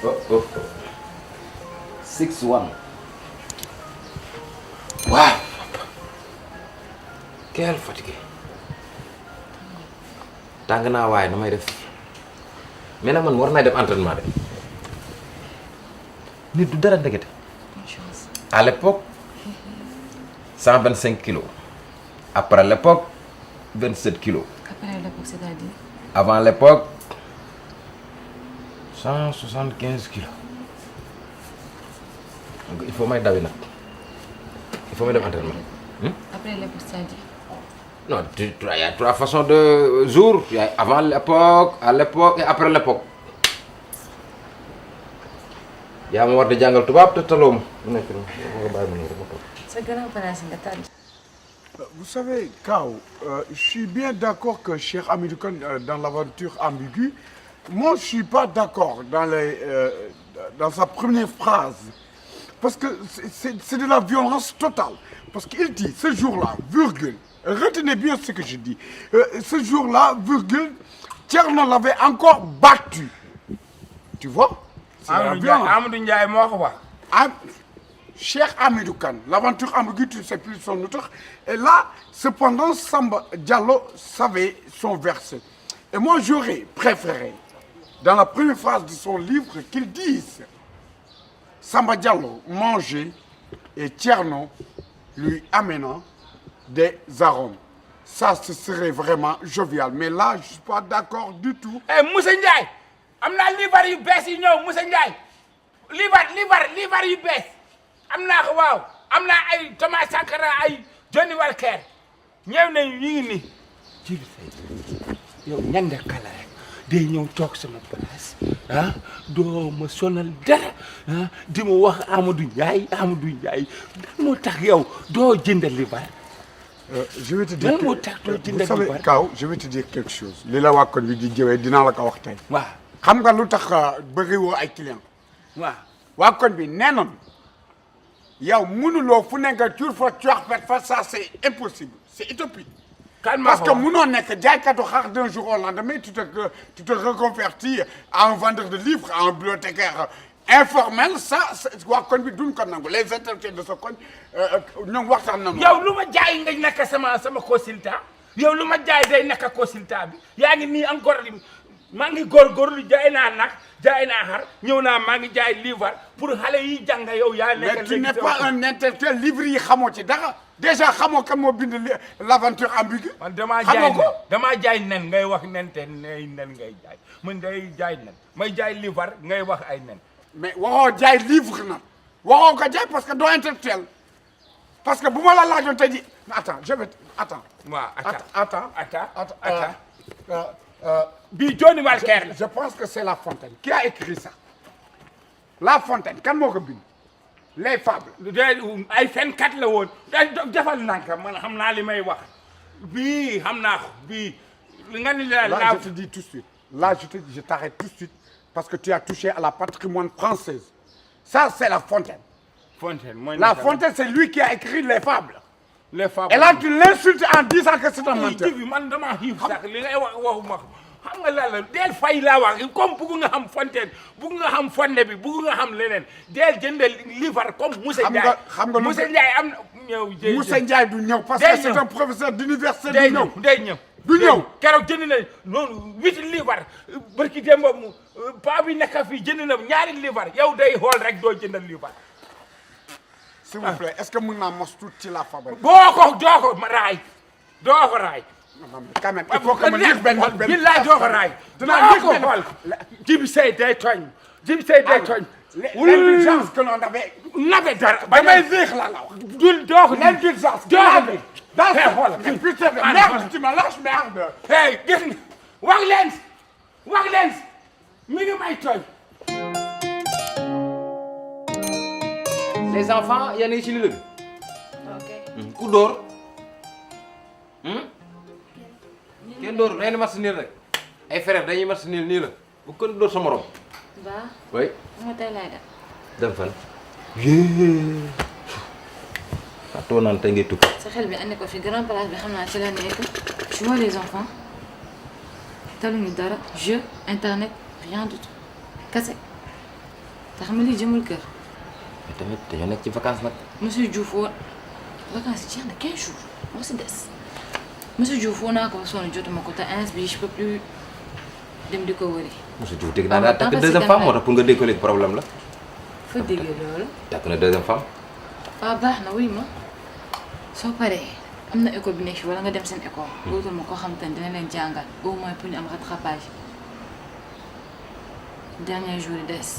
Oh. 6-1. Waouh. Quel fatigué. tàng naa waaye damay def mais nag man war naa def entraînement de nit du dara ndekete. À l'époque 125 kilos. Après l'époque 27 kilos. Après l'époque, c'est-à-dire? Avant l'époque 175 kilos. Donc il faut may dawi nag il faut may def entraînement. Après l'époque, c'est-à-dire? Non, il y a 3 façons de jours. Il y a avant l'époque, à l'époque et après l'époque. yaa ma war di jàngal tubaab te taloo ma. C'est grand place nga tànn. Vous savez, Kao, je suis bien d'accord que Cheikh Hamidou Kane dans l'aventure ambiguë, moi je suis pas d'accord dans sa première phrase. Parce que c'est de la violence totale. Parce qu'il dit, ce jour-là, virgule, retenez bien ce que je dis, ce jour-là, virgule, Thierno l'avait encore battu. Tu vois? C'est la violence. Amadou Ndiaye moo ko wax. Cheikh Hamidou Kane, l'aventure ambiguë, tu ne sais plus son auteur. Et là, cependant, Samba Diallo savait son verset. Et moi, j'aurais préféré, dans la première phrase de son livre, qu'il dise Samba Diallo mangeait et Thierno lui amenant des arômes. Ça, ce serait vraiment jovial. Mais là, je ne suis pas d'accord du tout. Eh Moussa Ndiaye am naa liibar yu bees yi ñëw Moussa Ndiaye liibar yu bees am naa ko waaw am naa ay Thomas Sankara ay Johnny Walker ñëw nañu ñu ngi nii. Jibi Faye yow ñande kala rek day ñëw toog sama place ah doo ma sonal dara ah di ma wax Amadou Ndiaye moo tax yow doo jëndal liibar. Je vais te dire Lan moo tax doo jëndal vous savez, liibar. Kao, je vais te dire quelque chose. li la waa kon bi di jëwee dinaa la ko wax tey. waaw xam nga lu tax bëriwoo ay clients. waaw waa kon bi nee nañu yow mënuloo fu ne nga cuur fa cuax fa ça c'est impossible c'est utopique. Parce que mënoo nekk jaaykatu xar d'un jour au lendemain tu te reconvertis à un vendeur de livres à un bibliothécaire informel ça waa kon bi duñ ko nangu les intellectuels de ce koñ ñoom waxtaan nañu. yow lu ma jaay nga nekk sama consultant yow lu ma jaay day nekk consultant bi yaa ngi nii encore maa ngi góorgóorlu jaay naa nag jaay naa xar ñëw naa maa ngi jaay livre pour xale yi jàng yow yaa nekk. mais tu n'es pas un intellectuel livre yi xamoo ci dara déjà xamoo kan moo bind l'aventure ambiguë. man damaa jaay nen ngay wax nen te nen ngay jaay man day jaay nen may jaay livre ngay wax ay nen. mais waxoo jaay livre na waxoo ko jaay parce que doo intellectuel parce que bu ma la laajoon tey jii attends je vais attends. waaw attends. bii Johnny Walker la. je pense que c'est La Fontaine qui a écrit ça La Fontaine kan moo ko bind les fables. ay fenkat la woon defal nanka man xam naa li may wax bii xam naa ko bii nga ni la là je te dis tout de suite là je t'arrête tout de suite parce que tu as touché à la patrimoine française ça c'est La Fontaine. La Fontaine c'est lui qui a écrit les fables. Et là tu l'insultes en disant que c'est un menteur. man dama xiif sax li ngay wax waxuma ko xam nga lan la deel fay laa wax comme bugg nga xam Fontaine bugg nga xam fonde bi bugg nga xam leneen deel jëndal livre comme Moussa Ndiaye. xam nga Moussa Ndiaye am ñëw. Moussa Ndiaye du ñëw parce que c'est un professeur d'université du ñëw. day ñëw du ñëw keroog jënd na noonu 8 livre barki démb mu paa bi nekk fii jënd na ñaari livre yow day xool rek doo jëndal livre. s'il vous plaît est-ce que mën naa mos tuuti ci la fabrique. doo ko raay. quand même il faut que ma lire benn billaay doo ko raay. dinaa lire benn xool Jibi Sey day tooñ. l'indulgence que l'on avait dara. damay lire la wax. doo ko l'indulgence doo ko dans ce putain de merde tu me lâches merde. hey gis nga wax leen mi ngi may tooñ. Les enfants yéen a ngi ci li lëg. Ok. ku dóor. kenn dóor day match nul rek. ay frère dañuy match nul nii la bu kenn dóor sa morom. Ba. oui. Nga tey laay def. dem fan. yee. too naan tey ngay tukki. sa xel bi andi ko fi grand place bi xam naa ci la nekk. Tu vois les enfants taluñu dara jeu internet rien du tout kase. te xam nga lii jëmul kër. mais tamit dañoo nekk ci vacances nag. monsieur Diouf woo vacances yi jeex na 15 jours moo si des monsieur Diouf woo naa ko ba sonn jotuma ko te ins bi je peux plus dem di ko wëri. monsieur Diouf dégg naa daal takk deuxième femme moo tax pour nga dégg ko léegi problème la. fa déggee loolu. takk na deuxième femme. waaw baax na wuy ma soo paree am na école bi nekk fii wala nga dem seen école. wutal ma koo xam te ne dina leen jàngal au moins pour ñu am rattrapage dernier jour yi des.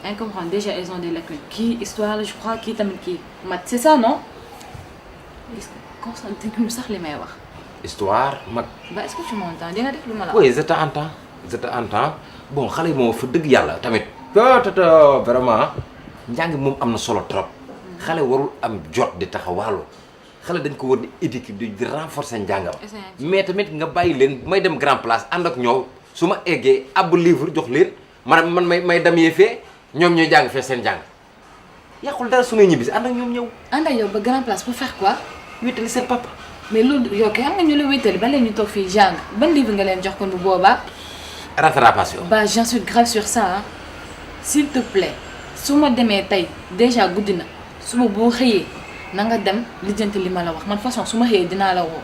yaa ngi comprendre déjà ils ont des lacunes kii histoire la je crois kii tamit kii mat c'est ça non gis nga concentré ñu sax li may wax. histoire mag. ba est-ce que tu m'entends di nga def lu ma la. oui je t'entends bon xale yi moom fa dëgg yàlla tamit. vraiment njàng moom am na solo trop. xale warul am jot di taxawaalu xale dañ ko war di éduquer di renforcer njàngam. mais tamit nga bàyyi leen may dem grand place ànd ak ñoom su ma eggee ab livre jox leen man may demee fee ñoom ñooy jàng fee seen jàng yàqul dara su may ñibbisi ànd ak ñoom ñëw. ànd ak yow ba grand place pour faire quoi. wéetali seen papa. mais loolu yow kay xam nga ñu la wéetali ba leen ñu toog fii jàng ban livre nga leen jox kon bu boobaa. rattrapation. bah j'en suis grave sur ça hein. S'il te plaît su ma demee tey déjà guddi na suba boo xëyee na nga dem lijjanti li ma la wax man façon su ma xëyee dinaa la woo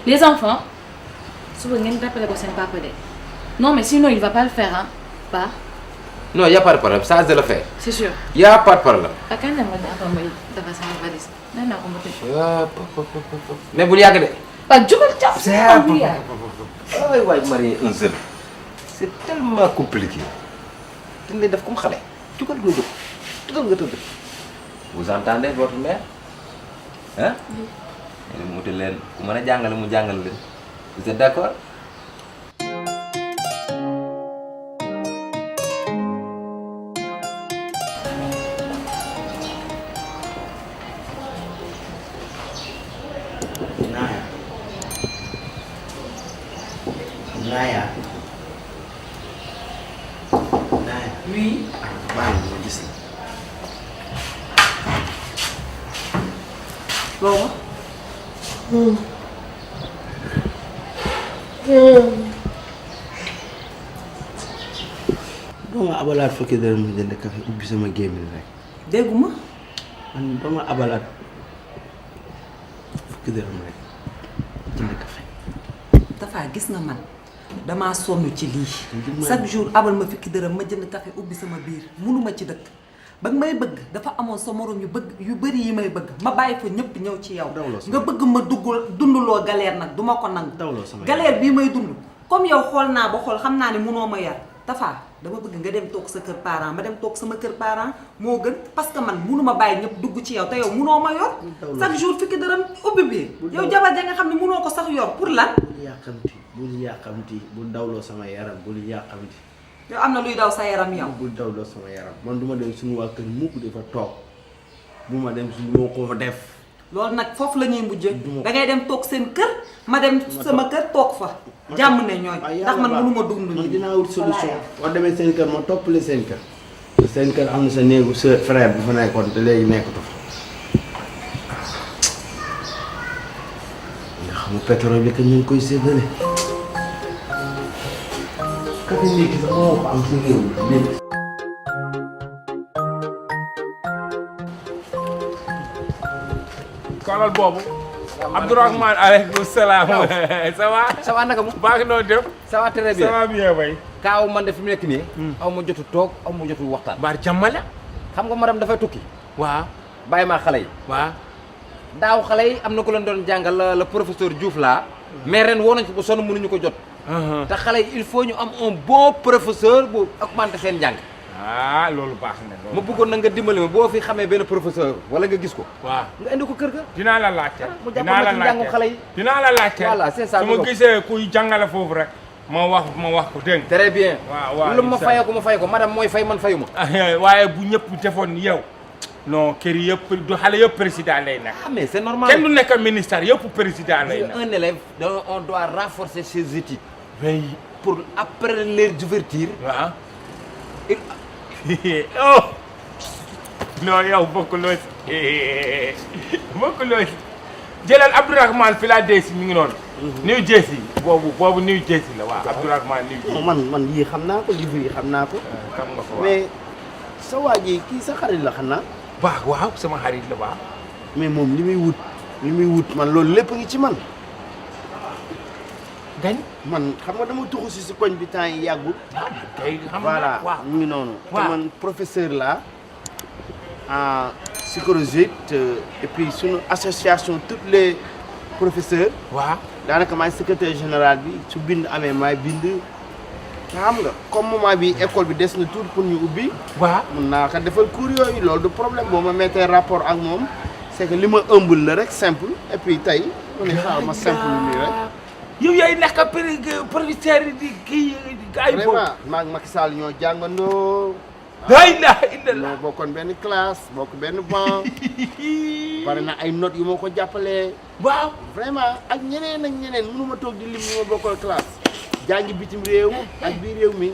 les enfants suba ngeen rappelé ko seen papa de non mais sinon il va pas le faire hein pas. non y a pas de problème ça je le fais. c'est sûr. y a pas de problème. ak kañ la ma dafa may dafa sama valise nee naa ko ma tëj. mais bul yàgg de. waaw jugal jàpp si am bi waay waay marier un jeune c'est tellement compliqué. dañ lay def comme xale jugal nga jóg tëddal nga tëdd. vous entendez votre mère ah. mu wutal leen ku mën a jàngale mu jàngal leen vous êtes d'accord. Naya. Oui. Baal ma gis la. Booba. doo ma abalaat fukki dërëm mu jënd café ubbi sama gémmiñ rek. dégguma. man doo ma abalaat fukki dërëm rek jënd café. Tafa gis nga man damaa sonn ci lii. chaque jour abal ma fukki dërëm ma jënd café ubbi sama biir munuma ci dëkk. ba may bëgg dafa amoon sa morom yu bëri yi may bëgg ma bàyyi fa ñëpp ñëw ci yow. nga bëgg ma dunduloo galère nag duma ko nangu. galère bii may dund comme yow xool naa ba xool xam naa ne munoo ma yar Tafa dama bëgg nga dem toog sa kër parent ma dem toog sama kër parent moo gën parce que man munuma bàyyi ñëpp dugg ci yow te yow munoo ma yor. chaque jour fukki dërëm ubbi biir. yow jabar ja nga xam ne munoo ko sax yor pour lan. bul yàqamti bul dawloo sama yaram bul yàqamti. yow am na luy daw sa yaram yow. bul dawloo sama yaram man du ma dem suñu waa kër mukk di fa toog bu ma dem suñu moo ko fa def. loolu nag foofu la ñuy mujjee. da ngay dem toog seen kër ma dem sama kër toog fa. jàmm ne ñooy ndax man mënuma dund man dinaa wut solution. boo demee seen kër ma toppale seen kër. seen kër am na sa néegu sa frère bu fa nekkoon te léegi nekkatu fa. nga xam nga pétrole bi que ñu ngi koy séddale. café ndékki sax moo ko am si réew mi. kolal boobu. Abdourahmane aleykum salaam. ça va. ça va naka mu. baax noo def. ça va très bien ça va bien bay. kaaw man de fi mu nekk nii. aw ma jotu toog aw ma jotu waxtaan. baar jàmmale. xam nga madame dafay tukki. waaw. bàyyi maa xale yi. waaw. daaw xale yi am na ku leen doon jàngal le professeur Diouf laa. mais ren woo nañ ko ba sonn mënuñu ko jot. te xale yi il faut ñu am un bon professeur bu augmenter seen njàng. ah loolu baax na loolu. ma bëggoon na nga dimbali ma boo fi xamee benn professeur wala nga gis ko. waaw nga indi ko kër ga. dinaa la laajte. mu jàppale ci njàngum xale yi. dinaa la laajte. voilà c'est ça su ma gisee kuy jàngale foofu rek. ma wax ko dégg nga. très bien. waaw lu ma fayee ko ma fay ko madame mooy fay man fayu ma. waaye bu ñëpp defoon yow. non kër yëpp du xale yëpp président lay nekk. ah mais c'est normal. kenn du nekk ministère yëpp président lay nekk. un élève on doit renforcer ses études. oui. pour après les ouvertures. waaw. oh. non yow bokkuloo si. bokkuloo si. jëlal Abdourahmane Philadelphie mi ngi noonu. New Jersey. boobu New Jersey la waaw Abdourahmane New Jersey. man yii xam naa ko livre yi xam naa ko. xam nga ko waaw mais sa waa ji kii sa xarit la xanaa. waaw sama xarit la waaw. mais moom li muy wut man loolu lépp ngi ci man. gañ. man xam nga dama tuxu si koñ bi temps yi yàggul. kay xam voilà waaw mu ngi noonu. waaw te man professeur la en psychologie et puis suñu association tous les professeurs. waaw daanaka maay secrétaire général bi su bind amee maay bind. xam nga comme moment bi école bi des na tout pour ñu ubbi. waaw mun naa ko defal cours yooyu loolu du problème boo ma mettee rapport ak moom c'est que li ma ëmbul la rek simple et puis tey mu ne xaaral ma simple nii rek. yow yaay nekk professeur di kii ay foofu. vraiment maa ngi Macky Sall ñoo jàngandoo. la ilaha illallah. ñoo bokkoon benn classe bokk benn banc. bari na ay notes yu ma ko jàppalee. waaw vraiment ak ñeneen mënu ma toog di lim ñu ma bokkal classe. jàngi bitim réew ak biir réew mi.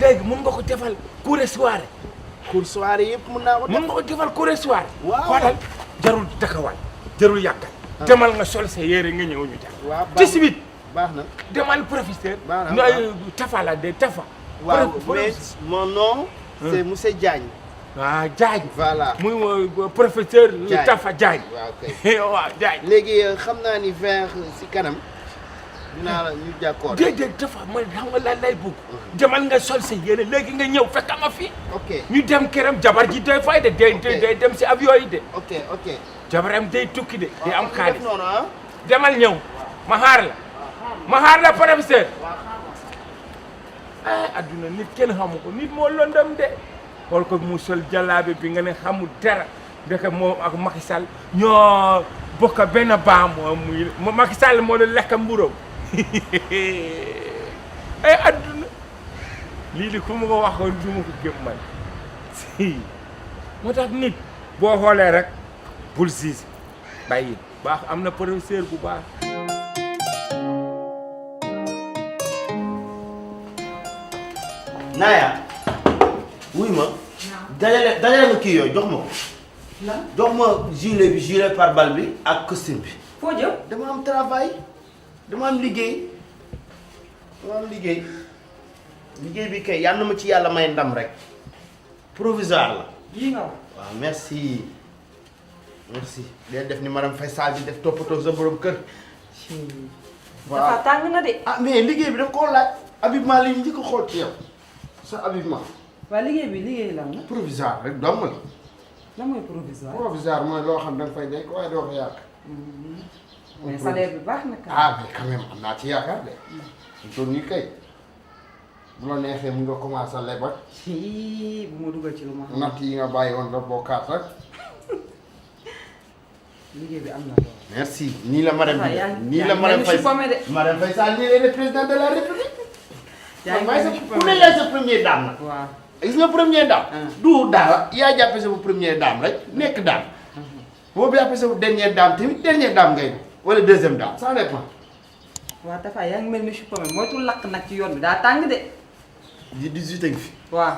léegi mun nga ko defal cours soirée. cours soirée yëpp mun naa ko def. mun nga ko defal cours soirée. waaw xoolal jarul taxawal jarul yàggal. demal nga sol sa yére nga ñëw ñu def. waaw ci suite baax na. demal professeur. baax na Tafa la de Tafa. waaw mais mon nom. c'est monsieur Diagne. ah Diagne. voilà muy professeur. Diagne Tafa Diagne. waaw kay waaw Diagne. léegi xam naa ni vers si kanam. dinaa la ñu jàkkoor. déedéet Tafa man xam nga lan lay bëgg. demal nga sol sa yére léegi nga ñëw fekk ma fi. ok ñu dem këram jabar ji day fay de. day dem si avion yi de. ok. jabaram day tukki de. day am xaalis noonu ah. demal ñëw ma xaar la professeur. adduna nit kenn xamu ko nit moo lëndëm de. xool ko mu sol jàllaabe bi nga ne xamul dara ndeke moom ak Macky Sall ñoo bokk benn baa muy Macky Sall moo doon lekk mburoom ay adduna lii di ku ma ko waxoon du ma ko gëm man si moo tax nit boo xoolee rek bul siis bàyyi baax am na professeur bu baax. Naaya. wuy ma. dajale nga kii yooyu jox ma ko. lan jox ma gilet pare-balle bi ak costume bi. foo jëm. dama am travail dama am liggéey liggéey bi kay yal na ma ci yàlla may ndam rek provisoire la. yii nga wax. waaw merci day def ni madame Faye Sall di def toppatoo sa borom kër. dafa tàng na de. ah mais liggéey bi daf koo laaj. habillement li ñu njëkk a xool ci yow sa habillement. waaw liggéey lan la. provisoire rek dong la. lan mooy provisoire. provisoire mooy loo xam da nga fay nekk waaye doo ko yàq. mais salaire bi baax na quand ah mais quand même am naa ci yaakaar de. ñu toll nii kay bu la neexee mun nga commencé lebal. ci bu ma dugal ci lu ma xam. natt yi nga bàyyi woon la bokkaat rek. liggéey bi am na loolu. merci nii la madame bi yaa nii la madame Faye madame Faye Sall nii la président de la république. yaa ngi waaye ku ne yaay sa première dame nag. waaw. gis nga première dame. du dara yaa jàppe sa première dame rek nekk dame. boo jàppe sa dernière dame tamit dernière dame ngay wala deuxième dame ça dépend. waaw Tafa yaa ngi mel ni chou-pommé moytu lakk nag ci yoon bi daa tàng de. di 18 ngi fi. waaw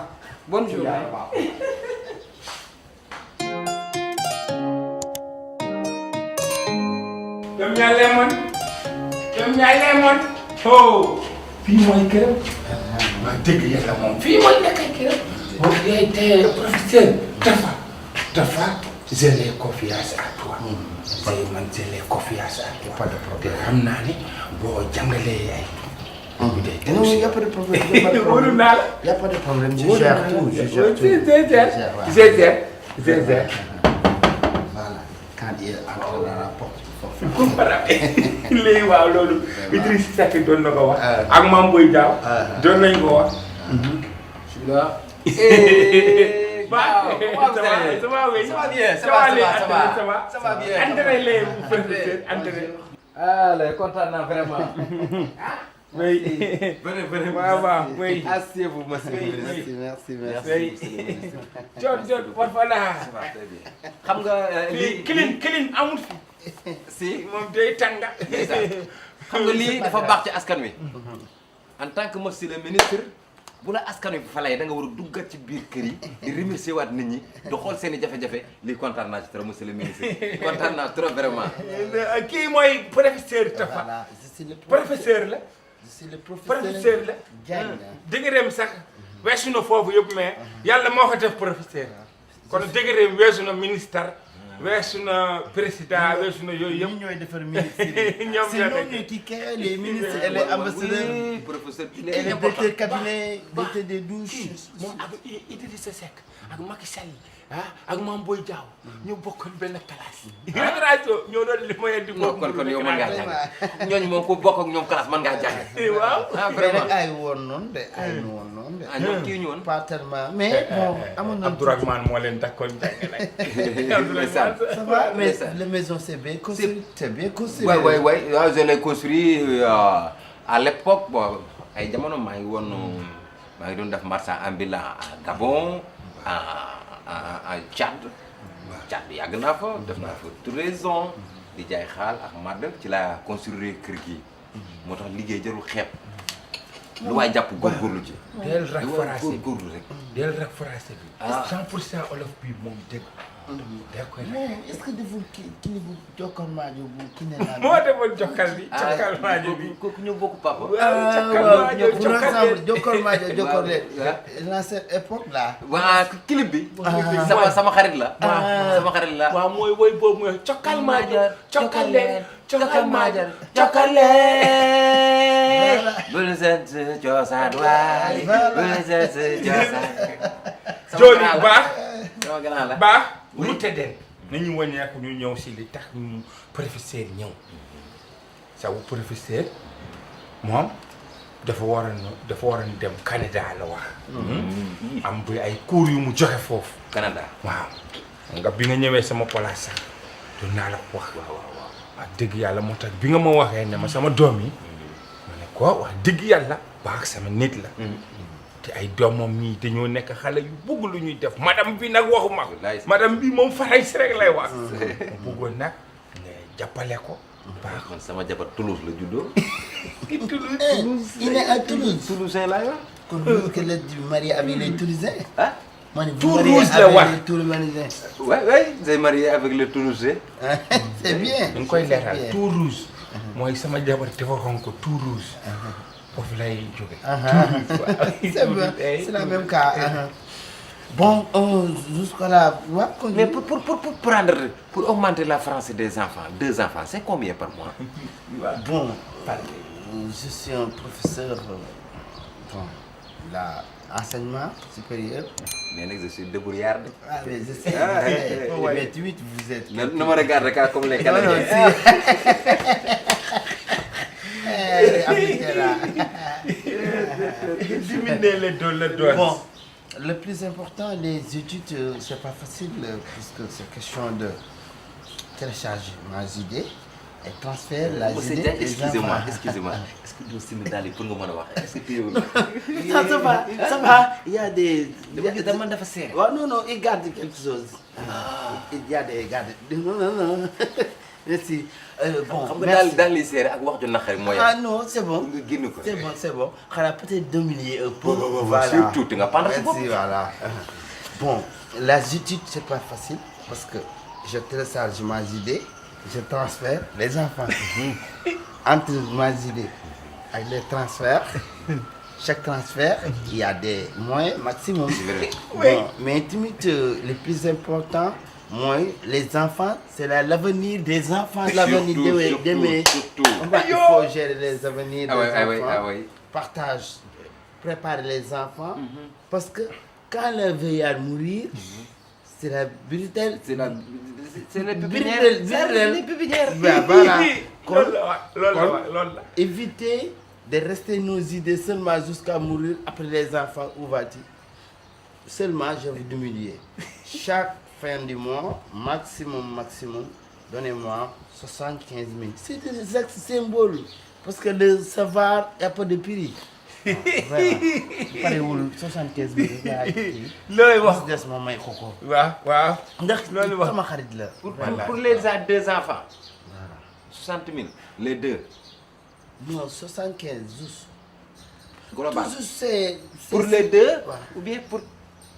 bonne journée. jom ñaa lemon oh fii mooy këram wax dëgg yàlla moom fii mooy nekkay këram boo yaay te professeur Tafa j'ai les confiance à toi man j'ai les confiance à toi pas de problème xam naa ni boo jàngalee yaay non y a pas de problème. wóolu naa la y a pas de problème je gère tout je gère tout. Voilà quand il entre dans la porte. léegi waaw loolu Idriss Seck doon na ko wax ak Mame Boye Diao doon nañ ko wax ça va bien André les professeur André allez kontaan naa vraiment. oui waaw oui asseyez-vous monsieur. merci. jot voilà xam nga lii kilin amul fi si moom day tànga xam nga lii dafa baax ci askan wi. en tant que monsieur le ministre bu la askan wi falay da nga war a duggat ci biir kër yi di remercier waat nit ñi di xool seen i jafe-jafe lii kontaan naa ci trop monsieur le ministre kontaan naa trop vraiment. kii mooy professeur Tafa professeur la je suis le professeur la Diagne. di nga dem sax weesu na foofu yëpp mais yàlla moo ko def professeur kon degré weesu na ministre weesu na président weesu na yooyu yëpp ñi ñooy defar ministre yi. ñoom c'est ñoom ñooy kii kay les ministres et les ambassadeurs. professeur et les directeurs cabinet directeur des douches. moom ak Idrissa Seck ak Macky Sall ak Mame Boye Diao ñu bokkoon benn classe. génération ñoo doon li ma di bokk. kon yow mën ngaa jàng ñooñu moom ku bokk ak ñoom classe mën ngaa jàng. waaw. ah mais vraiment nag ay woon noonu de ay nu woon noonu de. ah ñoom kii ñu woon. pas tellement mais bon amoon na. Abdourahmane moo leen dakkoon jàng nag. ça va mais la maison c'est bien construit. c'est bien construit. Ouais, je l'ai construit à l'époque bon ay jamono maa ngi woon maa ngi doon def marchand ambulant à Gabon à Tchad. Tchad yàgg naa fa def naa fa 13 ans di jaay xaal ak madd ci laa construire kër gi moo tax liggéey jarul xeeb lu waay jàpp góorgóorlu ci. del rek français bi góorgóorlu rek. del rek français bi. 100% olof bi moom dégg. da koy mais est-ce que deful kii bu jokkal maajo bu kii ne naa. moo demoon jokkal bi jokkal maajo bi. kooku ñoo bokk papa. waaw ñoo ensemble jokkal maajo jokkal leen. dans cette époque là. waa clip bi. sama xarit la. sama xarit la. waaw mooy woy boobu mooy cokkal maajo cokkal leen cokkal maajo cokkal leen. bul seet cosaan waay. bul seet cosaan. jooni baax. sama gannaaw la baax. lu tëddeen nañu wàññeeku ñu ñëw si li tax ñu professeur ñëw sabu professeur moom dafa waroon dem Canada la wax. am bi ay cours yu mu joxe foofu. Canada waaw nga bi nga ñëwee sama place sax doon naa la ko wax. wax dëgg yàlla moo tax bi nga ma waxee ne ma sama doom yi ma ne ko wax dëgg yàlla baax sama nit la. te ay doomam ñii dañoo nekk xale yu bëgg lu ñuy def madame bi nag waxuma ko. madame bi moom faray si rek lay wax. mu bëggoon nag nga jàppale ko. baax man sama jabar Toulouse la juddoo. Toulouse il est à Toulouse. Toulousain laa yor. kon loolu que la di marié avec les Toulousains. ah. ma ne bu Toulouse marié la avec wax. les Toulousains. ouais j'ai marié avec le Toulousain. c'est bien. dañ koy leeral bien. tout rouge. mooy sama jabar dafa xonk tout rouge. foofu lay jóge. c'est bon c'est le même cas. bon jusqu'à là. mais pour augmenter la français des enfants 2 enfants c'est combien par mois. bon je suis un professeur bon là enseignement supérieur. mais nag je suis débrouillard. ah mais je sais. mais 28 vous êtes. ne me regarde pas comme les Canadiens. Bon, le plus important, les études, c'est pas facile puisque c'est question de télécharger mes idées et transférer la idée. Excusez-moi. Est-ce que tu me donnes pour nga mën a wax est-ce que tu ça va. Il y a des. dama dafa seer. Non, il garde quelque chose. Il y a des garde. Non. Merci. Bon, xam nga daal li seer ak wax ju naqari mooy. ah non c'est bon. nga génn ko. C'est bon. xanaa peut-être dominer un peu. Voilà. Surtout nga pendre sa bopp. Merci, voilà. Bon, les études c'est pas facile parce que je télécharge mes idées, je transfère les enfants. Entre mes idées avec les transferts, chaque transfert il y a des moyens maximum. Bon, mais le plus important. Moi, les enfants, c'est l'avenir des enfants, l'avenir de demain. Il faut gérer les avenirs des enfants. Partage, préparer les enfants. Parce que quand le vieillard mourir, c'est la brutale. C'est les pépinières. Voilà. Éviter de rester nos idées seulement jusqu'à mourir après les enfants. Où va-t-il? Seulement, je vais d'humilier. Chaque fin du mois, maximum, donnez-moi 75 000. C'est des actes symboles. Parce que le savoir, il n'y a pas de prix. Vraiment. 75 000. looy wax des ma may koko. waaw. ndax loolu wax sama xarit la. pour les 2 enfants. 60 000 les 2. Non, 75 juste. Global. Toujours c'est pour les 2 Ouais. ou bien pour.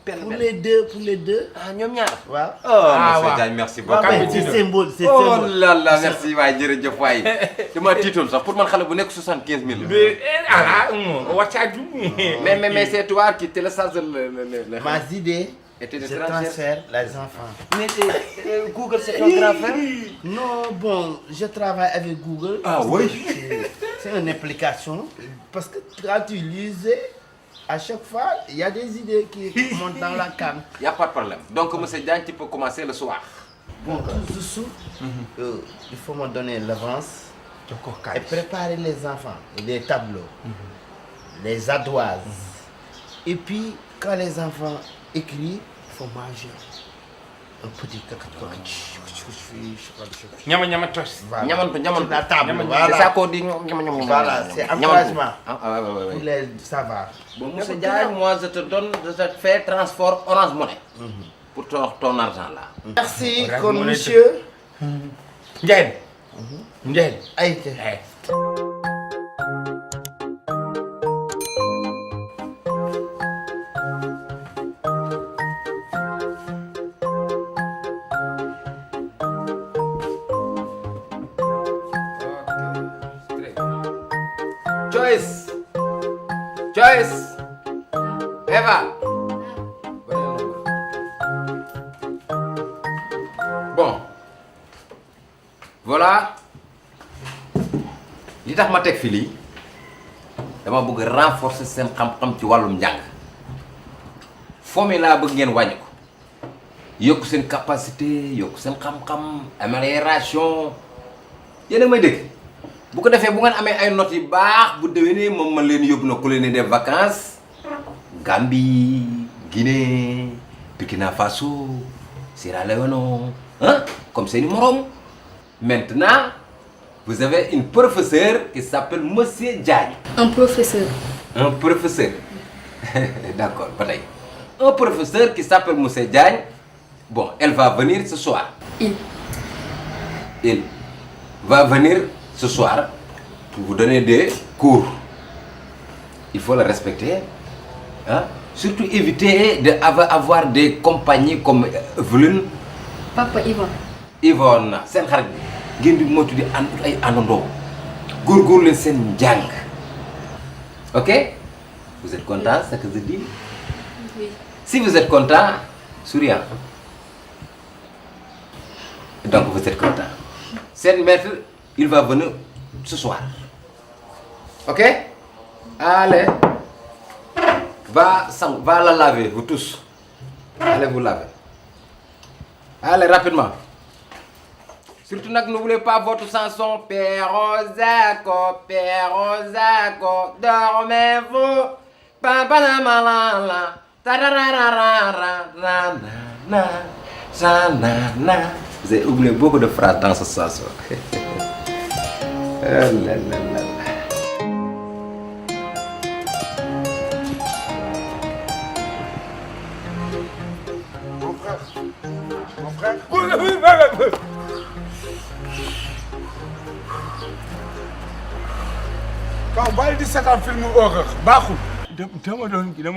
Pour les deux, pour les deux. ah ñoom ñaar. waaw. oh Ah, monsieur waaw. Diagne merci waaw beaucoup. mais c'est symbole, c'est oh symbole. là là merci waay jërëjëf waay dama tiitoon sax pour man xale bu nekk 75 000 la. waccaaju mais c'est toi qui télécharge le Mes idées, Et tu je transfères transfère les enfants. mais Google c'est ton grand frère. Non, bon, je travaille avec Google. Ah oui. C'est une application. Parce que quand tu lises, à chaque fois, il y a des idées qui montent dans la canne. Y a pas de problème donc monsieur Diagne tu peux commencer le soir. Bon, tout dessous, il faut me donner l'avance et préparer les enfants, les tableaux, les ardoises. Et puis, quand les enfants écrivent, il faut manger un petit cacahuète. ñama tos. Voilà. ñamantu Sur la table, c'est voilà. ça qu'on dit ñamantu. Voilà, c'est encouragement ouais. pour les savoir. Bon, monsieur Diagne, moi je te fais transport Orange Money pour ton argent là. Merci, Orange comme Money. monsieur. Njeen. Njeen. Aïe. Joyce. Joyce. Eva. Bon. Voilà. li tax ma teg fi lii dama bëgg renforcer seen xam-xam ci wàllum njàng. Fomi laa bëgg ngeen wàññi ko. Yokk seen capacité, yokk seen xam-xam, amélioration. Yéen a may dégg. Bu ko defee bu ngeen amee ay notes yu baax bu déwénee moom man leen yóbbu na colonie des vacances Gambie, Guinée, Burkina Faso, Sierra Leone, hein, comme seeni morom. Maintenant, vous avez une professeure qui s'appelle Monsieur Diagne. Un professeur. Un professeur. D'accord, bataille. Un professeur qui s'appelle Monsieur Diagne. Bon, elle va venir ce soir. Il va venir ce soir pour vous donner des cours. Il faut le respecter. Hein? Surtout éviter d'avoir des compagnies comme Evelyne. Papa Yvonne. Yvonne, c'est un xarit ngeen di moytu di ànd ay àndandoo góorgóorlu leen seen njàng. Ok? Vous êtes content ce que je dis? Oui. Si vous êtes content, souriant. Donc vous êtes content. Seen maître, il va venir ce soir. Ok? Allez. Va la laver, vous tous. Allez vous laver. Allez, rapidement. Surtout n'oubliez pas votre chanson. Perrozaco, dormez-vous. Pampanamalala. Vous avez oublié beaucoup de phrases dans ce chanson. Mon frère, quand bàyyi di seetaan film horreur baaxul. dama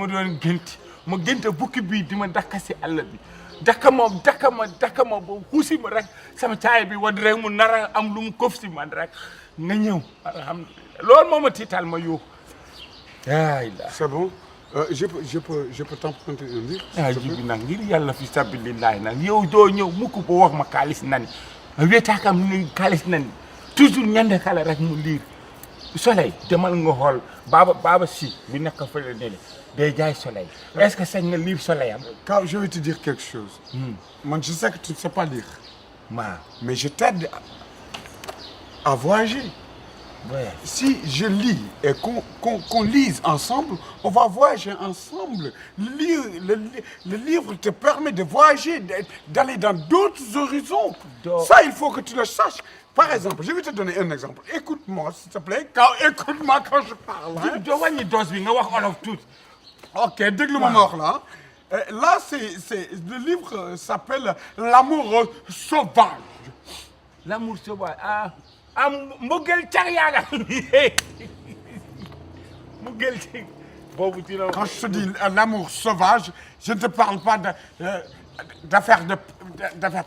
doon gént ma gént bukki bii di ma dakka si àll bi dakka ma ba xuusi ma rek sama caay bi wad rek mu nar a am lu mu kof si man rek nga ñëw alhamdulilah loolu moo ma tiital ma yuux yaay la C'est bon. Je peux t'emprunter un livre. ah jibi nag ngir yàlla fi sabilillahi nag yow doo ñëw mukk ba wax ma kaalis nani a wetaakam ni kaalis nani toujours ñande kala rek mu liir soleil demal nga xool Baba si bi nekk fële ne day jaay soleil est-ce que sañ nga lire soleil am. Quand je vais te dire quelque chose. Moi, je sais que tu ne sais pas lire. Mais je t'aide à voyager. Ouais. Si je lis et qu'on lise ensemble, on va voyager ensemble. Le livre te permet de voyager, d'aller dans d'autres horizons. Ça, il faut que tu le saches. Par exemple, je vais te donner un exemple. Écoute-moi, s'il te plaît. Écoute-moi quand je parle. Hein. doo wàññi dose bi nga wax olof tuuti. Ok, déglu ma wax là. Là, le livre s'appelle L'amour sauvage. L'amour sauvage mbëggeel car yaa nga mbëggeel ci Quand je te dis l'amour sauvage, je ne te parle pas d'affaires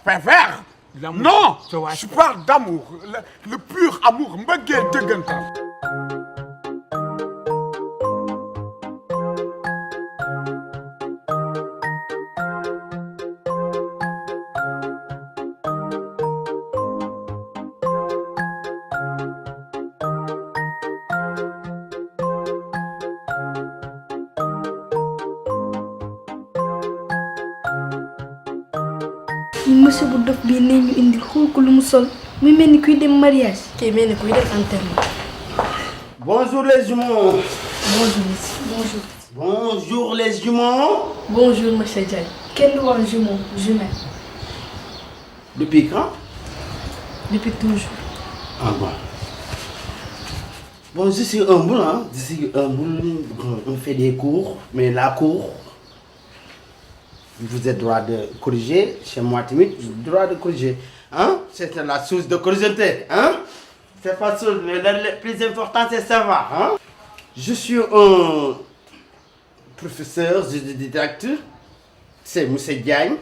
pervers. Non, je parle d'amour, le pur amour, mbëggeel dëggantaan. monsieur bu dof bii nee ñu indi xool ko lu mu sol muy mel ni kuy dem mariage kii mel ni kuy dem enterrement. Bonjour les jumeaux. Bonjour monsieur. Bonjour. Bonjour les jumeaux. Bonjour monsieur Diagne. Kenn du wax jumeau jumelle. Depuis quand? Depuis toujours. Ah bon. Bon, je suis humble, hein. Je suis humble. On fait des cours, mais la cour, vous êtes droit de corriger. Chez moi, timide, droit de corriger. Hein? C'est la source de corriger, hein? C'est pas ça, mais le plus important, c'est savoir, hein? Je suis un professeur, je suis directeur. C'est monsieur Diagne.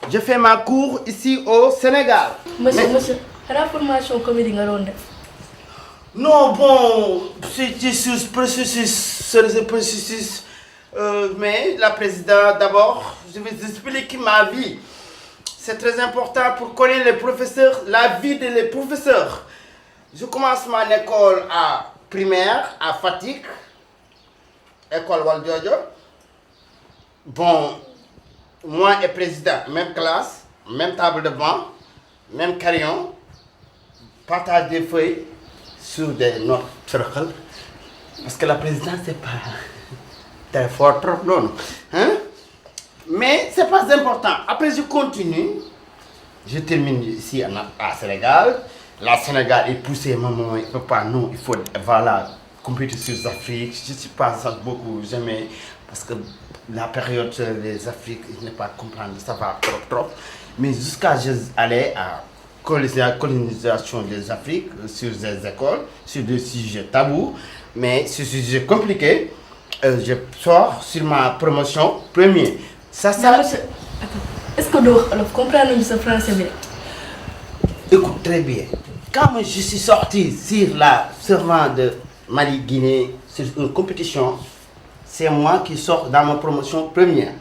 Je fais ma cours ici au Sénégal. Monsieur, la formation comédie nga doon def. Non, bon, c'est ce processus. Mais la présidente, d'abord, je vais vous expliquer ma vie. C'est très important pour connaître les professeurs, la vie des professeurs. Je commence mon école à primaire, à Fatick, école Valdiodio. Bon, moi et président, même classe, même table de banc, même crayon, partage des feuilles sur des notes. Parce que la présidente, c'est pas très fort trop, non. Hein? Mais c'est pas important. Après, je continue. Je termine ici à Sénégal. La Sénégal est poussée, maman, il ne peut pas, non, il faut, voilà, compétir sur l'Afrique. Je ne suis pas ça beaucoup, jamais, parce que la période des Afriques, je n'ai pas comprendre, ça va trop. Mais jusqu'à aller à colonisation des Afriques, sur des écoles, sur des sujets tabous, mais sur des sujets compliqués, je sors sur ma promotion premier. Ça. Monsieur, attends, est-ce que vous comprenez ce français bien? Écoute très bien. Quand je suis sorti sur la servant de Mali-Guinée sur une compétition, c'est moi qui sors dans ma promotion première.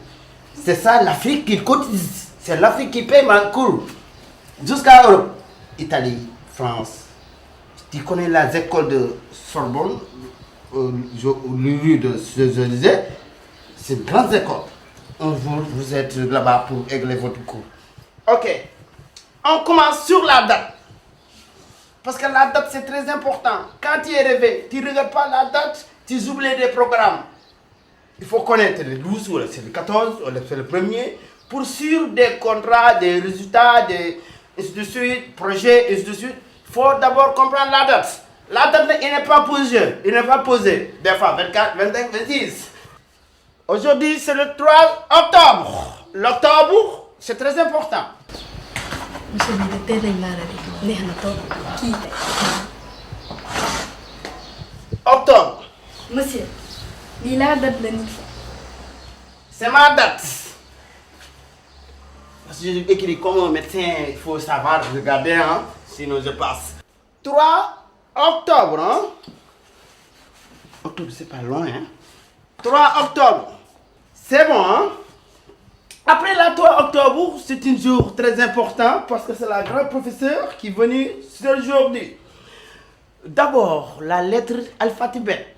C'est ça l'Afrique qui cotise. C'est l'Afrique qui paye ma cours. Jusqu'à Europe, Italie, France. Tu connais les écoles de Sorbonne, rue de Champs-Élysées, c'est une grande école. Un jour, vous êtes là-bas pour régler votre cours. Ok. On commence sur la date. Parce que la date, c'est très important. Quand tu es rêvé, tu ne regardes pas la date, tu oublies des programmes. Il faut connaître le 12, ou c'est le 14, ou c'est le 1er, pour suivre des contrats, des résultats, ainsi de suite, projets, ainsi de suite. Il faut d'abord comprendre la date. La date, il n'est pas posé. Il n'est pas posé. Des fois, 24, 25, 26. Aujourd'hui, c'est le 3 octobre. L'octobre, c'est très important. Monsieur bi de teel nañ laa la neex na trop kii tey. Octobre. Monsieur lii laa date la nit. C'est ma date. Parce que j'ai écrit comme un médecin, il faut savoir regarder, hein, sinon je passe. 3 octobre, hein. Octobre, c'est pas loin, hein. 3 octobre. C'est bon, hein. Après la 3 octobre, c'est un jour très important parce que c'est la grande professeure qui est venue aujourd'hui. D'abord, la lettre alphabet.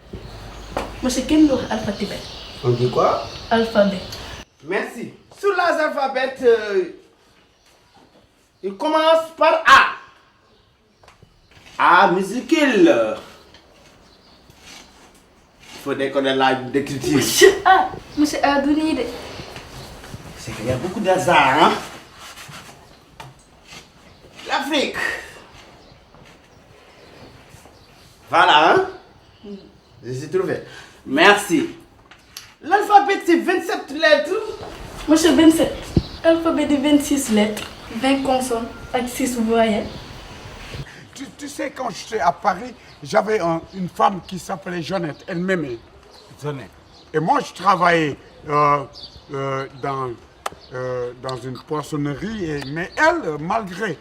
Monsieur kenn du wax alphabet. On dit quoi? Alphabet. Merci. Sur les alphabets, il commence par A. A musicale. Il faut déconner la d'écriture. Monsieur A du nii de. C'est qu'il y a beaucoup d'hasard, hein? L'Afrique. Voilà, hein? Je suis trouvé. Merci. L'alphabet, c'est 27 lettres. Monsieur 27. Alphabet de 26 lettres. 20 consonnes avec 6 voyelles. Tu sais, quand j'étais à Paris, j'avais une femme qui s'appelait Jeannette. Elle m'aimait. Jeannette. Et moi, je travaillais dans une poissonnerie, mais elle, malgré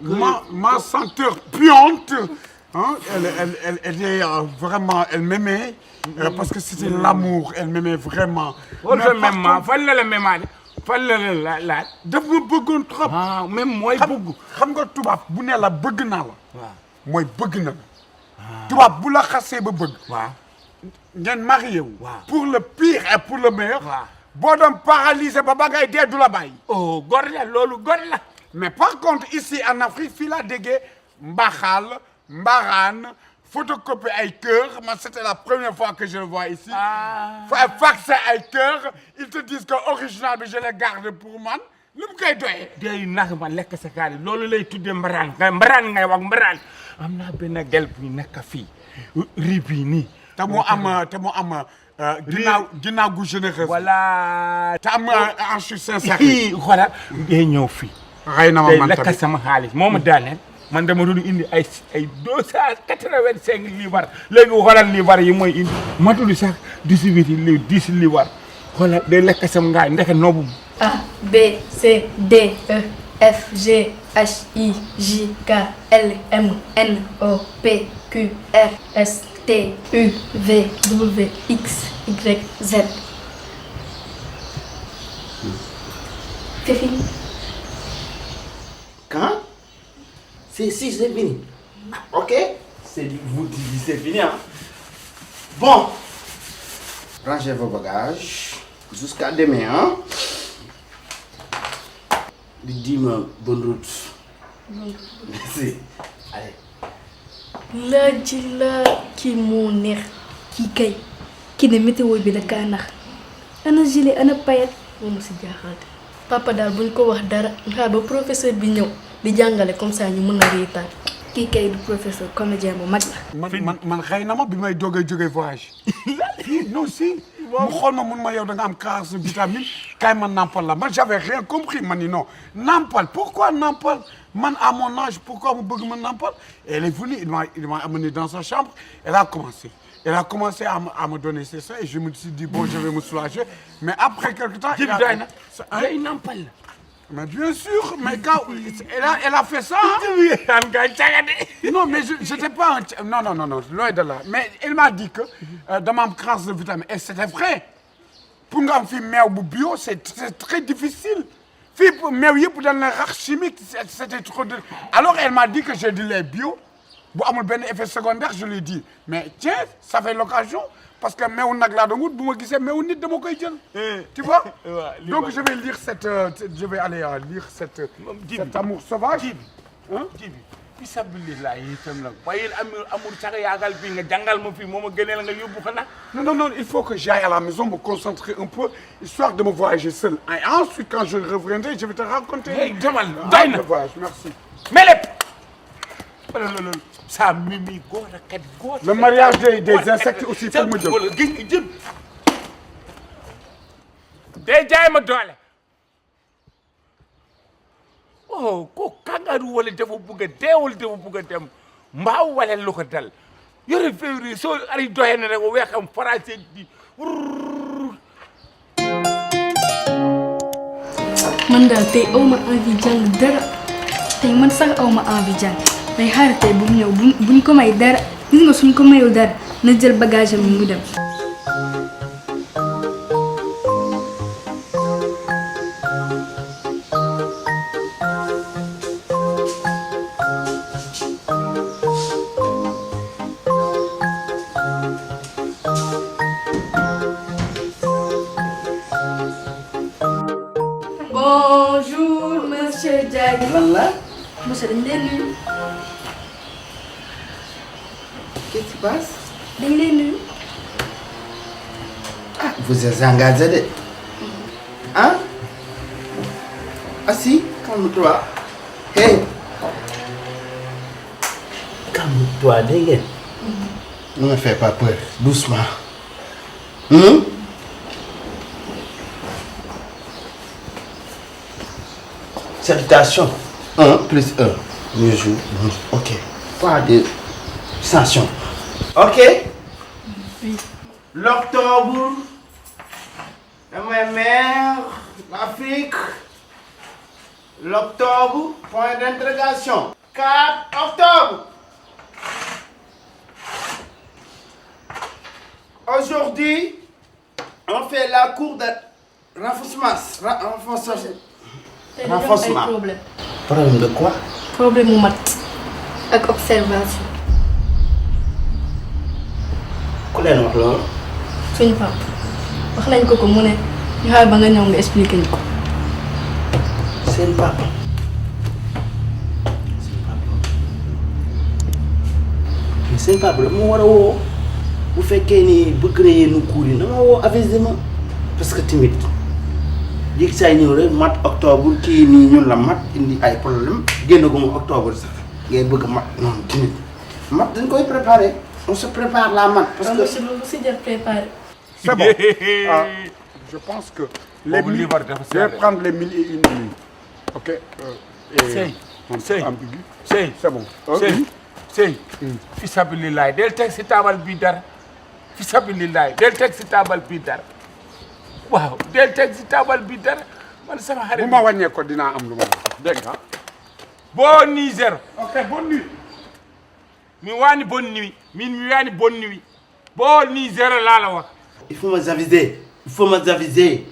ma senteur puante, hein, elle m'aimait parce que c'était l'amour, elle m'aimait vraiment. fan la méma fan la daf ma bëggoon trop. ah même mooy bëgg. xam nga tubaab bu ne la bëgg na la. waaw mooy bëgg na la. tubaab bu la xasee ba bëgg. waaw ngeen marié wu. waaw pour le pire et pour le meilleur. waaw boo doon paralysé ba ba ngay dee du la bàyyi. oh gor la loolu gor la. mais par contre ici en Afrique fii laa déggee mbaxal mbaraan photocopie ay cœur man c'était la première fois que je le vois ici. faxé ay cœur ils te disent que original bi je le garde pour man lu mu koy doyee. day nax ma lekk sa kaali loolu lay tuddee mbaraan ngay wax mbaraan am naa benn gel bu nekk fii rib yi nii. te mu am ginnaaw gu généreux. voilà. te am ensuite sincère. xoolal day ñëw fii. xëy na ma man day lekk sama xaalis moo ma daaneel. man dama doon indi ay 285 livres léegi xoolal livres yi mooy indi matul sax 10 livres xoolal day lekk sam ngaay ndeke noobu. A B C D E F G H I J K L M N O P Q R S T U V W X Y Z. C'est fini. Quand? C'est fini. Ok? Vous dites c'est fini, hein? Bon. Rangez vos bagages. Jusqu'à demain, hein? Dis-moi bonne route. Merci. Allez. La ji la kii moo neex kii kay kii ne météo bi la kaa nax ana gilet ana payet moom si jaaxal papa daal buñ ko wax dara xaar ba professeur bi ñëw di jàngale comme ça ñu mën a réetaan kii kay du professeur comédien bu mag la. man xëy na ma bi may jógee voyage. non si. mu xool ma mun ma yow da nga am carence de vitamine kaay ma nampal la man j'avais rien compris man ni non nampal pourquoi nampal man à mon âge pourquoi mu bëgg ma nampal et elle est venue il m'a amené dans sa chambre elle a commencé à me donner ses seins et je me suis dit bon je vais me soulager mais après quelque temps. il a day nampal la. Mais bien sûr, mais quand elle a fait ça. Non, mais je n'étais pas un... Non, loin de là. Mais elle m'a dit que dans ma crasse de vitamine, et c'était vrai. Pour une fille mère ou bio, c'est très difficile. Fille mère pour dans les rares chimiques, c'était trop de... Alors elle m'a dit que j'ai du lait bio. Bon, à mon effet secondaire, je lui ai dit, mais tiens, ça fait l'occasion. Parce que meew nag laa doon wut bu ma gisee meew nit dama koy jël. Tu vois? Donc je vais lire je vais aller lire cet amour sauvage. Jibi bisabilillah itam nag waaye amour sax yaagal fii nga jàngal ma fii moo ma gëneel nga yóbbu ko nag. Non, il faut que j'aille à la maison me concentrer un peu histoire de me voyager seul. Et ensuite quand je reviendrai, je vais te raconter. demal doy na voyage, merci. mais lépp. Ça mimi góor ak kat góor. Le mariage des insectes aussi foog ma jóg. gis nga jëm. day jaay ma doole. oh ko kangaru wala dafa bugg a dee wala dafa bugg a dem mbaaw wala lu ko dal yore février soo ari doye na rek weexam français di. man daal tey aw ma envie jàng dara tey man sax aw ma envie jàng. day xaar tey bu mu ñëw buñ ko may dara gis nga suñ ko mayul dara na jël bagage am mu dem. Bonjour monsieur Diagne. Voilà. monsieur dañ leen nuyu. Qu'est-ce qui se passe? dañ leen nuyu. Ah, vous êtes engagé. Hein? Assis, calme-toi. Hey! Calme-toi, dégg. Ne me fais pas peur, doucement. Salutations. 1 plus 1. Le jour. Ok. Pas de sanction. Ok? Oui. l'octobre, ma mère, l'Afrique, l'octobre, point d'interrogation. 4 octobre. Aujourd'hui, on fait la cour de renforcement. tey dañoo am ay problème. Problème de quoi? problème mu mat ak observation. Ku leen wax loolu? suñu papa wax nañ ko mu ne ñu xaar ba nga ñëw nga expliqué ñu ko. Seen papa. Mais seen papa la moo war a woo bu fekkee ni bëgg na yenn cours yi dama woo avisement parce que timit léegi saa ñëw rek mat octobre kii nii ñun la mat indi ay problème génn ko mu octobre sax ngay bëgg mat noonu timit mat dañ koy préparer on se prépare la mat parce que monsieur lu si jar préparé. C'est bon. Je pense que les mille, je vais prendre les 1001 nuits. Ok. Sey. Ambigu. Sey. C'est bon. Sey. Fi sabilillahi del teg si taabal bi dara. Fi sabilillahi del teg si taabal bi dara. Waaw del teg si taabal bi dara man sama xarit. Bu ma wàññee ko dinaa am lu ma wax dégg nga. Bon nuit zéro. Ok, bonne nuit. Mi wani bonne nuit. Mi wani bonne nuit. Bon nuit zéro laa la wax. il faut m'aviser. Il faut m'aviser.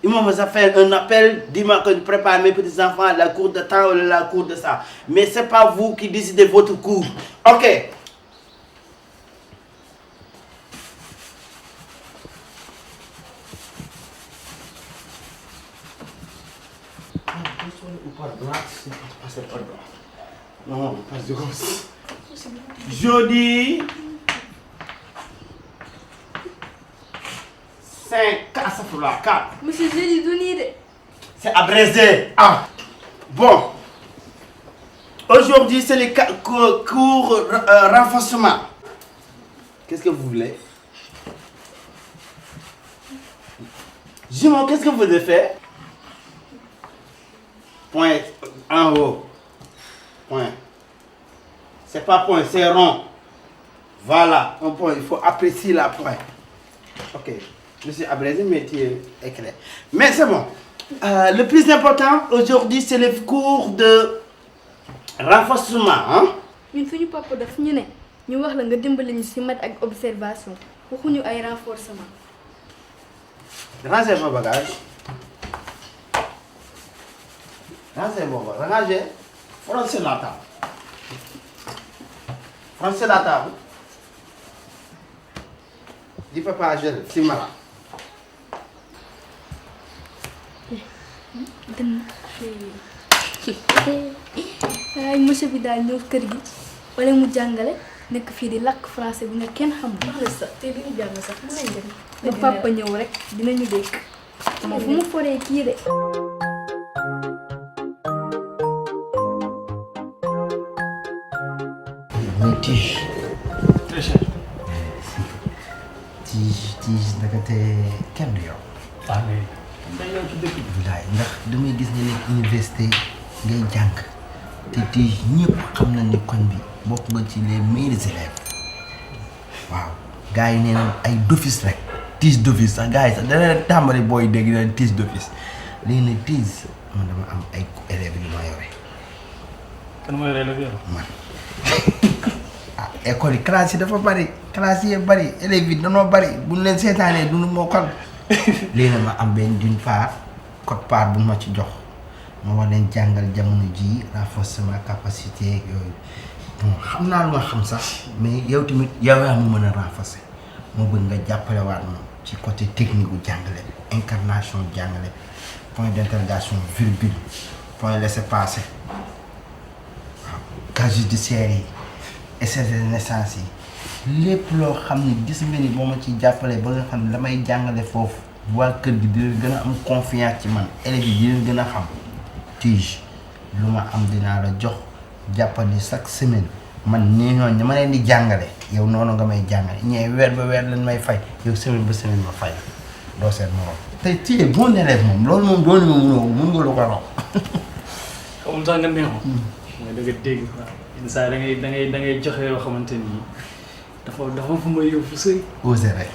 Ils m'ont fait un appel, dis-moi que je prépare mes petits-enfants à la cour de temps ou à la cour de ça. Mais ce n'est pas vous qui décidez votre cours. Ok. Non, pas de gosse. Jeudi 4. monsieur jeudi du nii de. C'est abrégé. Ah. Bon. Aujourd'hui, c'est les cours renforcement. Qu'est-ce que vous voulez? Jumon, qu'est-ce que vous devez faire? Point en haut. Point. C'est pas point, c'est rond. Voilà, un point. Il faut apprécier la point. Ok. Je suis abrégé, mais tu es éclairé. Mais c'est bon. Le plus important aujourd'hui, c'est le cours de renforcement. Hein? ñun suñu papa daf ñu ne ñu wax la nga dimbali ñu ci mat ak observation waxuñu ay renforcement. Rangez vos bagages. Rangez vos bagages. Rangez. Froncez la table. Froncez la table. Dis papa, je suis malade. ay monsieur bi daal ñëw kër gi wala mu jàngale nekk fii di lakk français bi nga kenn xamul. wax la sax te li ñu jàng sax mu lañ dem. ba papa ñëw rek dinañu dégg. moo fu mu foree kii de. Mais Tige. Très cher. Tige ndekete kenn du yow. waaw mais day yow ci dëkk bi. Bilaay ndax damay gis nga nekk université ngay jàng te Tige ñëpp xam na ni koñ bi bokk nga ci les meilleurs élèves waaw gars yi nee nañ ay d'office rek Tige d'office sax gars yi sax dana leen tàmbali booy dégg naan Tige d'office léegi nag Tige man dama am ay élèves yu ma yore. kan mooy élèves yow. man ah école yi classe yi dafa bari classe yi bari élèves yi danoo bari buñ leen seetaanee duñu mokkal léegi nag ma am benn d'une part code part bu ma ci jox ma war leen jàngal jamono ji renforcement capacité yooyu bon xam naa lu nga xam sax mais yow tamit yow yaa ma mën a renforcer moo bëgg nga jàppale waat ma ci côté technique gu jàngale incarnation jàngale point d'interrogation virgule point laissez-passer waaw cas judiciaire yi essai de naissance yi lépp loo xam ne gis nga ni boo ma ciy jàppale ba nga xam ne damay jàngale foofu waa kër gi di leen gën a am confiance ci man élèves yi di leen gën a xam Tige lu ma am dinaa la jox jàppale chaque semaine man nii ñooñu dama leen di jàngale yow noonu nga may jàngale ñee weer ba weer lañ may fay yow semaine ba semaine ma fay doo seet morom te tu es bon élève moom loolu moom doon ma mun nga lu ko raw. xamul sax nga neexoon. mooy da nga dégg quoi yenn saa da ngay joxe yoo xamante ni dafa fu may yóbbu sëy. osé rek.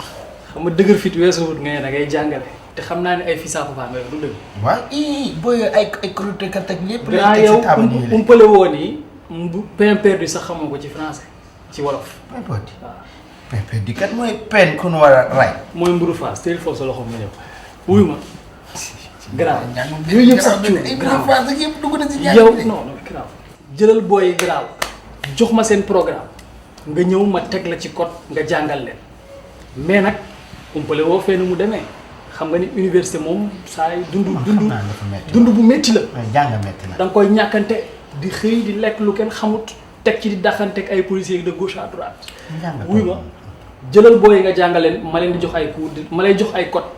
xam nga dëgër fit weesuwut nga ne da ngay jàngale te xam naa ne ay fii saa papa nga yor du dëgg. waaw booy ay crotte kat ak lépp grand lañ teg yow si table yi la. umpale woon yi pain perdu sax xamoo ko ci français ci wolof. pain perdu. pain perdu kat mooy peine ku nu war a rey. mooy mburu faas teel foofu sa loxo ma ñëw wuyu ma. grave yooyu yëpp sax dugg na si ñaar yow non grave jëlal booy yi grave jox ma seen programme nga ñëw ma teg la ci code nga jàngal leen mais nag umpale woo fee nu mu demee xam nga ni université moom saa yi dund bu métti la. jàng métti na. da nga koy ñàkkante di xëy di lekk lu kenn xamut teg ci di daxanteeg ay policiers de gauche à droite. wuy ma jëlal booy yi nga jàngal leen ma leen di jox ay cours ma lay jox ay code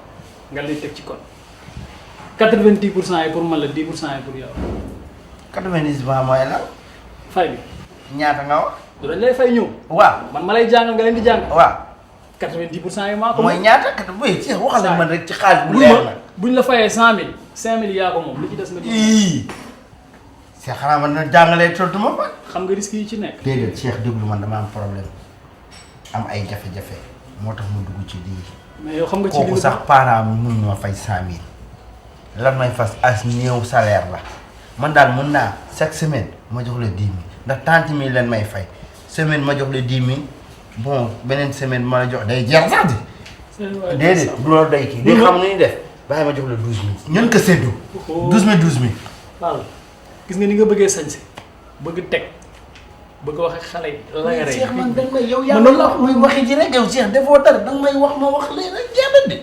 nga leen teg ci code 90% yi pour man la 10% yi pour yow. 90 mooy la. fay bi. ñaata nga wax. du dañ lay fay ñëw. waaw man ma lay jàngal nga leen di jàng. waaw. 90% yi maa ko. mooy ñaata kat buy ci waxal man rek ci xaalis bu leer la. buñ la fayee 100000 5000 yaa ko moom li ci des nga. Cheikh xanaa man na jàngalee tontu ma ba. xam nga risque yi ci nekk. déedéet Cheikh déglu man dama am problème am ay jafe-jafe moo tax mu dugg ci lii. mais yow xam nga ci kooku sax parents mi mun ñoo fay 100000 lan may fas as néew salaire la man daal mun naa chaque semaine ma jox la 10 000 ndax 30 000 leen may fay semaine ma jox la 10 000 bon beneen semaine ma la jox day jeex sax di. déedéet du loolu day kii. di xam ni def bàyyi ma jox la 12 000. ñun ko séddoo. 12 000 12 000. waaw gis nga ni nga bëggee sañse bëgg teg bëgg wax ak xale yi. la nga rey Cheikh man danga may yow yaa la muy waxi ji rek yow Cheikh defoo dara danga may wax ma wax léegi rek jeex na de.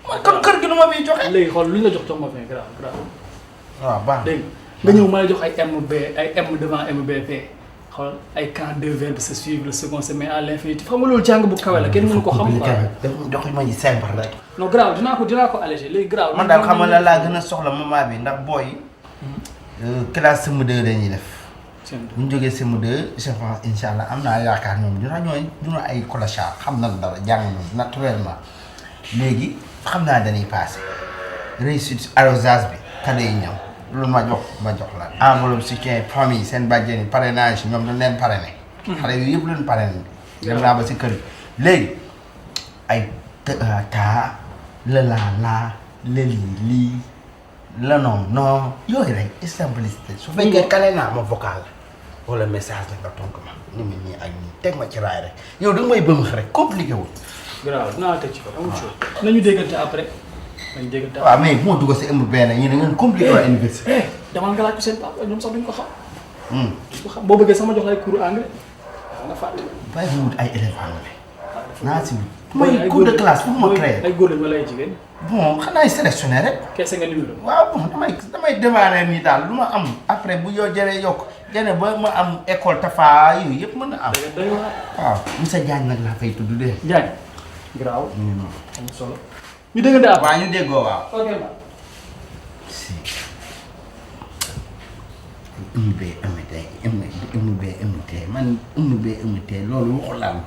man kon kër gi nu ma fiy joxe. léegi xool lu ñu la jox ma fin grave grave. waaw baax dégg nga ñëw ma la jox ay MB ay M devant MBP xool ay quand deux verbes se suivent le second se met à l'infinitif xam nga loolu jàng bu kawe la kenn mënu ko xam. jox ma ñu simple rek. non grave dinaa ko allégé léegi grave. man daal xam nga la laa gën a soxla moment bi ndax booy classe CM2 dañuy def. bu ñu jógee CM2 je pense incha allah am naa yaakaar ñoom dina ay clochard xam na dara jàng nañu naturellement léegi xam naa dañuy passé réussite arrosage bi kado yi ñëw loolu ma jox la enveloppe soutien famille seen bàjjeni parrainage ñoom dañ leen parrainé. xale yooyu yëpp leen parrainé. dem naa ba si kër gi léegi ay taa la lii la non yooyu rek simplicité su fekkee kale naa ma vocal wala message la nga tontu ma ni mu nii ak nii teg ma ci raay rek yow da nga may bëmx rek compliqué wul. grave dinaa teg ci ko amul chose nañu déggante après nañu déggante après. waaw mais bu ma dugg si ëmb benn yéen a ngeen compliqué waa université. demal nga laaj ko seen papa ñoom sax duñ ko xam. duñ ko xam boo bëggee sama jox la ay cours anglais nga fàtte. bàyyi mu wut ay élèves anglais. naa si wut. mooy cours de classe fu ma créé. ay góor lañ wala ay jigéen. bon xanaa ay sélectionné rek. kese nga numéro. waaw bon damay démarrer nii daal lu ma am après bu yoo jëree yokk jëne ba ma am école tafa yooyu yëpp mën na am. waaw monsieur Diagne nag laa fay tudd de. Diagne. Graaw. amul solo. ñu déggante ab. waaw ñu déggoo waaw. ok si. man loolu waxu laan.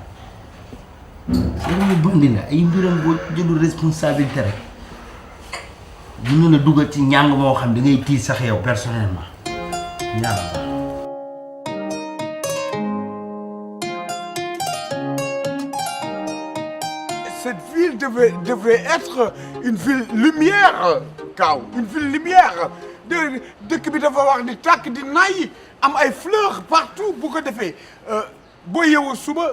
seen bandi la ay mbiram boo jëlul responsabilité rek dina la dugal ci njàng moo xam da ngay tiit sax yow personnellement ñaar. Cette ville devait être une ville lumière, Kaw, une ville lumière. Dëkk bi dafa wax di tàkk di nay am ay fleurs partout bu ko defee boo yeewoo suba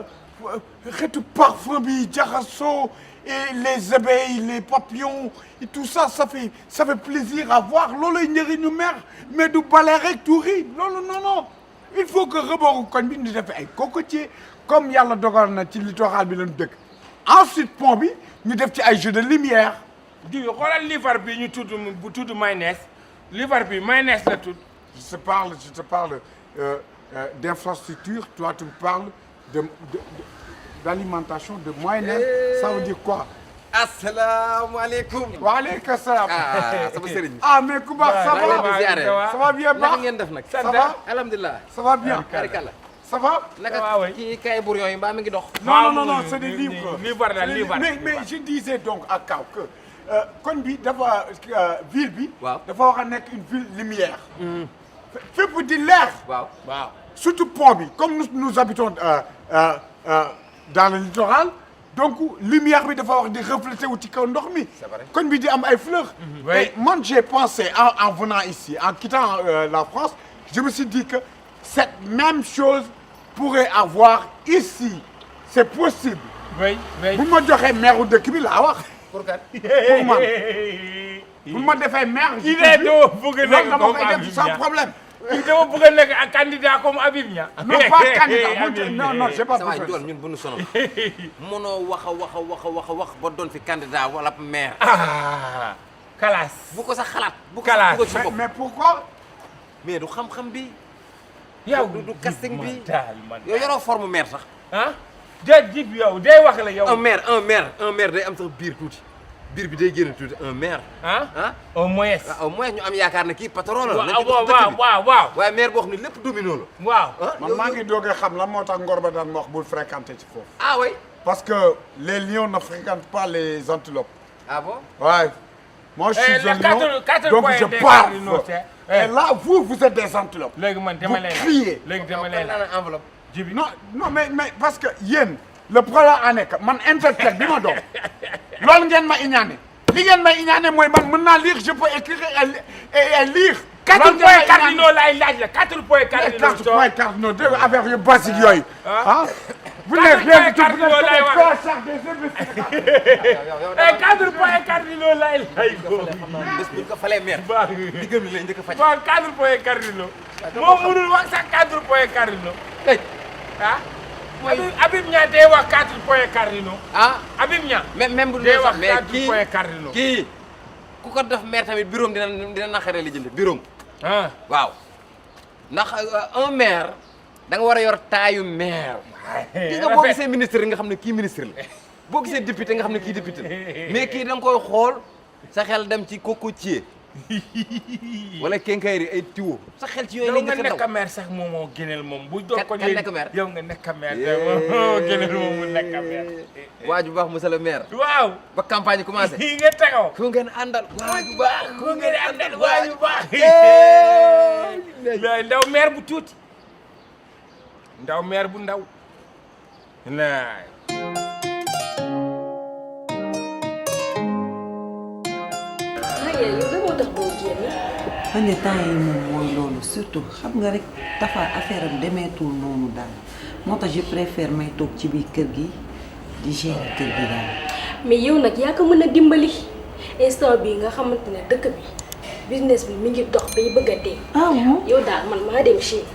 xeetu parfum bi jaxasoo et les abeilles les papillons et tout ça ça fait plaisir à voir looluy njëriñu mer mais du bale rek tuuri loolu non il faut que rebooru koñ bi ñu def ay cocotier comme yàlla dogal na ci littoral bi lañu dëkk ensuite pont bi ñu def ci ay jeux de lumière. di xoolal livre bi ñu tudd bu tudd mayonnaise livre bi mayonnaise la tudd. je te parle d'infrastructure toi tu me parles d'alimentation de mayonnaise ça veut dire quoi. asalaamaaleykum. waaleykum salaam. sama sëriñ. mais ku baax ça va. ça va bien baax naka ngeen def nag. ça va alhamdulilah. ça va bien. barikalla. ça va. naka kii kay bouillon yi mbaa mi ngi dox. non c'est des livres. livre mais je disais donc à Kaw que koñ bi dafa ville bi. waaw dafa war a nekk une ville lumière. fépp di leer. waaw. surtout pont bi comme nous habitons dans le littoral donc lumière bi dafa wax di refléter wu ci kaw ndox mi. C'est vrai. koñ bi di am ay fleurs. Oui. Et moi j'ai pensé en venant ici en quittant la France je me suis dit que cette même chose pourrait avoir ici c'est possible. oui oui. bu ma joxee maire dëkk bi laa wax. pour kat pour man bu ma defee maire. kii de doo bëgg a nekk dama comme koy def Habib sans Niang. problème. kii dama bëgg a nekk ak candidat comme Habib Niang. non pas candidat non non j'ai pas sa waay besoin. doon ñun bu ñu sonal mënoo wax ba doon fi candidat wala maire ah kalaas. bu ko sax xalaat bu ko Kalaas. sax dugal ci bopp mais pourquoi. mais du xam-xam bi yow du casting bi man yow yoroo forme maire sax ah déet jib yow day wax la yow. un maire day am sax biir tuuti biir bi day génn tuuti un maire ah au moins. au moins ñu am yaakaar ne kii patron la nañ waaw ko jox dëkk bi waaw. waaye maire boo xam ne lépp domino la waaw. man maa ngi doog a xam lan moo tax Ngor ba daan ma wax bul fréquenter ci foofu. ah oui parce que les lions ne fréquentent pas les antilopes. ah bon Ouais. Moi, je suis un lion, quatre donc points je des pars. cardinaux, c'est- Et là, vous êtes des antilopes. léegi man dama leen criez. léegi dama leen enveloppe jibi Non, non, mais parce que yéen le problème en est que man interprète bi ma doon loolu ngeen ma iñaane li ngeen ma iñaane mooy man mën naa lire je peux écrire et lire. quatre loolu ngeen points ma iñaane. cardinaux laay laaj la quatre points cardinaux. quatre points cardinaux de affaire yu basique yooyu. ah vous Quatre n'êtes rien du tout, points vous n'êtes cardinaux laay que wax. des clocards, des imbéciles. quatre points cardinaux laay ko. bés bu ñu ko falee maire baax diggam li lay njëkk a faj bon quatre points cardinaux. moo mënul wax sax quatre points cardinaux. tëj ah. Habib Niang day wax quatre points cardinaux. ah Habib Niang. même bu day dul wax sax mais quatre points cardinaux. kii ku ko def maire tamit bureau dina naqaree li jënd bureau ah. waaw ndax un maire da nga war a yor taayu maire gis nga boo gisee ministre nga xam ne kii ministre la boo gisee député nga xam ne kii député la mais kii da nga koy xool sa xel dem ci cocotier wala kenkayri ay tiwo sa xel ci yooyu yow lañ nga nga nekk daw maire sax moom moo gënal moom bu doon ko kan nekk maire? yow nga nekk maire de moo gënal moom mu nekk maire. waa ju baax monsieur le maire waaw. ba campagne commencé yi nga taxaw. ku ngeen àndal waa ju baax ku ngeen àndal waa ju baax. ndaw maire bu tuuti. ndaw maire bu ndaw. naay. yow da moo tax doo génn. man de temps yi moom mooy loolu surtout xam nga rek dafa affaire am demeetul noonu daal moo tax je préfère may toog ci biir kër gi di gérer kër gi daal. mais yow nag yaa ko mën a dimbali instant bii nga xamante ne dëkk bi business bi mi ngi dox bay bëgg a dee. ah bon yow daal man maa dem Chine.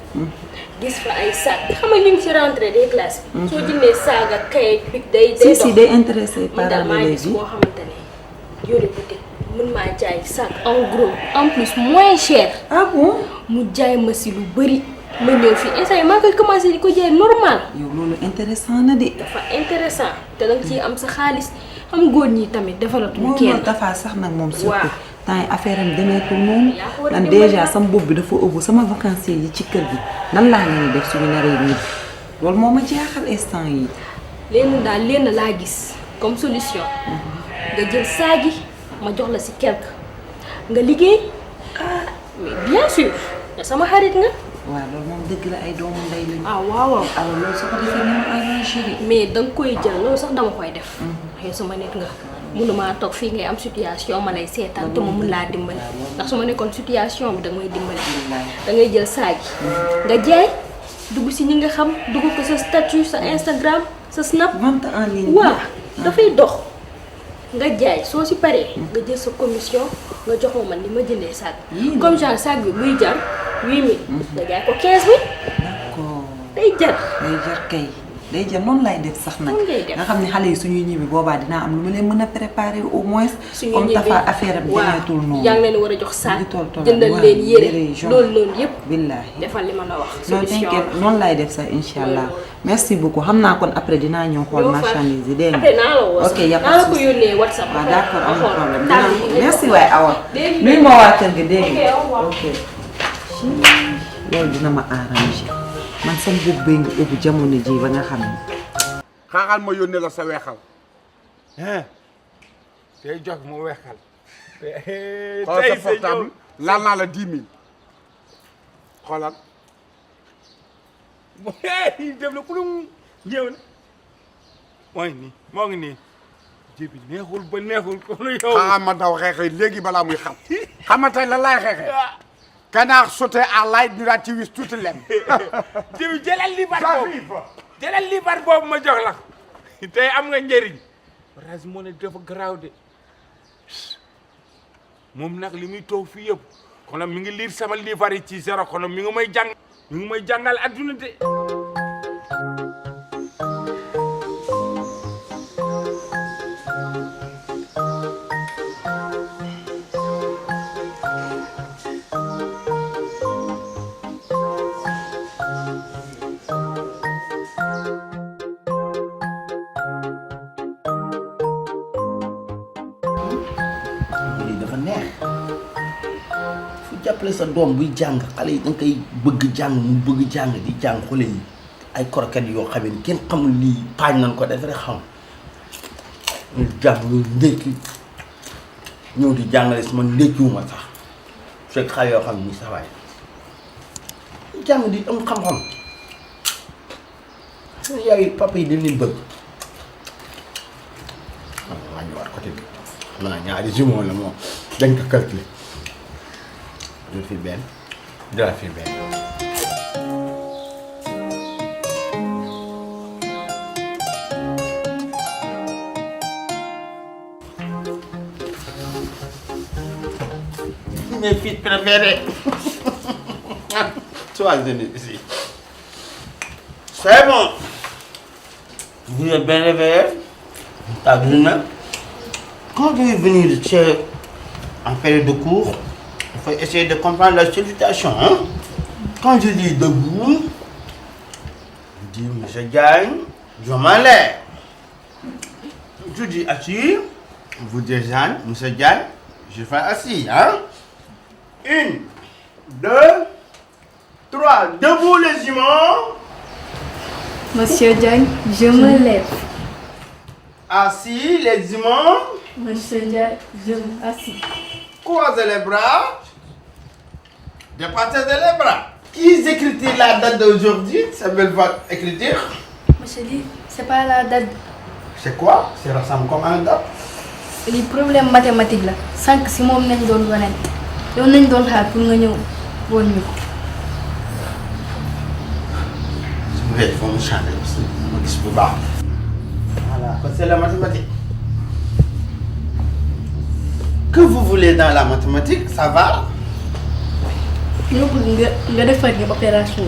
gis fa ay sac xam nga ñu ngi ci rentrée des classes bi. soo jëndee saag ak kayit bi day dox. si day intéressé man daal parents maa d'élèves gis yi koo xamante ne yore boutique mën maa jaay sac en gros en plus moins cher. ah bon mu jaay ma si lu bëri ma ñëw fii instant yii maa koy commencé di ko jaay normal. yow loolu intéressant na de. dafa intéressant te danga ciy am sa xaalis xam góor ñi tamit defaratuñu moom kenn. loolu dafa sax nag moom surtout waaw. temps yi affaire am demeetul noonu yaa ko war a man dimbali déjà nag. sama bopp bi dafa ëpp sama vacances yi ci kër gi nan laa leen di def suñu naree ñibbi loolu moo ma jaaxal instant yi lenn laa gis comme solution nga jël saagi ma jox la si quelque nga liggéey mais bien sûr sama xarit nga. waaw loolu moom dëgg la ay doomu ndey lañu. ah waaw waaw. alors loolu su ko defee ni mu arrangé de. mais danga koy jël loolu sax dama koy def. xëy sama nit nga mënumaa toog fii ngay am situation ma lay seetaan te ma mun laa dimbali ndax su ma nekkoon situation bi danga may dimbali. da ngay jël saagi nga jaay dugg si ñi nga xam dugg ko sa statut sa Instagram sa Snap. vente en ligne. waaw dafay dox nga jaay soo si paree nga jël sa commission nga jox ma man li ma jëndee saag comme genre saag bi buy jar 8000 nga jaay ko 15000 d'accord day jar. day jar kay day jar noonu lay def sax nag. noonu ngay def. nga xam ne xale yi suñuy ñibbi boobaa dinaa am lu ma leen mën a préparer au moins. suñu comme ñibbi tafa affaire am demeetul noonu. yaa ngi leen war a jox saag Di toll toll jëndal waaw, leen yére yére yi jaune. loolu noonu yëpp billaahi. defal li ma la wax. non solution t'inquiète la. noonu lay def sax incha allah merci beaucoup xam naa kon après dinaa ñëw xool Yow Fatou, marchandise yi dégg nga. après naa la woo sax ok y a naa pas la de ko souci. yónnee WhatsApp. waaw d'accord amul xool problème tànn dinaa yi ko nga merci jox. waay Awa. Dégg nga. nuyu ma waa kër gi dégg Ok, nga. au revoir. ok. loolu dina ma arrangé man sama bopp bee ngi ubbi jamono ji ba nga xam ne. xaaral ma yónnee la sa weexal. tey jox mu weexal. xoolal sa portable laal naa la 10 000 xoolal. def na kulum ñëw na mooy nii moo ngi nii jibi neexul ba neexul kon yow ah ma daw xeexee léegi balaa muy xam xam nga tey lan laay xeexee canard sauté à l'ail ñu daal ci wis tuuti lem jibi jëlal liibar boobu jëlal liibar boobu ma jox la tey am nga njëriñ Orange Money dafa garaaw de moom nag li muy toog fii yëpp kono mi ngi liir sama liibar yi ci zéro kono mi ngi may jàngal adduna de dafa neex fu jàppale sa doom buy jàng xale yi danga koy bëgg jàng mu bëgg jàng di jàng xale yi ay croquettes yoo xam ne kenn xamul lii paañ nañ ko def rek xam ñu jàng ñu ndékki ñëw di jàngale si man ndékkiwuma sax fekk xale yoo xam ne nii sax waaye jàng di am xam-xam yaay papa yi dañ leen bëgg maa ñëwaat côté bi naa ñaari jumeaux la moom dañ ko calculer jël fi benn jëlaat fi benn mes fils préférés sois venu ici c'est bon vous êtes bien réveillés t'as vu na quand tu es venu en période de cours, il faut essayer de comprendre la situation. Hein? Quand je dis debout, je dis monsieur Diagne, je m'en lève. Je dis assis, vous dites Jeanne, monsieur Diagne, je fais assis. Hein? 1, 2, 3, debout les humains. Monsieur Diagne, je me lève. Assis les humains. Monsieur Diagne, je m'assis. Croisez les bras. Dépassez les bras. Qui écrit la date d'aujourd'hui? C'est belle votre écriture. Monsieur Lee, c'est pas la date. C'est quoi? Ça ressemble comme un date. Les problèmes mathématiques là. 5 si moom nañ doon waneen. yow nañ doon xaar pour nga ñëw woon ñu ko. Il faut me changer parce que ma gis bu baax. Voilà, c'est la mathématique. Que vous voulez dans la mathématique, ça va? ñoo bëgg nga defar ñu opération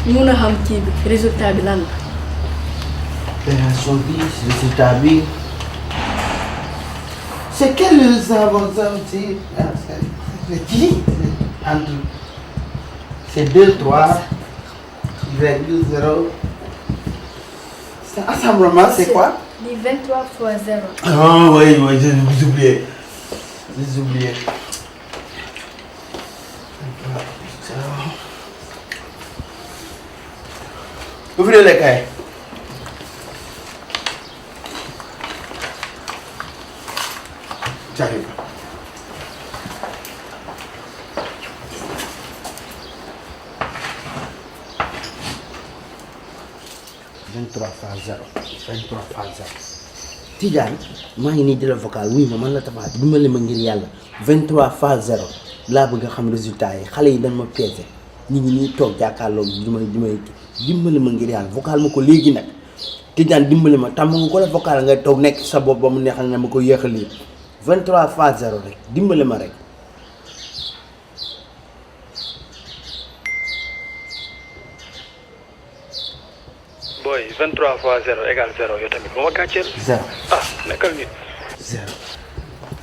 bi mun a xam kii bi résultat bi lan la. Opération bi, résultat bi. C'est quel résultat c'est qui? Entre c'est 2, 3, 0. C'est assemblement, c'est quoi? Les 23 fois 0. Ah oui, oui, j'ai oublié. J'ai oublié. Ouvrez les cahiers. J'arrive. Tidiane maa ngi nii di la vocal wuy ma man la Tapha dimbali ma ngir yàlla 23 phase 0 laa bëgg a xam résultat yi xale yi dañ ma piégé ñu ngi nii toog jàkkaarloo di may dimbali ma ngir yàlla vocal ma ko léegi nag Tidiane dimbali ma tàmm nga ko la vocal ngay toog nekk sa bopp ba mu neexal nga ma ko yéexal lii 23 phase 0 rek dimbali ma rek. boy 23 fois 0 égale 0 yow tamit ba ma gàcceel. 0 ah nekkal nit. 0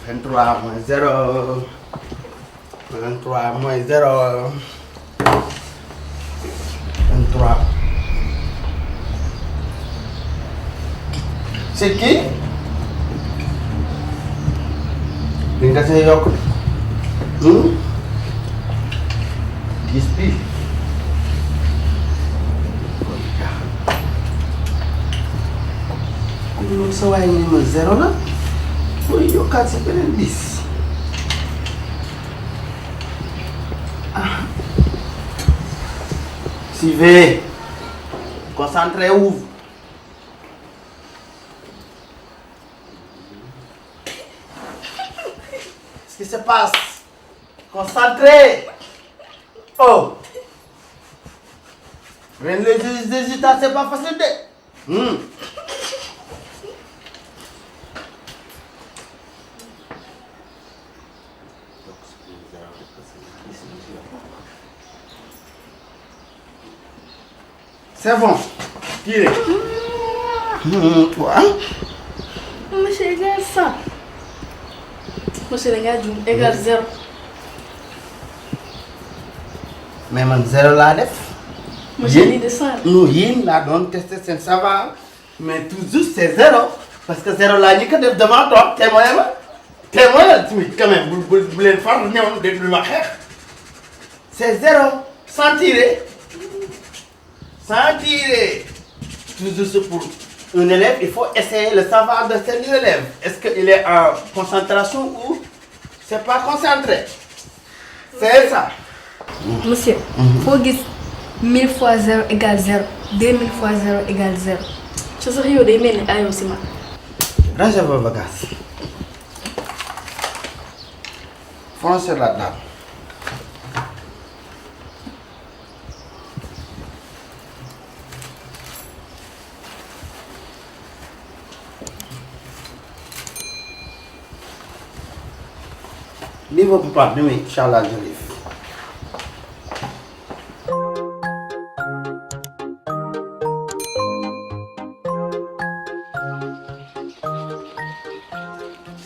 23 moins 0 23 moins 0 23. C'est qui? Li nga see yokk 10 bi. loolu sa waay ni ma 0 la mooy yokkaat si beneen 10 ah suivez concentrez-vous se passe? Concentré. Oh. Rien les résultats, c'est pas facile de. C'est bon. Tirez. Quoi? Monsieur égal 100. Monsieur égal 0. Mais man 0 laa def. Monsieur lii de 100. Non yéen laa doon testé seen savoir mais toujours c'est 0 parce que 0 laa ñu ko def devant toi témoin ma témoin tamit quand même bu leen far ñëwoon déglu ma xeex c'est 0 sans tirer sans tirer toujours pour un élève il faut essayer le savoir de cet élève est-ce qu'il est en concentration ou c'est pas concentré c'est ça. Monsieur, foo gis 1000 fois 0 égale 0, 2000 fois 0 égale 0. ci sax yow day mel ni ayoo si man. Rangez vos bagages. Foncez là-dedans. Livre pour pas, oui, Inch'Allah, je livre.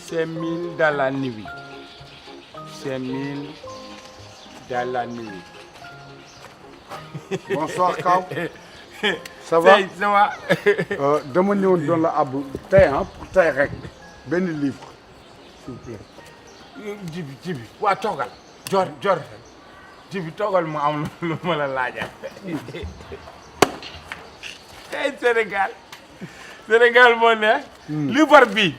C'est 1000 dans la nuit. C'est 1000 dans la nuit. Bonsoir Kaw. Ça va? Ça va. dama ñëwoon doon la ab tey pour tey rek benn livre s'il vous plaît. Jibi waa toogal. Jor Jibi toogal mu am lu ma la laajal. Hey Sénégal moo ne. livre bi.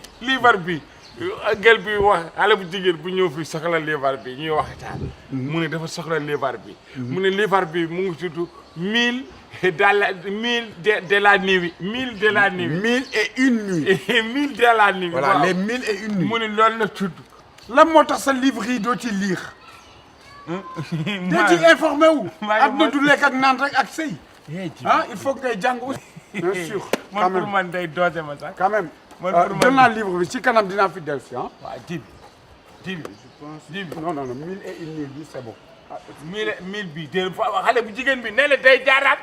gel bi wax xale bu jigéen bu ñëw fi soxla livre bi ñuy waxtaan. mu ne dafa soxla livre bi. mu ne livre bi mu ngi tudd 1000 de la nuit. 1000 de la nuit. 1001 nuits. 1000 de la nuit. Voilà les 1001 nuits. mu ne loolu la tudd. lan moo tax sa livre yi doo ci lire. doo ci informé wu. adduna du lekk ak naan rek ak sëy. il faut que ngay jàng aussi. bien sûr man pour man day doose ma sax. quand même. jël naa livre bi ci kanam dinaa fi dellu si ah. waaw Jibi. non 1001 nuits bi c'est bon. 1000 bi déedéet xale bu jigéen bi nee na day jaaraat.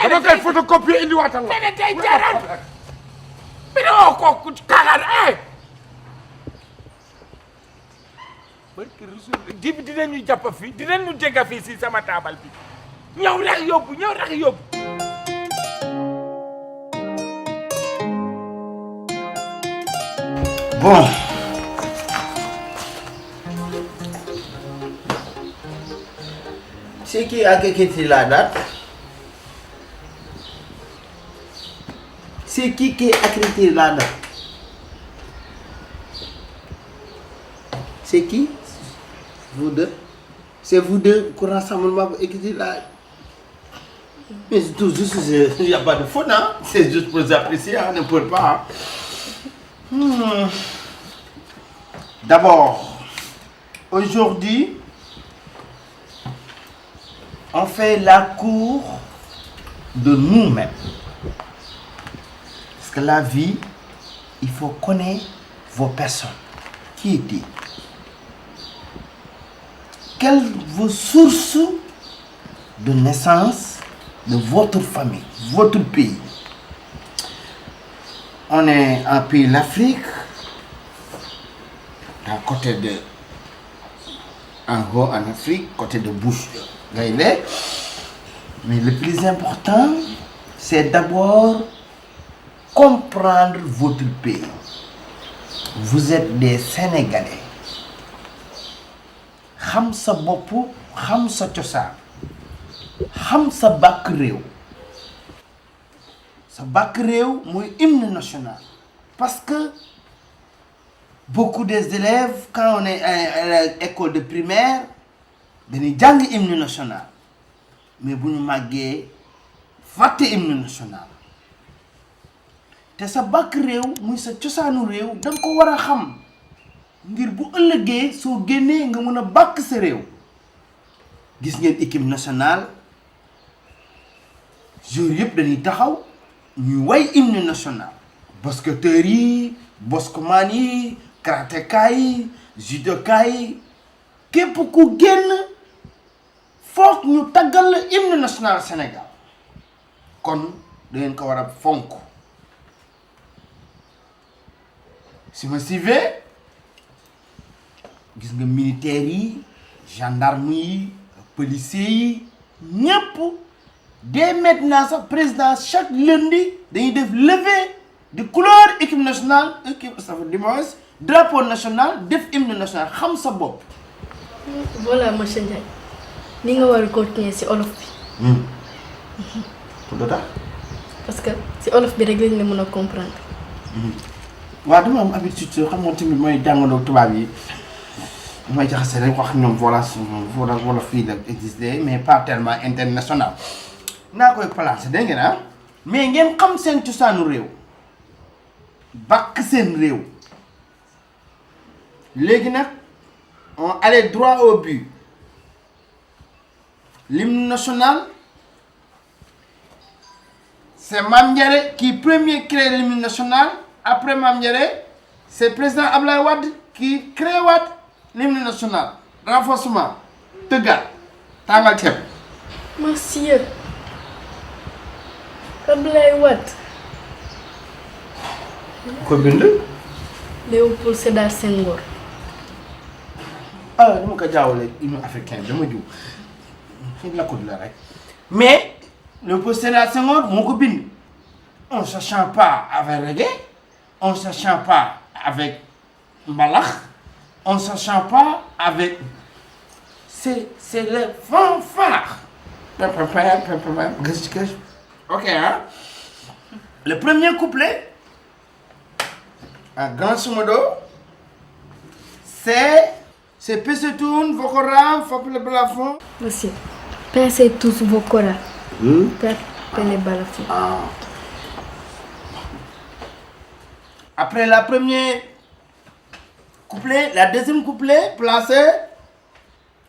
dama koy photocopier indiwaatal la. nee na day jaaraat. bi ne kooku kaaxaan Jibi dinañu jàpp fii dinañu jégga fii si sama taabal bi ñëw rek yóbbu. Bon. C'est qui a écrit la date? C'est qui a écrit la date? C'est qui? Vous deux? C'est vous deux qui rassemblement pour écrire la... Mais c'est tout juste, il n'y a pas de faute, hein? C'est juste pour les apprécier, hein? N'importe pas. Hein? D'abord, aujourd'hui, on fait la cour de nous-mêmes. Parce que la vie, il faut connaître vos personnes. Qui était? Quelles vos sources de naissance de votre famille, votre pays? On est un pays l'Afrique, à côté de, en haut en Afrique, côté de Bush, Gaïlé. Mais le plus important, c'est d'abord comprendre votre pays. Vous êtes des Sénégalais. Xam sa bopp, xam sa cosaan, xam sa bàkk réew. Sa bàkk réew mooy hymne national. Parce que beaucoup des élèves, quand on est à l'école de primaire, dañuy jàng hymne national. Mais bu ñu màggee fàtte hymne national. Te sa bàkk réew muy sa cosaanu réew danga ko war a xam. ngir bu ëllëgee soo génnee nga mën a bàkk sa réew gis ngeen équipe nationale joueurs yëpp dañuy taxaw ñuy way hymne national basketteurs yi boscoman yi karatéka yi judoka yi képp ku génn foog ñu taggal la hymne national Sénégal kon da ngeen ko war a fonk si ma suivee gis nga militaires yi gendarme yi policiers yi ñëpp dès maintenant sax président chaque lundi dañuy def levée de couleur équipe nationale équipe ça veut dire drapeau national def hymne national xam sa bopp. voilà monsieur Ndiaye ni nga war a continuer ci olof bi. pour tax. parce que ci olof bi rek lañ la mën a comprendre. waaw dama am habitude xam nga tamit mooy jàngandoo tubaab yi damay jaxase rek wax ñoom voilà fii la existé mais pas tellement international naa koy placer dégg ngeen ah mais ngeen xam seen cosaanu réew bàkk seen réew léegi nag on allait droit au but l'hymne national c'est Mame Ndiare qui premier crée l'hymne national. Après Mame Ndiare, c'est le président Abdoulaye Wade qui crée l'hymne national. Renforcement. Tëggal. Tàngal ceeb. monsieur Abdoulaye Wade. ko bind. Léopold Sédar Senghor. ah dama ko jaawale hymne africain dama jiw xëy na ko la rek. mais Léopold Sédar Senghor moo ko bind. on ne se chante pas avec reggae. On ne se chante pas avec mbalax, on ne se chante pas avec... C'est le fanfare. Ok, hein? Le premier couplet, en grosso modo, c'est Pesetoun, Vokoram, Fapel le Balafon. Monsieur, pincez tous vos koras. Fapel le Balafon. Après la première couplet, la deuxième couplet, placez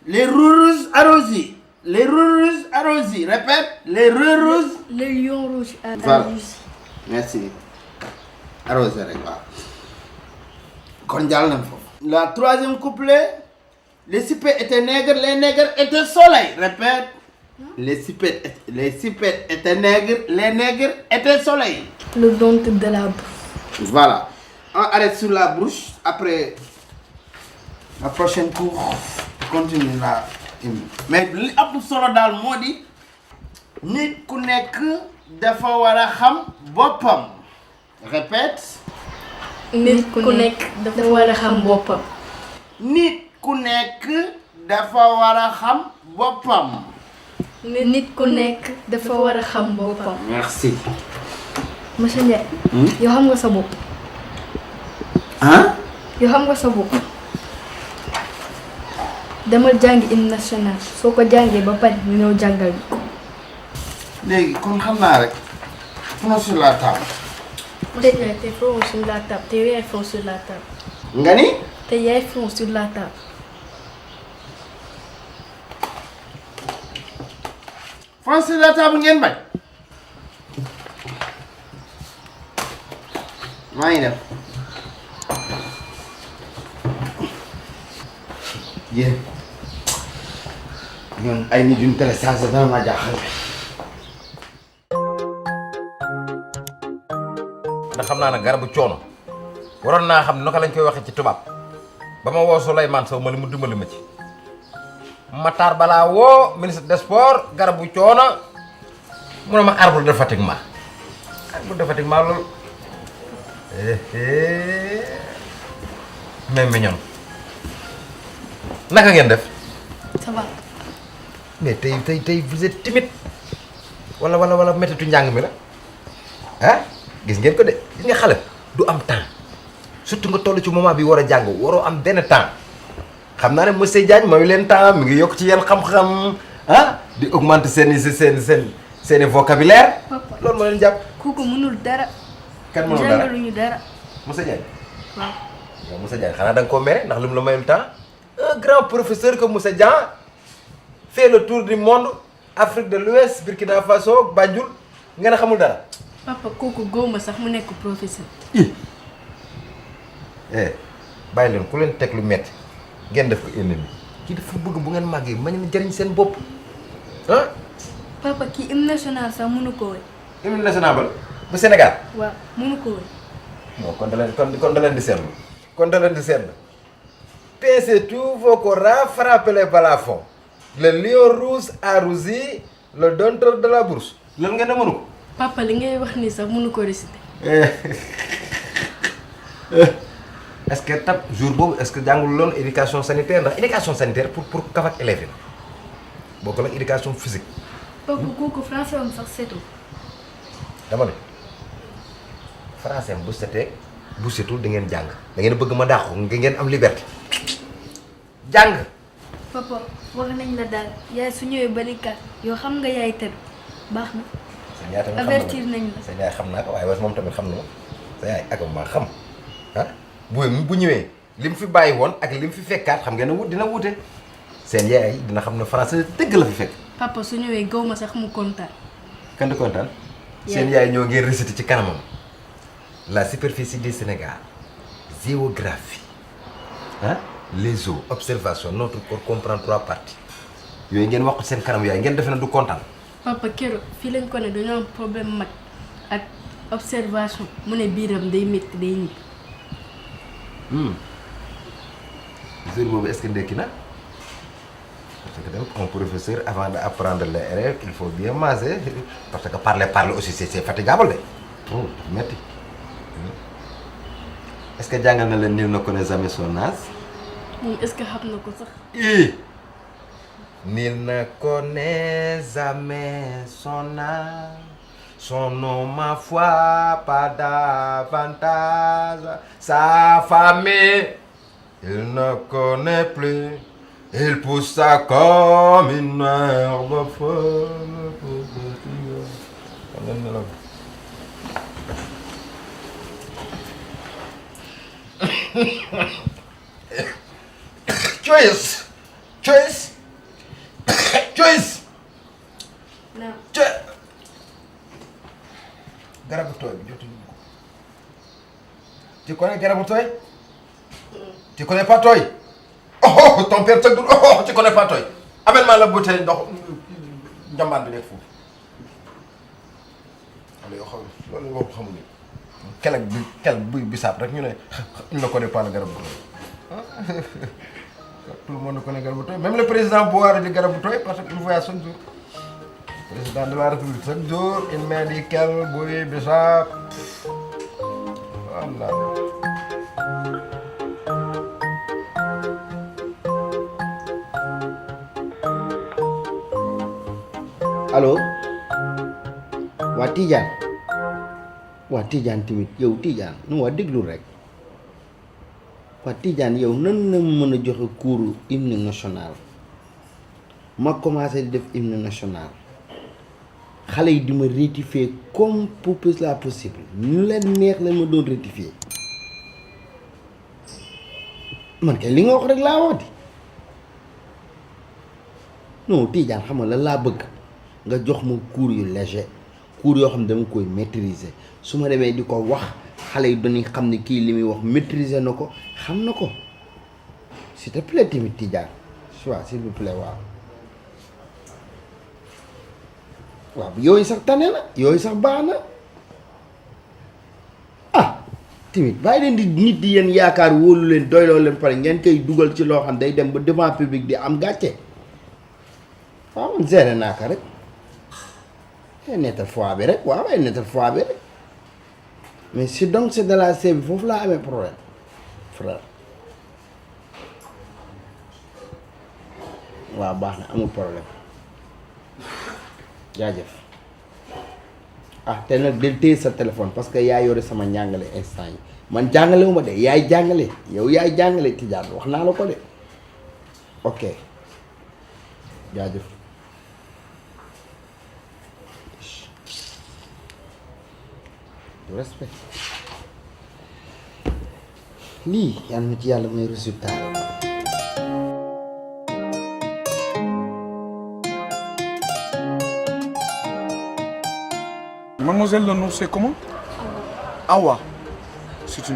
les rouges arrosés. Les rouges arrosés. Répète, les rouges. Le lion rouge à Voilà. Russie. Merci. Arrosé, la troisième couplet, les cipètes étaient nègres, les nègres étaient soleil. Répète, les cipètes étaient nègres, les nègres étaient soleil. Le don de la bouche. Voilà. On arrête sur la bouche. Après, la prochaine cours, continue la hymne. Mais li ëpp solo daal moo di nit ku nekk dafa war a xam boppam. Répète. nit ku nekk dafa war a xam boppam. Nit ku nekk dafa war a xam boppam. nit ku nekk dafa war a xam boppam. Merci. monsieur Ndiaye. yow xam nga sa bopp. ah. yow xam nga sa bopp. demal jàngi hymne national soo ko jàngee ba pare ñu ñëw jàngal ñu ko. léegi kon xam naa rek. front sur la table. monsieur Ndiaye tey front sur la table te yow yaay front sur la table. nga ni. te yaay front sur la table. front sur la table ngeen bañ. maa ngi dem. yéen ñoom ay nit yu ñu téléchargé dana ma jaaxal. ndax xam naa ne garabu coono waroon naa xam naka lañ koy waxee ci tubaab ba ma woo Souleymane Sow ma li mu dimbali ma ci Matar balaa woo ministre des sports garabu coono mu ne ma arbre de fatiguement loolu mais mignon naka ngeen def. ça va. mais tey vous êtes timide wala méttitu njàng mi la ah gis ngeen ko de gis nga xale du am temps surtout nga toll ci moment bi war a jàng waroo am benn temps xam naa ne monsieur Diagne mayu leen temps mi ngi yokk ci yeen xam-xam ah di augmenter seen vocabulaire. papa loolu moo leen jàpp. kooku mënul dara. kan mënul dara jàngaluñu dara. monsieur Diagne. waaw. yow Moussa Diagne xanaa da nga koo mere ndax lu mu la mayul temps un grand professeur comme Moussa Diagne fait le tour du monde Afrique de l'Ouest Burkina Faso Banjul nga ne xamul dara. papa kooku góoma sax mu nekk professeur. bàyyi leen ku leen teg lu metti ngeen def ko ennemi kii dafa bëgg bu ngeen màggee ma ñu jëriñ seen bopp ah. papa kii hymne national sax mënu ko woy. hymne national ba bu Sénégal. waaw mënu ko woy. bon kon da leen di seetlu kon da leen di seetlu pincez tous vos corps, frappez les balafons le lion rouge a rougi le dompteur de la bourse loolu ngeen ne mënu ko. papa li ngay wax ni sax mënu ko réciter. est-ce que tab jour boobu est-ce que jàngul loon éducation sanitaire ndax éducation sanitaire pour kaf ak élèves yi bokkul ak éducation physique. papa kooku français am sax seetu. dama ne français bu setee bu setul da ngeen jàng da ngeen bëgg ma dàqu ngeen am liberté jàng. papa wax nañ la daal yaay su ñëwee balikat yow xam nga yaay tëdd baax na. sa yaay tamit avertir nañ la. sa yaay xam naa ko waaye moom tamit xam na ma sa yaay ak maa xam ah bu ñëwee li mu fi bàyyi woon ak li mu fi fekkaat xam ngeen ne dina wuute seen yaay dina xam ne français dëgg la fi fekk. papa su ñëwee gaw ma sax mu kontaan. kan di kontaan. seen yaay ñoo ngeen récité ci kanamam la superficie du Sénégal géographie ah les eaux observation notre corps comprend 3 parties yooyu ngeen wax seen kanam yaay ngeen defe na du kontaan. papa keroog fii lañ ko ne dañoo am problème mag ak observation mu ne biiram day métti day ñibbi. jour boobu est-ce que ndekki na parce que donc un professeur avant d'apprendre les élèves il faut bien manger parce que parler aussi c'est fatigable de oh metti est-ce que jàngal na leen nul ne connaît jamais son âge. moom est-ce que xam na ko sax. Nul ne connaît jamais son âge, son nom ma foi pas davantage, sa famille il ne connaît plus, il poussa comme une herbe folle. Choice. non. Garabu tooy bi jotuñu ko. Tu connais garabu tooy? Tu connais pas tooy? Oh ton père tëggul oh tu connais pas tooy. Amène-moi la bouteille ndox njambaan bi nekk foofu. wala yoo xam loolu boobu xamuñu kel buy bisaab rek ñu ne il ne connaît pas le garabu tooy. Tout le monde connaît garabu tooy même le président boire du garabu tooy parce qu'il voyage chaque jour. Président de la République chaque jour il met du kel buy bisaab voilà. allo waa Tidiane tamit yow Tidiane nu waa déglu rek waa Tidiane yow nan la mën a joxe cours hymne national ma commencé di def hymne national xale yi di ma rectifier comme pour plus la possible ñu leen neex lañ ma doon rectifier man kay li nga wax rek laa wax di non Tidiane xam nga lan laa bëgg nga jox ma cours yu léger cours yoo xam ne dama koy maîtriser su ma demee di ko wax xale yi dañuy xam ne kii li muy wax maîtriser na ko xam na ko s'il te plaît tamit Tidiane soit s'il vous plaît waaw yooyu sax tane na yooyu sax baax na ah tamit bàyyi leen di nit di yéen yaakaar wóolu leen doyloo leen pare ngeen koy dugal ci loo xam day dem ba devant public di am gàcce waaw man géré naa ko rek nettal fois bi rek waaw ay nettal fois bi rek mais si donc c'est de la C bi foofu laa amee problème frère waaw baax na amul problème jaajëf ah te nag del téye sa téléphone parce que yaa yore sama njàngale instant yi man jàngale wu ma de yaay jàngale yow yaay jàngale Tidiane wax naa la ko de ok jaajëf du respect lii yal na ci yàlla may résultat. Mademoiselle, le nom c'est comment? Awa. C'est un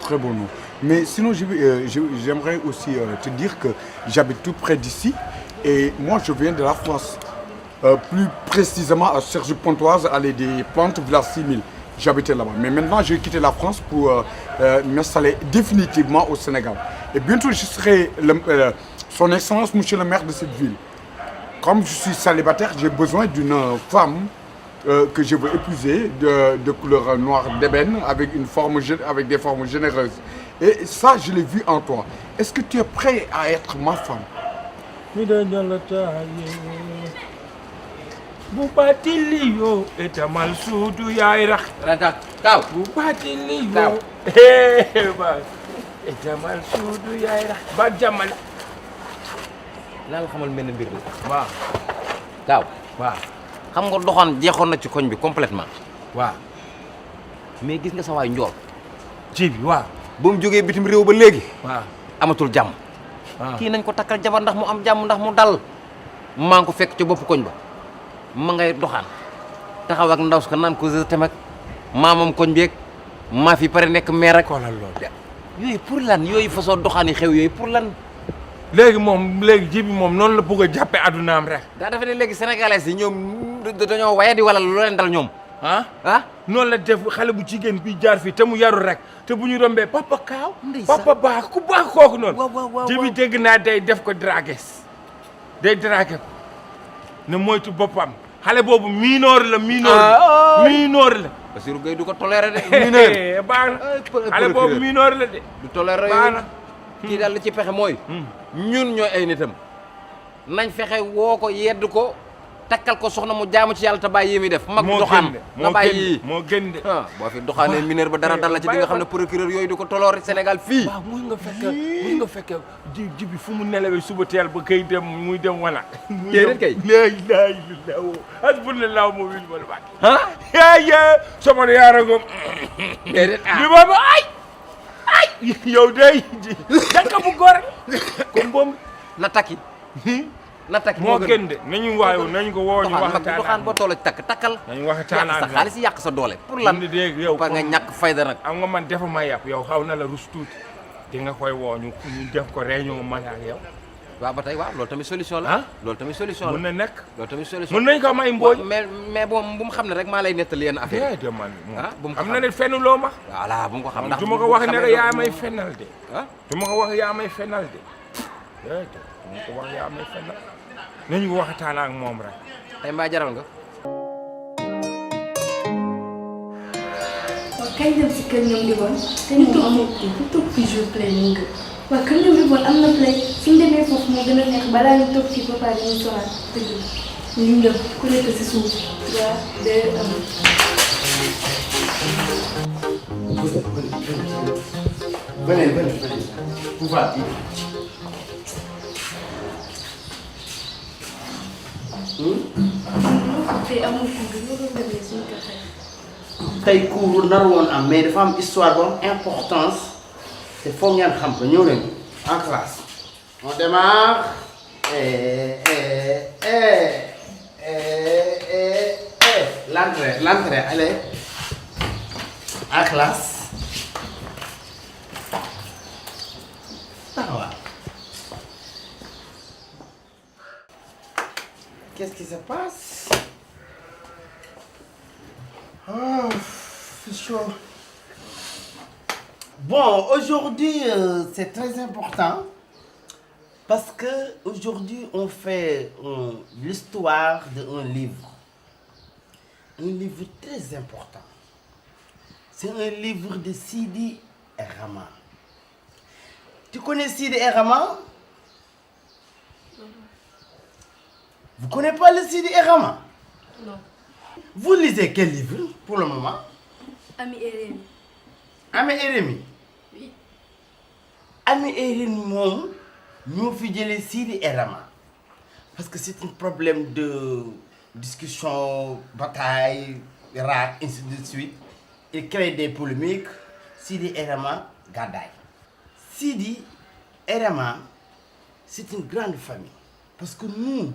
très beau nom. Mais sinon, j'aimerais aussi te dire que j'habite tout près d'ici. Et moi, je viens de la France. Plus précisément à Cergy-Pontoise, allée des Plantes, village 6000. J'habitais là-bas. Mais maintenant, j'ai quitté la France pour m'installer définitivement au Sénégal. Et bientôt, je serai son Excellence, monsieur le maire de cette ville. Comme je suis célibataire, j'ai besoin d'une femme que je veux épouser de couleur noire d'ébène avec des formes généreuses. Et ça, je l'ai vu en toi. Est-ce que tu es prêt à être ma femme? Bupatiliyo etamal suudu yaay rax Kaaw Bupatiliyo ba etamal suudu yaay rax ba jamal naa la xamal mel ne mbir la waaw Kaaw waaw xam nga doxaan jeexoon na ci koñ bi complètement waaw mais gis nga sa waay njool ji bi waaw ba mu jógee bitim réew ba léegi waaw amatul jàmm kii nañ ko takkal jabar ndax mu am jàmm ndax mu dal maa ngi ko fekk ci bopp koñ ba ma ngay doxaan taxaw ak ndaw si ko naan ko tamit maamam koñ beeg maa fi pare nekk maire rek xoolal loolu yooyu pour lan yooyu façon doxaan yi xew yooyu pour lan léegi ji bi moom noonu la bëgg a jàppe addunaam rek daa defe ne léegi sénégalais yi ñoom dañoo waye di wala lu leen dal ñoom noonu la def xale bu jigéen bi jaar fii te mu yaru rek te bu ñu rombee papa Kaaw papa baax ku baax kooku noonu ji bi dégg naa day def ko dragues day dragué ko ne moytu boppam xale boobu mineur la Bassirou Gueye du ko toléré de mineur baax na xale boobu mineur la de du toléré baax na kii daal li ci pexe mooy ñun ñooy ay nitam nañ fexe woo ko yedd ko takkal ko soxna mu jaamu ci yàlla te bàyyi yi muy def mag doxaan nga bàyyi moo gën de boo fi doxaanee mineur ba dara dal la ci di nga xam ne procureur yooyu du ko toléré Sénégal fii waaw muy nga fekk ji bi fu mu nelawee suba teel ba kay dem muy dem wana déedéet kay la ilaha illallah hasbunallahu wa ni'mal wakil ya sama yaara ngom déedéet bi boobu ay yow day daka bu góor comme boobu na takki moo gën de nañu ko woo ñu waxtaan doxaan boo toll ci takkal nañu waxtaan sa xaalis yàq sa doole pour lan dégg yow ba nga ñàkk fayda nag am nga man defa ma yàpp yow xaw na la rus tuuti di nga koy woo ñu def ko réunion man ak yow waaw ba tey waaw loolu tamit solution la loolu tamit solution la mën na nekk loolu tamit solution mën nañ ko may mbooñ mais bu mu xam ne rek maa lay nettali yenn affaire de man bu mu xam na ne fenn loo ma voilà bu mu ko xam ndax du ma ko wax ne yaa may fennal de du ma ko wax yaa may fennal de du ma ko wax yaa may fennal nañu waxtaan ak moom rek tey mbaa jaral nga kañ dem si kër ñoom di woon te ñu toog fii jour play mu ngi waaw kër ñoom di woon am na play suñ demee foofu moo gën a nekk balaa ñu toog fii ba pare ñu sonal dëgg ñu dem ku nekk si suuf waa de am venez pouvoir tey amul cours bi loolu demee suñu kër tey cours nar woon am mais dafa am histoire bu am importance te foog ngeen xam ko ñëw leen en classe. On démarre. L'entrée, allez. En classe. Ah, qu'est-ce qui se passe? Oh, c'est chaud. Bon, aujourd'hui, c'est très important parce que aujourd'hui, on fait l'histoire d'un livre. Un livre très important. C'est un livre de Sidi et Rama. Tu connais Sidi et Rama? Vous connaissez pas le Sidi et Rama? Non. Vous lisez quel livre pour le moment? Ami et Rémi. Ami et Rémi? Oui. Ami et Rémi moom ñoo fi jëlee Sidi et Rama parce que c'est un problème de discussion, bataille, raak, ainsi de suite. Il crée des polémiques. Sidi et Rama gàddaay. Sidi et Rama, c'est une grande famille. Parce que nous,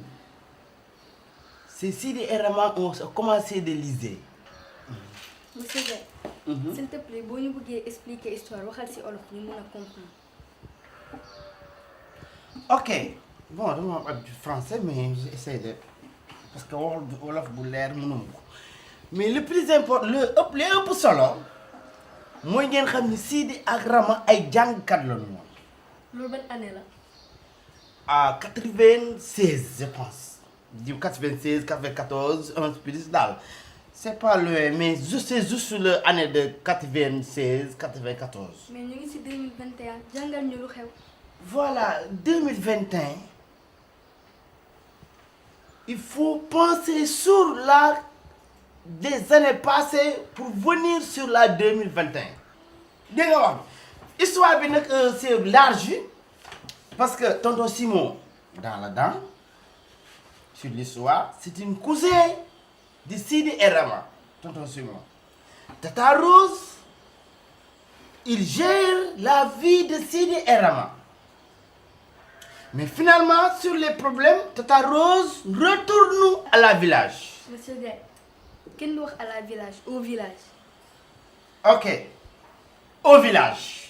c'est Sidi et Rama, on a commencé de liser. Monsieur Gaye, s'il te plaît, boo ñu bëggee expliquer histoire waxal ci olof ñu mën a comprendre. Ok, bon, dama am du français, mais j'essaie de... Parce que wolof bu leer mënuma ko. Mais le plus important, li ëpp solo mooy ngeen xam ni Sidi ak Rama ay jàngkat la ñu woon. Loolu ban année la? À 96, je pense. Du 96, 94, un peu plus daal. C'est pas loin, mais c'est juste l'année de 96, 94. Mais ñu ngi ci 2021 jàngal ñu lu xew. Voilà, 2021, il faut penser sur des années passées pour venir sur la 2021. Dégg nga wax histoire bi nag c'est large parce que tonton Simon dans sur l'histoire c'est une cousin de Sidi et Rama, tonton Simon. Tata Rose, il gère la vie de Sidi et Rama. Mais finalement, sur les problèmes, Tata Rose retourne à la village. Monsieur Gaye, kenn du wax à la village, au village. Ok, au village.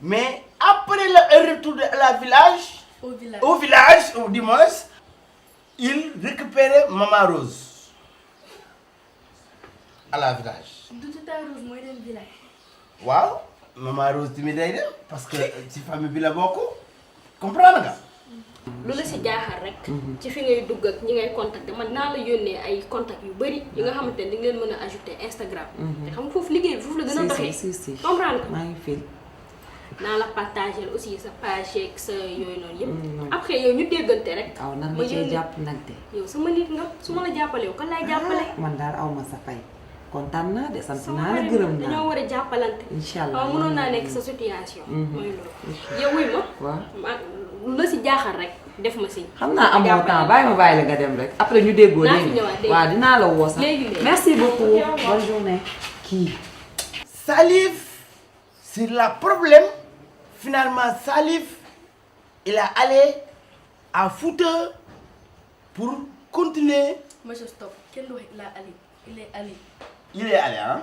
Mais après le retour à la village, au village, ou du moins, il récupérait Maman Rose à la village. Du Tata Rose mooy dem village. Waaw, Maman Rose tamit day dem parce que ci famille bi la bokk. Comprendre nga. lu la si jaaxal rek. ci fi ngay dugg ak ñi ngay contacter man naa la yónnee ay contacts yu bëri yi nga xamante ne di nga leen mën a ajouter Instagram. te xam nga foofu liggéey bi foofu la gën a doxee. comprendre nga. maa ngi fi. naa la partager aussi sa page ak sa yooyu noonu yëpp. après yow ñu déggante rek. aw nan nga cee jàpp nag de. yow sama nit nga su ma la jàppale yow kan laay jàppale. man daal aw ma sa fay. kontaan naa de sant naa la gërëm naa dañoo war a jàppalante. incha allah waaw mënoon naa nekk sa situation. mooy loolu yow wuy ma. waaw lu la si jaaxal rek def ma si. xam naa amoo temps bàyyi la nga dem rek après ñu déggoo naa fi ñëwaat waaw dinaa la woo sax. merci beaucoup bonne journée. kii. Salif, sur le problème, finalement Salif, il est allé à Fouta pour continuer. Monsieur stop kenn du wax il a allé il est allé. Il est allé, hein?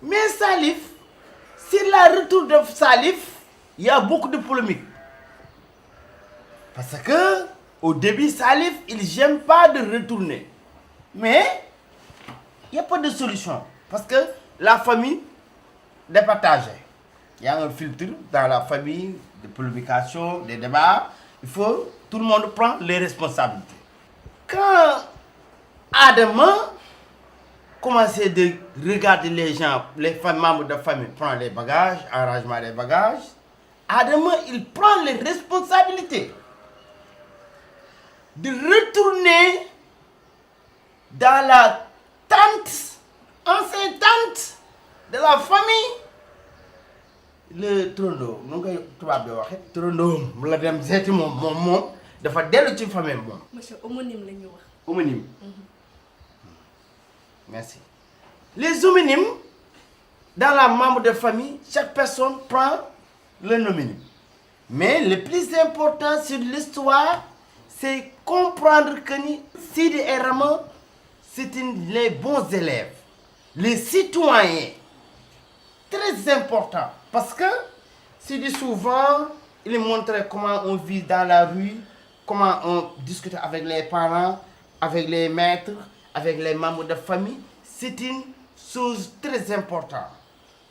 Mais Salif, sur le retour de Salif, il y a beaucoup de polémiques. Parce que, au début, Salif, il n'aime pas de retourner. Mais, il n'y a pas de solution. Parce que la famille est partagée. Il y a un filtre dans la famille, de polémication, des débats. Il faut, tout le monde prend les responsabilités. Quand Adama commençait de regarder les gens, les membres de la famille prendre les bagages, arrangement des bagages, Adama, il prend les responsabilités de retourner dans la tente, ancienne tente de la famille, le trondo, nous avons trondo, la dem seeti moom dafa dellu ci famille moom. Monsieur homonyme la ñu wax. Homonyme. Merci. Les homonymes, dans la membre de famille, chaque personne prend le homonyme. Mais le plus important sur l'histoire, c'est comprendre que Sidi et Rama, c'est les bons élèves, les citoyens. Très important. Parce que Sidi souvent, il montrait comment on vit dans la rue, comment on discute avec les parents, avec les maîtres, avec les membres de famille. C'est une chose très importante.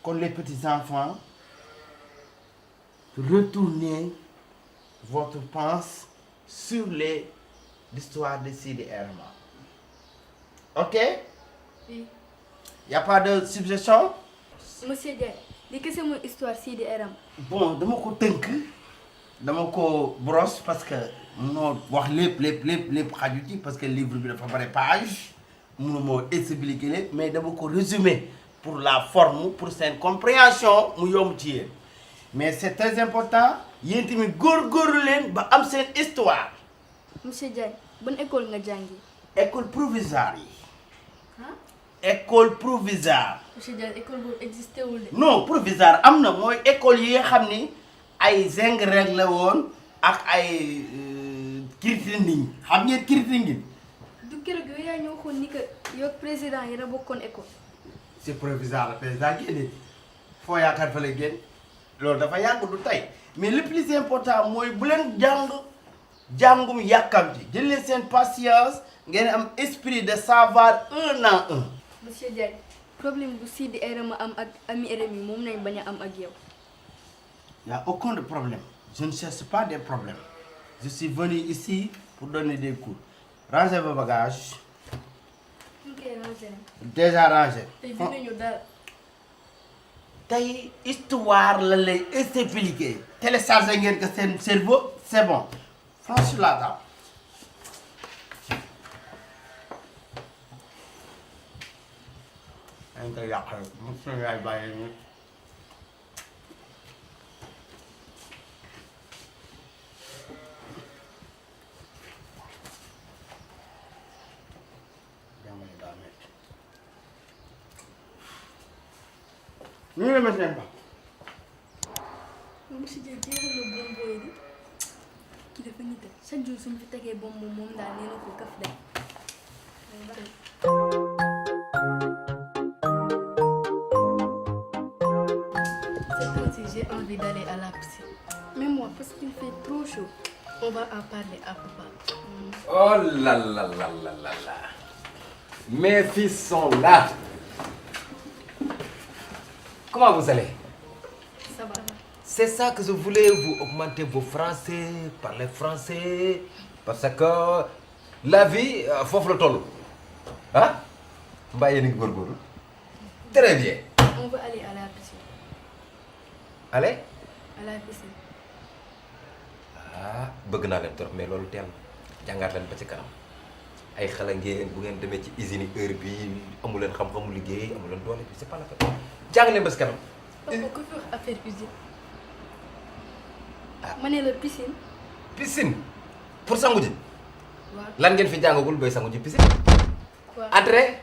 Comme les petits-enfants, retournez votre pensée sur l'histoire de Sidi et Rama. Ok? Oui. Il n'y a pas de suggestion? Monsieur Gaye, li c'est mon histoire Sidi et Rama. Bon, dama ko tënk dama ko brosse parce que mënoo wax lépp xaju ci parce que livre bi dafa bari page mënuma expliquer lépp mais dama ko résumer pour la forme pour seen compréhension mu yomb ci yéen mais c'est très important yéen tamit góorgóorlu leen ba am seen histoire. Monsieur Diagne, bonne école nga jàngi. École provisoire yi. école provisoire. monsieur Diagne école boobu existé wul de. non provisoire am na mooy école yi nga xam ni ay zinc rek la woon ak ay kirtinding xam ngeen kirtinding. du keroog yooyu yaa ñoo waxoon ni que yow président yi la bokkoon école. c'est provisoire la président génne foo yaakaar fa la génn loolu dafa yàgg du tey mais le plus important mooy bu leen jàngum yàkkamti jël leen seen patience ngeen am esprit de savoir un à un. monsieur Diagne problème bu Sidi Erama am ak Ami Eremi moom nañ bañ a am ak yow. y a aucun de problème je ne cherche pas des problèmes je suis venu ici pour donner des cours rangez vos bagages. ñu koy rangé. déjà rangé. tey dinañu dara. tey histoire la lay expliquer. téléchargé ngeen ko seen cerveau c'est bon franchis la table. dañ koy yàq rek monsieur yaay bàyyi ñu. ñu ngi leen seen ba. monsieur Diagne jeexal na bon booy di kii dafa nite chaque jour suñu fi tegee bon moom daal nee na ko kaf dem. Cette fois-ci, j'ai envie d'aller à la piscine. Mais moi, parce qu'il fait trop chaud, on va en parler à papa. Oh là là là là là là. Mes fils sont là. Comment vous allez? Ça va. C'est ça que je voulais, vous augmenter vos français, parler français, parce que la vie, faut le tolo. Hein? Très bien. On va aller à la piscine. Allez? À la piscine. Ah, bëgg naa leen trop mais loolu teel jàngaat leen ba ci kanam ay xale ngeen bu ngeen demee ci usine heure bi amu leen xam-xamu liggéey amu leen doole bi c'est pas la peine jàng leen ba ci kanam. Papa, que faire affaire usine? Ma ne la piscine. Piscine pour sangu ji. Waaw. Lan ngeen fi jàngagul bay sangu ji piscine. Waaw. Entrée.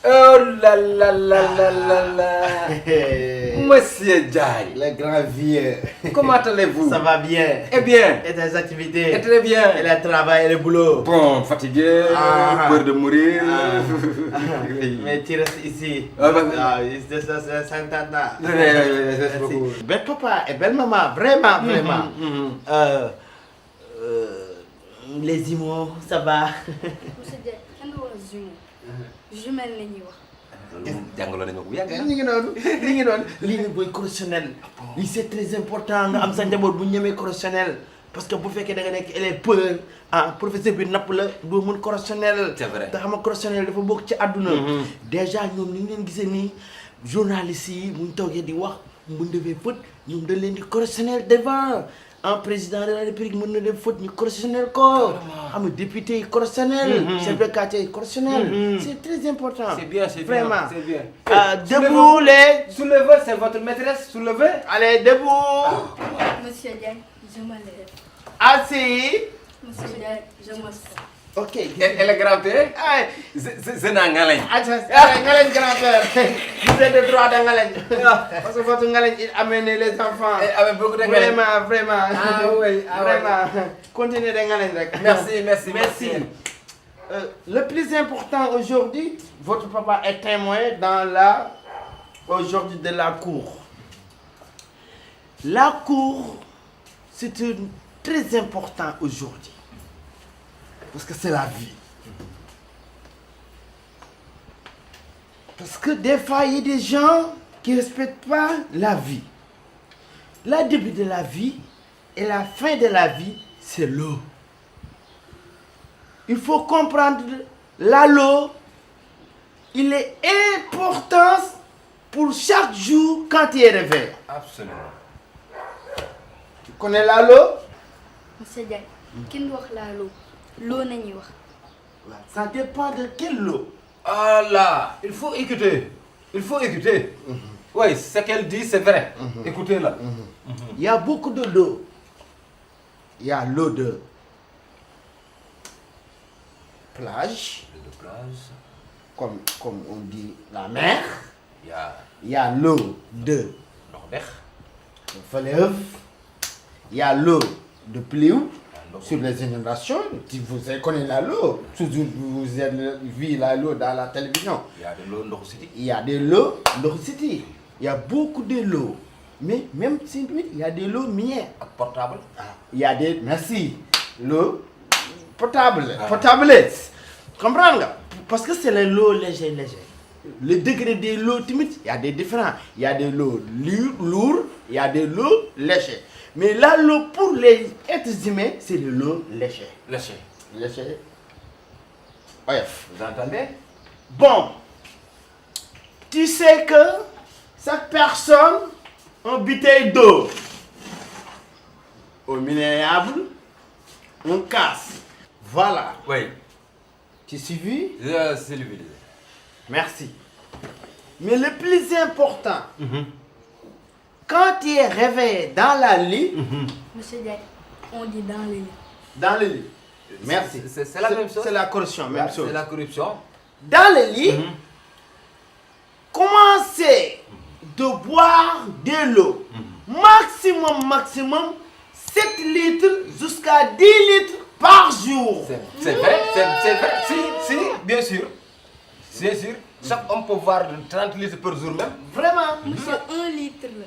Oh là là là là là là. Monsieur Diagne. Le grand vieux. Comment allez-vous? Ça va bien. Eh bien. Et tes activités? Et très bien. Et le travail et le boulot? Bon, fatigué, peur de mourir. Mais tu restes ici. Ah, bah, C'est ça, c'est 50 ans. Merci beaucoup. Belle papa et belle maman, vraiment, vraiment. Les imos, ça va. Monsieur Diagne, kan nga wax jumeau. Jumelle la ñuy wax. jàngaloo nañu ko bu yàgg. li ngi noonu li ngi noonu lii ngi booy correctionnel lii c'est très important nga am sa njaboot bu ñemee correctionnel parce que bu fekkee da nga nekk élève peur professeur bi napp la doo mën correctionnel. C'est vrai. te xam nga correctionnel dafa bokk ci àdduna. déjà ñoom ni ñu leen gisee nii journalistes yi bu ñu toogee di wax mën defee fët ñoom dañ leen di correctionnel devant un président de la république mën na def faute ñu correctionnel ko. xam nga député yi correctionnel. chef de quartier yi correctionnel. c'est très important. C'est bien, c'est bien. Vraiment. C'est bien. Debout les. Soulevez, c'est votre maîtresse. Soulevez. Allez, debout. Monsieur Diagne, je me lève. Assis. Monsieur Diagne, je me sens. Ok. Et le grand-père? C'est un ngalañ. Attends, ngalañ grand-père. Vous êtes de droit de ngalañ. Parce que votre ngalañ, il amène les enfants. Avec beaucoup de ngalañ. Vraiment, vraiment. Ah oui, ah Vraiment. Continuez de ngalañ rek. Merci, merci, merci. Le plus important aujourd'hui, votre papa est témoin aujourd'hui de la cour. La cour, c'est très important aujourd'hui. Parce que c'est la vie. Parce que des fois, il y a des gens qui ne respectent pas la vie. Le début de la vie et la fin de la vie, c'est l'eau. Il faut comprendre l'eau. Il est important pour chaque jour quand il est réveillé. Absolument. Tu connais l'eau? Monsieur Diagne, ki ñu wax la l'eau nañuy wax. Ça dépend de quelle eau. Ah là, il faut écouter. Il faut écouter. Oui, ce qu'elle dit, c'est vrai. Écoutez-la. Il y a beaucoup de l'eau. Il y a l'eau de plage. De plage. comme on dit la mer. yaa Il y a l'eau de ndox dex. fleuve. Il y a l'eau de pluie sur les inondations. Si vous connaissez l'eau, toujours vous avez vu l'eau dans la télévision. yaa de loo ndoxu siti. Il y a de l'eau ndoxu siti. Il y a beaucoup de l'eau. Mais même si il y a de l'eau minière. ak portable. Il y a des... Merci. L'eau potable. Potable. Comprends nga? Parce que c'est l'eau léger. Le degré de l'eau timide, il y a des différents. Il y a de l'eau lourde, il y a de l'eau légère. Mais là, l'eau pour les êtres humains, c'est de l'eau légère. Léger. Bref. Vous entendez? Bon. Tu sais que cette personne, une bouteille d'eau, au minérable, on casse. Voilà. Oui. Tu suivi? C'est lui. Merci. Mais le plus important, quand tu es réveillé dans la lit, Monsieur Diack, on dit dans le lit. dans le lit. Merci. C'est la même chose. C'est la corruption, même chose. C'est la corruption. Dans le lit, commencez de boire de l'eau. Maximum 7 litres jusqu'à 10 litres par jour. C'est vrai. Si, bien sûr. C'est sûr. Chaque homme peut boire 30 litres par jour même. Vraiment. Monsieur 1 litre la.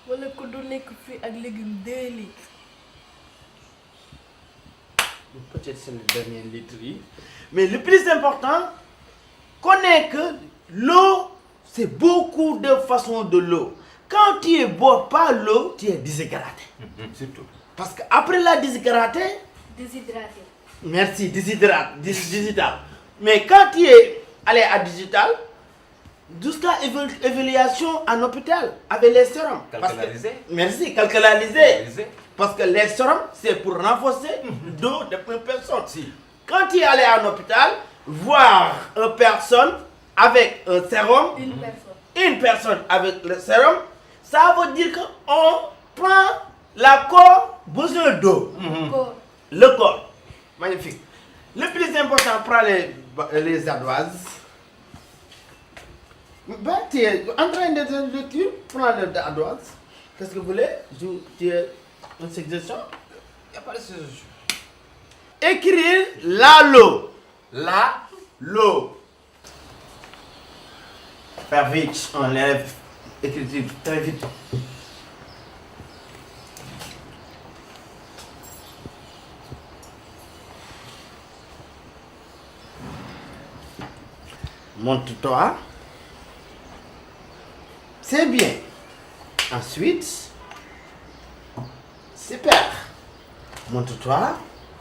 Wala ko du lekk fruits ak légumes 2 litres. Peut-être c'est le dernier litre. Mais le plus important, connais que l'eau, c'est beaucoup de façons de l'eau. Quand tu ne bois pas l'eau, tu es déshydraté. Surtout. Parce qu'après la déshydraté, Déshydraté. merci, digital. Mais quand tu es allé à digital, jusqu'à évaluation en hôpital avec les sérums. Calcularisé. Merci, calcularisé. Parce que les sérums, c'est pour renforcer le dos de une personne. Si. Quand tu es allé en hôpital, voir une personne avec un sérum, une personne avec le sérum, ça veut dire qu'on prend la corps besoin d'eau. Le corps. Magnifique. Le plus important, prends les ardoises. Ben, tu es en train de lecture, prends les ardoises. Qu'est-ce que vous voulez? Tu es une suggestion? Il n'y a pas de suggestion. Écrire l'eau. L'eau. Faire vite, on lève. Écriture très vite. Monte-toi. C'est bien. Ensuite, super. Monte-toi.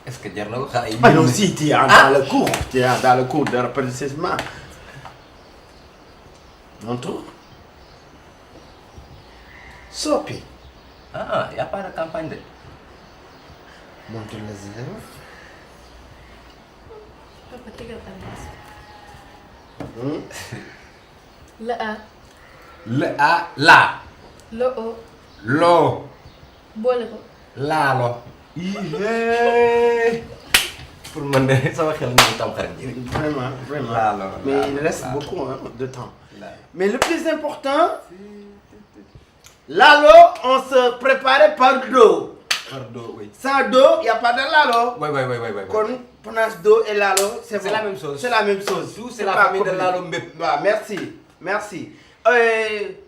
Est-ce que jar na ko xale yi. Ah non, si tu es dans le cours. Tu es dans le cours de répétition. Montre. Sopi. Ah, il n'y a pas de campagne de. Montre les élèves. Papa tegal Le A. Le A, la. Le O. L'eau. Boole ko. Laalo. Pour man de sama xel ñu tam xarit ji. Vraiment. Laalo. Mais il reste beaucoup de temps. Mais le plus important, l'alo, on se préparait par l'eau. Par d'eau, oui. Sans d'eau, il n'y a pas de l'alo. Oui. Con panache d'eau et l'alo, c'est bon. la même chose. C'est la même chose. Tout, c'est la famille de l'alo mbép. Merci.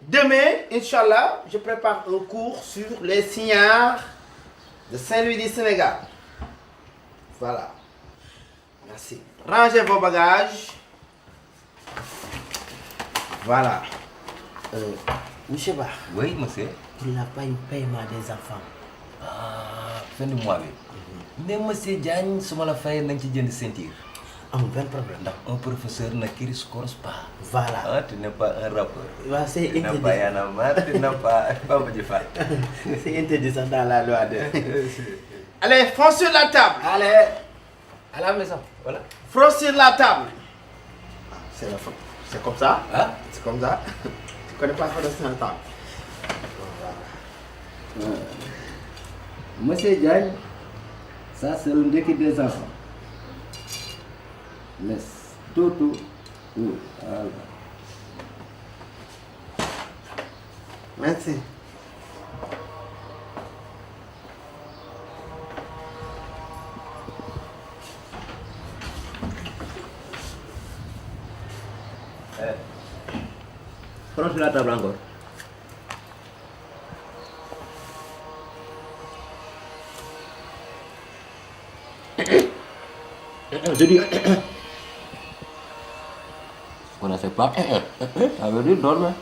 Demain, Inch'Allah, je prépare un cours sur les signares de Saint-Louis du Sénégal. Voilà. Merci. Rangez vos bagages. Voilà. Monsieur Ba. Oui, monsieur. Il n'a pas eu paiement des enfants. Ah, fin du mois bi. Mais monsieur Diagne, su ma la fayee na nga ci jënd ceinture. Amul benn problème. Ndax un professeur ne correspond pas. Voilà. Ah, tu n'es pas un rappeur. Ouais, c'est Tu n'es interdit. pas Y'en a marre, tu n'es pas Bamba Diafat. C'est interdit ça dans la loi. Allez, fonce sur la table. Allez, à la maison, voilà. Fonce sur la table. C'est la faute. C'est comme ça. Hein? C'est comme ça. Tu connais pas foncer sur la table. Monsieur Diagne, ça c'est le ndekki des enfants. Mais Toto Merci. Prends sur la table encore. Je dis. Vous ne savez pas. Ça veut dire dormir.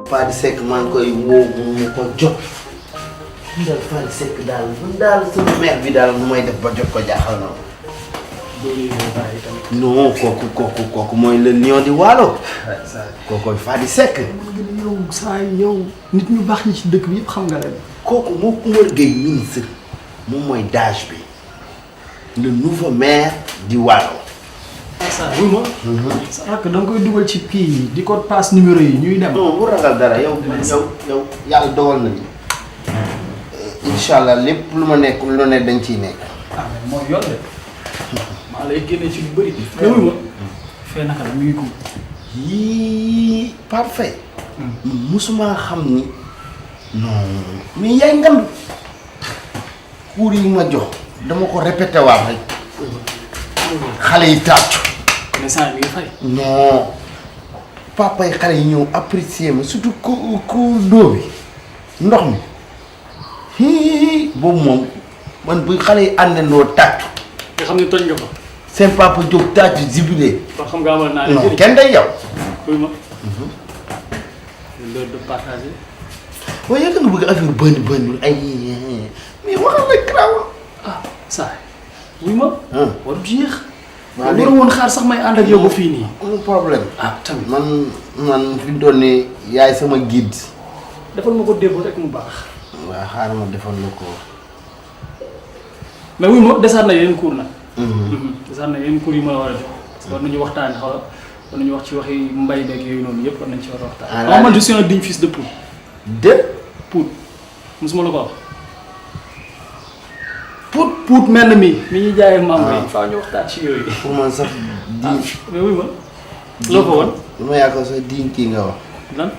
Fadi Seck maa ngi koy woo mu ko jot. Kii daal Fadi Seck daal man daal sama mère bi daal nu may def ba jot ko jaaxal na ma. non kooku mooy le lion di Waalo. kookoy Fadi Seck. yow saa yow nit ñu baax ñi ci dëkk bi yëpp xam nga leen. kooku moo Koumar Gueye ministre moom mooy DAGE bi le nouveau maire di Waalo. saa wuy ma. saa que da nga koy dugal ci kii yi di ko passe numéro yi ñuy dem. non bu ragal dara yow yàlla dogal na ni incha allah lépp lu ma nekk lu ne dañ ciy nekk. ah mais mooy yoon de maa lay génne ci lu bëri. mais wuy ma fee naka la muy ko. yii parfait. musuma xam ni non mais yaay ngand cours yi ma jox dama ko répété waat rek xale yi tàccu. connaissance bi nga fay. non papa yi xale yi ñëw apprécier ma surtout cours d'eau bi ndox mi hii boobu moom man bu xale yi àndandoo tàccu. nga xam ne toj nga fa. seen papa jóg tàccu zibilé. kon xam nga amal naa non leen kenn day yow. wuy ma. l'heure de partager. waaye yëg nga bëgg affaire bënd ay mais waxal la garaawul. ah saa wuy ma. waru jeex. waaw léegi woon xaar sax may ànd ak yow ba fii nii. amul problème. ah tamit man fi mu toll nii yaay sama guide. defal ma ko démb rek mu baax. waaw xaaral ma defal la ko. mais wuy ma desaat na yeneen cours nag. desaat na yeneen cours yi ma la war a jox. war nañu waxtaan xaw war nañu wax ci waxi mbay beeg yooyu noonu yëpp war nañ ci war a waxtaan. ah man je suis un digne fils de Pout. Pout mosuma la ko wax. Pout mel na mi ñuy jaayee mango yi. faaw ñu waxtaan ci yooyu. pour man sax diin. mais wuy ma. loo ko woon. lu ma yaakaar sax diin kii nga wax. lan.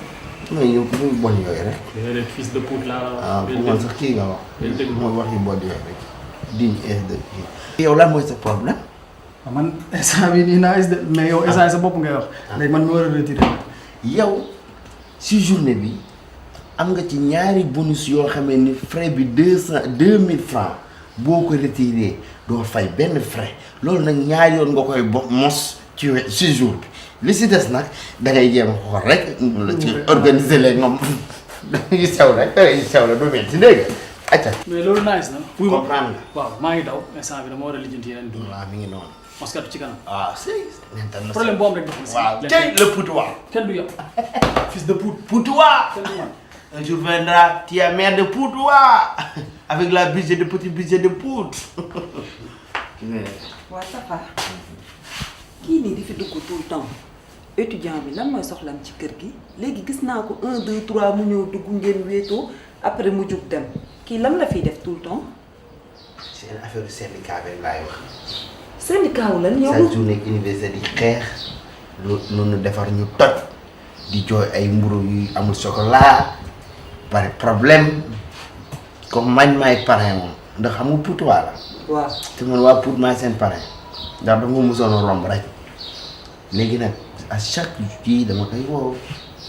mooy ñu bon yooyu rek. déedéet fils de Pout laa la wax. ah pour man sax kii nga wax. dëgg mooy wax yu bon yooyu rek. diin est de kii. yow lan mooy sa problème. man instant bii nii naa mais yow instant sa bopp ngay wax. léegi man mi war a retiré. yow si journée bi am nga ci ñaari bonus yoo xamee ni frais bi 2000 francs boo ko retiré doo fay benn frais loolu nag ñaari yoon nga koy mos ci jour bi li si des nag da ngay jéem a xool rek la ci organiser leen moom yu sew rek yu sew la du metti dégg nga acca. mais loolu nice na. comprendre nga. waaw maa ngi daw instant bi dama war a lijjanti yeneen dund. waaw mi ngi noonu. Mosquée ci kanam. waaw c'est problème boo am rek dafa waaw tey le Poutoua. kenn du yow. fils de Pout. Poutoua. kenn du man. Un jour viendra, tu es maire de Poutoua avec la budget de petit budget de Pout. waa Tafa kii nii di fi dugg tout le temps étudiant bi lan mooy soxlam ci kër gi léegi gis naa ko 1 2 3 mu ñëw dugg ngeen wéetoo après mu jug dem kii lan la fiy def tout le temps. C'est une affaire du syndicat bi laay wax. syndicat wu lan yow. chaque journée université di xeex lu defar ñu toj di jooy ay mburu yu amul chocolat bari problème comme man maay parrain moom ndax xam nga Poutoua la. waaw te man waa Pout maay seen parrain ndax dafa ma mosoon a romb rek léegi nag à chaque kii dama koy woo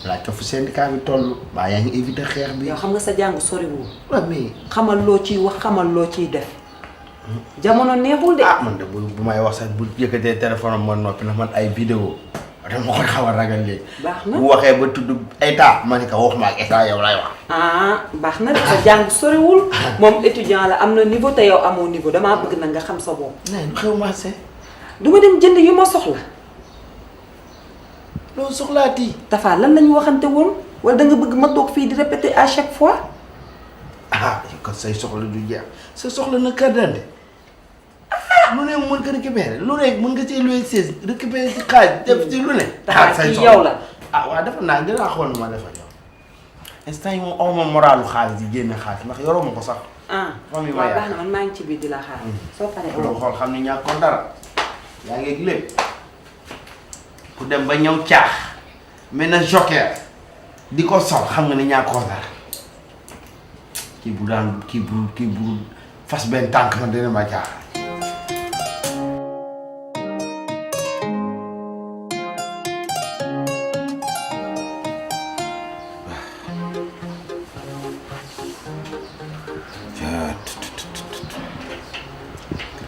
laaj ko fu syndicat bi toll baa yaa ngi éviter xeex bi. yow xam nga sa jàng soriwul. waaw mais xamal loo ciy wax xamal loo ciy def. jamono neexul de. ah man de bu may wax sax bu yëkkatee téléphone am ma noppi na man ay vidéo dama ko xaw a ragal léegi. baax na bu waxee ba tudd état ma ne ko waxuma ak état yow lay wax. ah baax na sa jàng soriwul. moom étudiant la am na niveau te yow amoo niveau damaa bëgg nag nga xam sa bopp. nee du xew ma see. du ma dem jënd yu ma soxla. loolu soxlaati. Tafa lan lañu waxante woon wala da nga bëgg ma toog fii di répéter à chaque fois. ah kon say soxla du jeex sa soxla na carte d'identité lu ne mën nga récupérer lu ne mën nga cee louer 16 récupérer ci xaaj def ci lu ne. Tafa ci yow la. ah waaw dafa naa dinaa xool ma defal yow. instant yi moom aw ma moralu xaalis yi génne xaalis ndax yoroo ma ko sax. waaw baax na man maa ngi ci biir di la xaar. soo paree loolu xool xam ne ñàkkoon dara yaa ngi lépp ku dem ba ñëw caax mel na joker di ko sol xam nga ne ñàkkoon dara kii bu fas benn tànk na dina ma caax.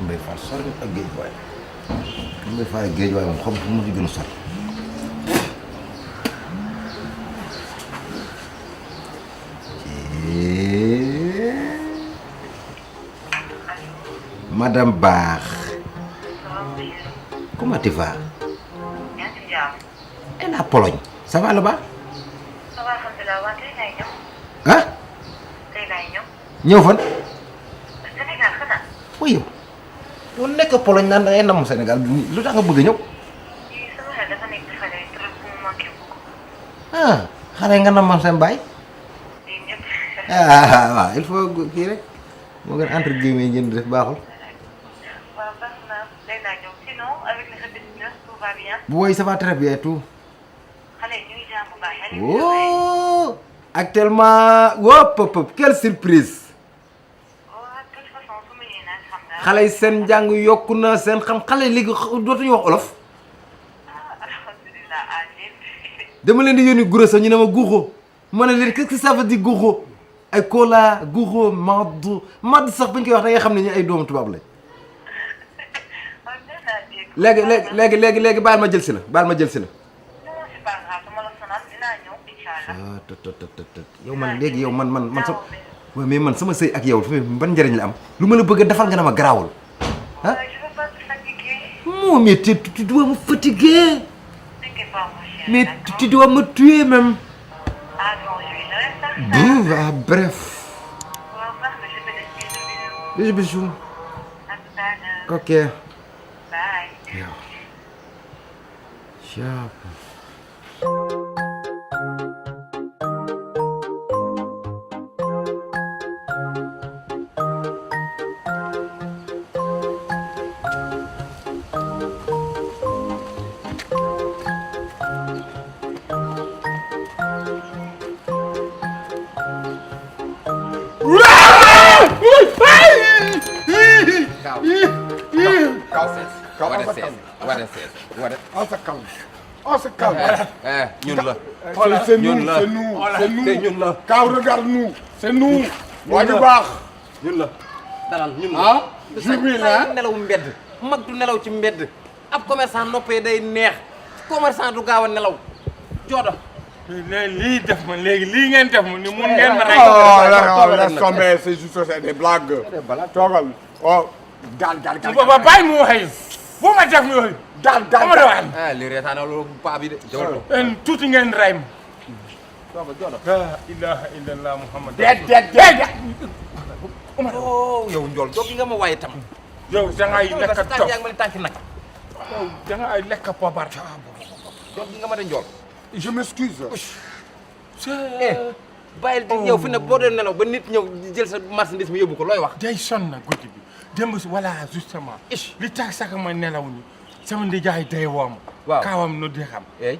Mbaye Fall sori ak géej waay Mbaye Fall ak géej waay moom xam fu mu ci gën a sori. Madame Baax. Comment tu vas? Et la Pologne, ça va là-bas? Ça va, alhamdulillah. Waa tey ngay ñëw. Ah? Tey ngay ñëw. Ñëw fan? Sénégal xanaa. Oui yow. Yow nekk Pologne naan da ngay namm Sénégal lu tax nga bëgg a ñëw? Sama xel dafa nekk ci xale yi trop mu manqué beaucoup. Ah, xale nga namm seen baay? Yéen ñëpp. Ah waaw il faut kii rek moo gën entre guillemets ngeen di def baaxul. Waaw baax na tey naa ñëw. Sinon avec les répétitions tout va bien. Oui, ça va très bien tout. Xale yi ñu ngi jàng bu baax. Oh, actuellement wop quelle surprise. De toute façon su ma ñëwee naan xam nga. xale yi seen njàng yokku na seen xam xale yi léegi dootuñu wax olof. Alhamdulillah amiin. dama leen di yónni guro sax ñu ne ma guuxoo ma ne leen qu'est-ce que ça veut dire guuxoo ay kola guuxoo madd sax bu ñu koy wax da ngay xam ne ñu ay doomu tubaab lañ. léegi baal ma jël si la baal ma jël si la. Non, c'est pas grave. Dama la sonal dinaa ñëw inch'Allah. yow man léegi yow man sama waaw mais man sama sëy ak yow ban njëriñ la am lu ma la bëgg a defal nga ne ma garaawul ah. Je veux pas te fatiguer. Moi, mais tu dois me fatiguer. T'inquiète pas, mon cher. Mais tu dois me tuer même. Ah non, je reste à ça. Ah, bref. Au revoir, mais je fais des bisous. Bisous. À tout à l'heure. Ok. Bye. Ciao. On se calme. On se calme. ñun la. C'est nous, ñun la. c'est nous, c'est nous. ñun la. Quand regarde-nous, c'est nous. waa ju baax. ñun la. dalal ñun la. Ah, Jibril la. nelaw mbedd. mag du nelaw ci mbedd. ab commerçant noppee day neex. commerçant du gaaw a nelaw. jooda. lii def ma léegi lii ngeen def ma ni mun ngeen ma rey. Oh, laisse tomber, c'est juste c'est des blagues. Toogal. Oh, gaal. ba bàyyi mu waxee bu ma def mu waxee. gaal. ah li reetaana loolu paa bi de. tuuti ngeen rey ma. jooda. la ilaha illallah muhammad. Déet. oh yow njool joggi nga ma waaye tam. yow da ngay lekk tànk topp yaa ngi ma ni tànk nag. yow da ngay lekk poobar. joggi nga ma de njool. Je m'excuse. bàyyil di ñëw fi ne boo doon nelaw ba nit ñëw di jël sa marchandise mi yóbbu ko looy wax. day sonn na guddi bi démb si voilà justement li tax sax ma nelaw ni sama ndijaay day woom waaw kaawam no di xam eey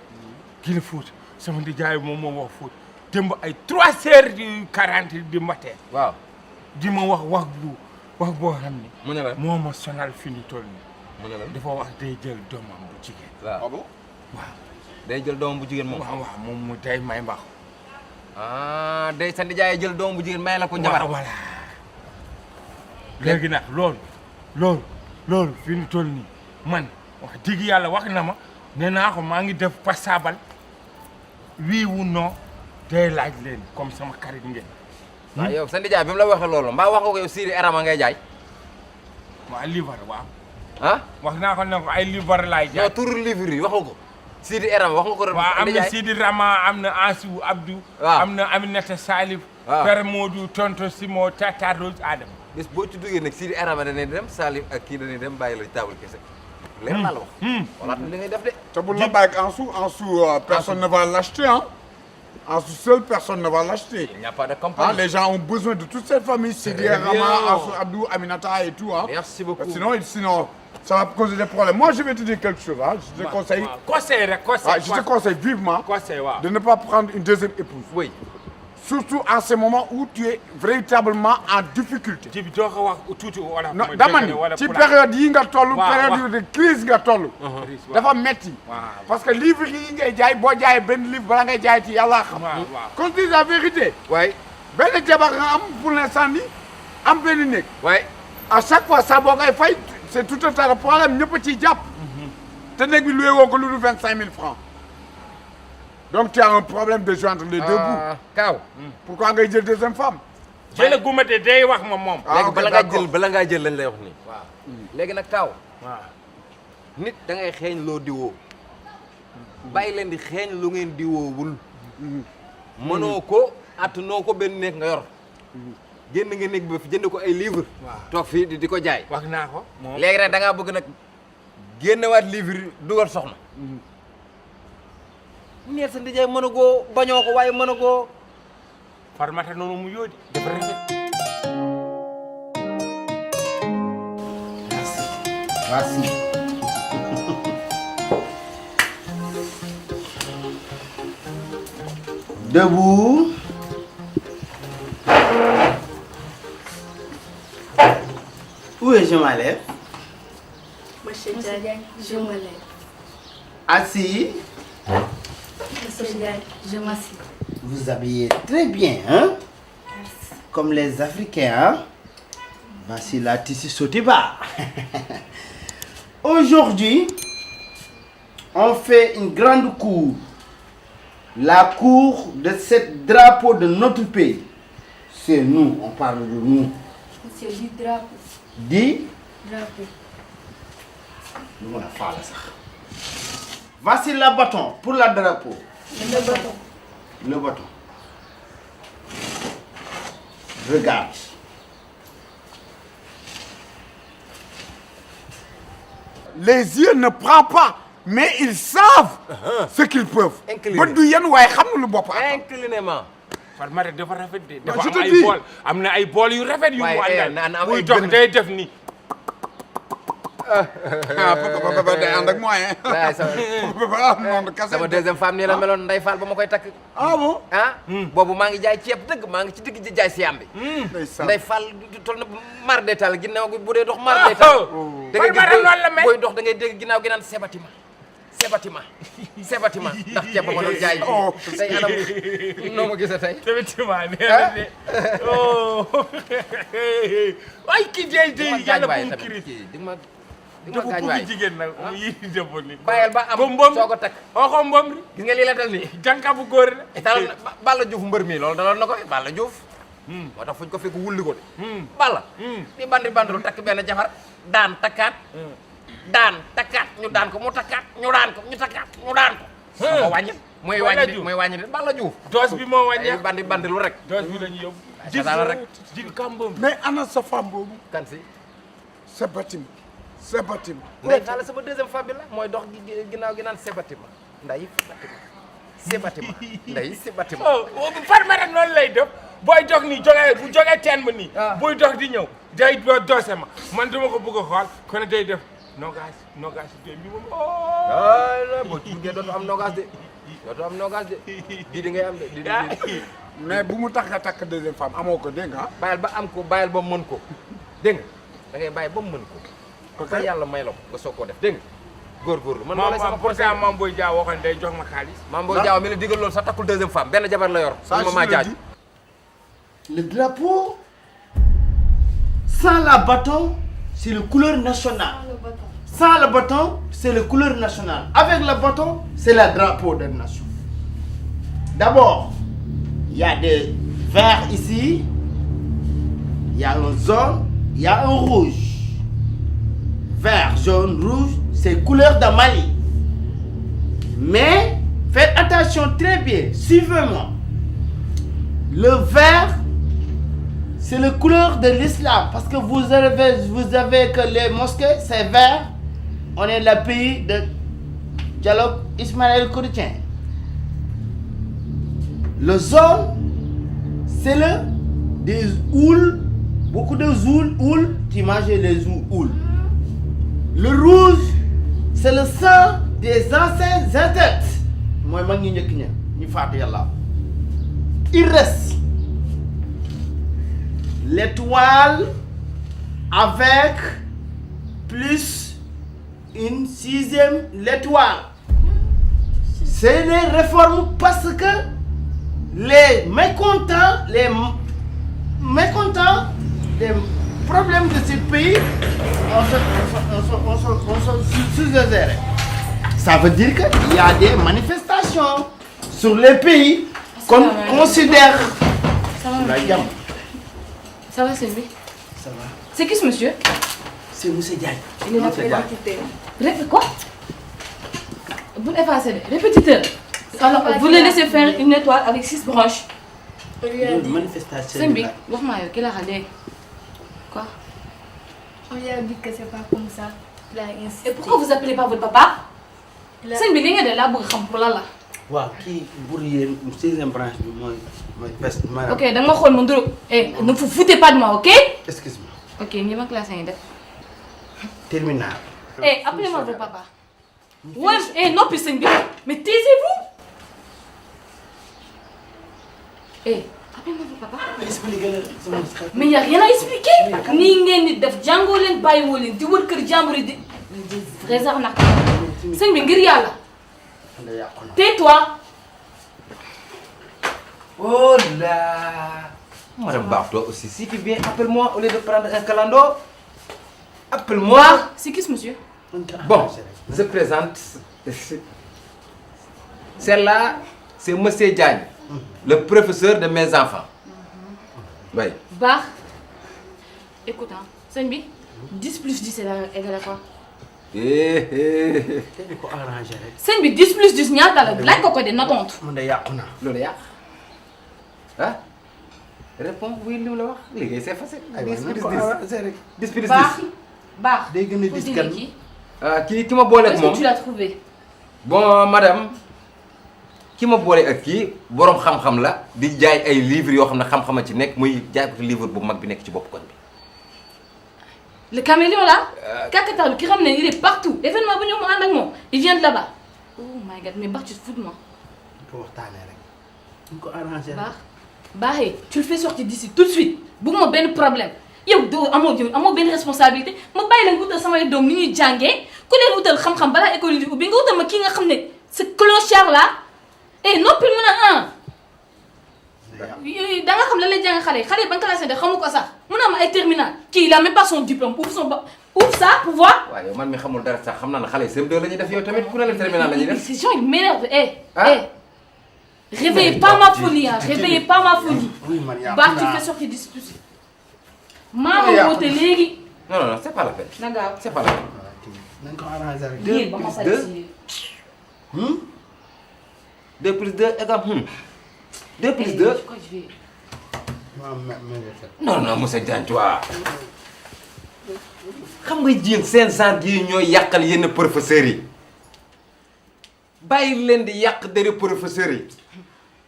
kii la Fuuta sama ndijaay moom moo wax Fuuta démb ay 3h40 di matin waaw di ma wax boo xam ni mu ne la moo ma sonal fi ñu toll ni mu ne la dafa wax day jël doomam bu jigéen waaw day jël doomam bu jigéen moom. waaw moom mu day may mbax ah day sa nijaay jël doomam bu jigéen may la ko njabar. voilà léegi nag loolu fi ñu toll nii man wax dëgg yàlla wax na ma nee naa ko maa ngi def passabal wii wu non day laaj leen comme sama xarit ngeen. waaw yow sa nijaay bi mu la waxee loolu mbaa wax nga ko yow Siri Arama ngay jaay. waaw livre waaw. ah wax naa ko ne ko ay livre laay jaay. non turu livre yi wax nga ko. Sidi Arama wax nga ko. waaw am na Sidi Rama am na Ansou Abdou. waaw am na Aminata Salif. waaw Père Modou Tonto Simo Tata Rose Adama. bés boo ci duggee nag Sidi Arama dañuy dem Salif ak kii dañuy dem bàyyi la table kese. leer naa la wax. voilà li ngay def de. te bu la bàyyi ak Ansou personne ne va l'acheter hein. En seule personne ne va l'acheter. Il n'y a pas de compagnie. Les gens ont besoin de toute cette famille. Sidi Rama, Abdou, Aminata et tout. Merci beaucoup. Sinon, ça va causer des problèmes. Moi, je vais te dire quelque chose. Je te conseille. Je te conseille vivement de ne pas prendre une deuxième épouse. Oui. Surtout en ce moment où tu es véritablement en difficulté. Non, dama ni ci période yi nga toll période de crise nga toll. dafa metti. Parce que livre yi ngay jaay boo jaayee benn livre bala ngay jaay ci yàlla xam. qu'on dise la vérité. waay benn jabar nga am pour l'instant ni am benn néeg. waay à chaque fois ça boo ngay fay c'est tout un tas de problème ñëpp a ciy jàpp. te néeg bi loué woo ko lu dul 25 000 francs. Donc tu as un problème de joindre les deux bouts. Kaaw. Pourquoi ngay jël deuxième femme. jële gumate day wax moom. léegi bala ngaa jël lañ lay wax nii. waaw léegi nag Kaaw. nit da ngay xeeñ loo diwoo. bàyyi leen di xeeñ lu ngeen diwoowul. mënoo ko attanoo ko benn néeg nga yor. génn nga néeg bi fi jënd ko ay livre. toog fii di ko jaay. wax naa ko moom léegi nag da ngaa bëgg nag génnewaat livre dugal soxna. neel sa ndijaay mën a goo bañoo ko waaye mën a goo Farmata noonu mu yóodi dafa rafet. Merci. Debout. Où est je m'enlève? Monsieur Diagne, je me lève. Assis. Monsieur Diagne, je m'assieds. Vous habillez très bien, hein? Comme les Africains, hein? Voici la tissu Sotiba. Aujourd'hui, on fait une grande cour. La cour de ce drapeau de notre pays. C'est nous, on parle de nous. Monsieur, du drapeau. Dis. Drapeau. Voici le bâton pour le drapeau. Le bâton. Le bâton. Regarde. Les yeux ne prennent pas, mais ils savent ce qu'ils peuvent. Bët du yenn waaye xam na lu bopp. Inclinément. Farmata dafa rafet de. Non, dafa je am te ay dis. bool am na ay bool yu rafet yu mu àndal. buy dox day def ni. Papa day ànd ak moyen. sama deuxième femme nii la meloon Ndeye Fall ba ma koy takk. Ah bon? ah. boobu maa ngi jaay ceeb dëgg maa ngi ci digg di jaay siyam bi. Ndeye Fall toll na mar détal ginnaaw gi bu dee dox mar détal. da ngay gis booy dox da ngay dégg ginnaaw gi naan sebatima. sebatima ndax ceeb ba ma doon jaay. tey anam noo ma gisee tey. sebatima nee na de. ay kii day yàlla bu mu kiri. di ma dafa bëgg jigéen nag mu yi def ni. bàyyil ba am soo ko takk. waxoo mbom ri. gis nga lii la dal nii. jànka bu góor la. dal Balla Diouf mbër mi loolu daloon na ko Balla Diouf. moo tax fuñ ko fekk wulli ko de. Balla. di bandilu takk benn jabar daan takkaat. daan takkaat ñu daan ko mu takkaat ñu daan ko ñu takkaat ñu daan ko. ko wàññi mooy wàññi de Balla Diouf. doos bi moo wàññi. bandilu rek. doos bi lañu yóbbu. jin kàmboom. Mais ana sa femme boobu. kan si. Sebatima. Ndeye Fall sama deuxième femme bi la mooy dox ginnaaw gi naan Sebatima Ndeye Sebatima Ndeye Sebatima. Farmata noonu lay def booy dox nii bu jógee teen ba nii. buy dox di ñëw day doose ma man dama ko bëgg a xool kon day def nogaas de mi moom. boo ci duggee dootu am nogaas de di ngay am de mais bu mu tax nga takk deuxième femme amoo ko dégg nga. bàyyil ba am ko bàyyil ba mën ko dégg nga da ngay bàyyi ba mu mën ko. parce que yàlla may la ko nga soog koo def dégg nga góorgóorlu. man loolu sama conseil Mame Boye Diao waxoon day jox ma xaalis. Mame Boye Diao mi la digal loolu sax takkul deuxième femme benn jabar la yor. ça ma jaaj. Le drapeau, sans la bâton, c'est la couleur nationale. Sans le bâton, c'est la couleur nationale. Avec le bâton, c'est le drapeau de la nation. D'abord, il y a des verts ici, il y a un jaune, il y a un rouge. Vert, jaune, rouge, c'est couleur de Mali. Mais faites attention très bien, suivez-moi. Le vert, c'est la couleur de l'islam parce que vous avez que les mosquées, c'est vert. On est le pays de dialogue Ismaël chrétien. Le jaune, c'est des houles, beaucoup de houles, tu manges les houles. Le rouge, c'est le sang des anciens interdits. Moi, il reste l'étoile avec plus une 6e l'étoile. C'est des réformes parce que les mécontents, des problèmes de ce pays, on se sous-gère. Ça veut dire qu'il y a des manifestations sur les pays qu'on considère. Ça va, ça va, c'est lui. Ça va. C'est qui ce monsieur? C'est M. Diagne. Il est là pour répétez quoi? Vous l'effacez, répétiteur. Alors, vous le laissez faire une étoile avec 6 branches. Une manifestation. C'est lui. Quel a radé? Quoi? On lui a dit que c'est pas comme ça. Il a insisté. Et pourquoi vous appelez pas votre papa? C'est une bilingue de là pour là. Wow, qui bourrier, 6e branche, moi, ok, donc moi, mon drôle. Eh, ne vous foutez pas de moi, ok? Excuse-moi. Ok, ni ma classe Terminal. Eh, appelez-moi votre papa. Ouais, eh, non, puis c'est une bilingue. Mais taisez-vous! Eh, appelez-moi votre papa. Mais il n'y a rien à expliquer. Ni def Django len bayi wolen di wër kër jambour di vrais arnaques. Sëñ bi ngir yàlla. Tais-toi. Oh là. Madame Barto aussi, si tu viens, appelle-moi au lieu de prendre un calando. Appelle-moi. C'est qui ce monsieur? Bon, je présente. Celle-là, c'est Monsieur Diagne, le professeur de mes enfants. Oui. Bah, écoute, hein, Senbi, 10 plus 10 est égal à quoi? Senbi, 10 plus 10, n'y a pas de blague ou quoi de notre honte? Hein? Réponds, oui, c'est facile. 10 plus 10. Bah, qui m'a bolé avec moi? Est-ce que tu l'as trouvé? Bon, madame, qui m'a bolé avec qui? Borom xam-xam la, di jaay ay livres yoo xam ne xam-xama ci nekk muy jaay ko livre bu mag bi nekk ci bopp koñ bi. Le caméléon là, Kakata, qui ramène, il est partout. Événement, il vient de là-bas. Oh my god, mais bah, tu te fous de moi. Bah, hey, tu le fais sortir d'ici tout de suite. Boum, ben problème. Yow do amo ben responsabilité. Ma bay la ngoutal sama dom ni ñuy jangé, ku leen wutal xam xam bala école di ubbi nga wutal ma ki nga xamné ce clochard là. Eh noppil mëna un. Da nga xam la lay jang xalé ban classe de xamuko sax. Mëna am ay terminal. Ki il a même pas son diplôme. Ouvre ça pour voir. Ouais, yow man mi xamul dara sax xamna na xalé CM2 lañuy def yow tamit ku la terminal lañuy def. Ces gens ils m'énervent. Réveillez pas ma folie, hein. Réveillez pas ma folie. Bah, tu fais sortir d'ici tout de suite. Maman, vous te légui. Non, c'est pas la peine. C'est pas la peine. 2 plus 2. 2 plus 2 égale 2 plus 2. Non, monsieur Diagne, tu vois. Xam nga jinn seen genre yi ñoy yakal yenn professeurs yi. Bàyyi leen di yak deri professeurs yi.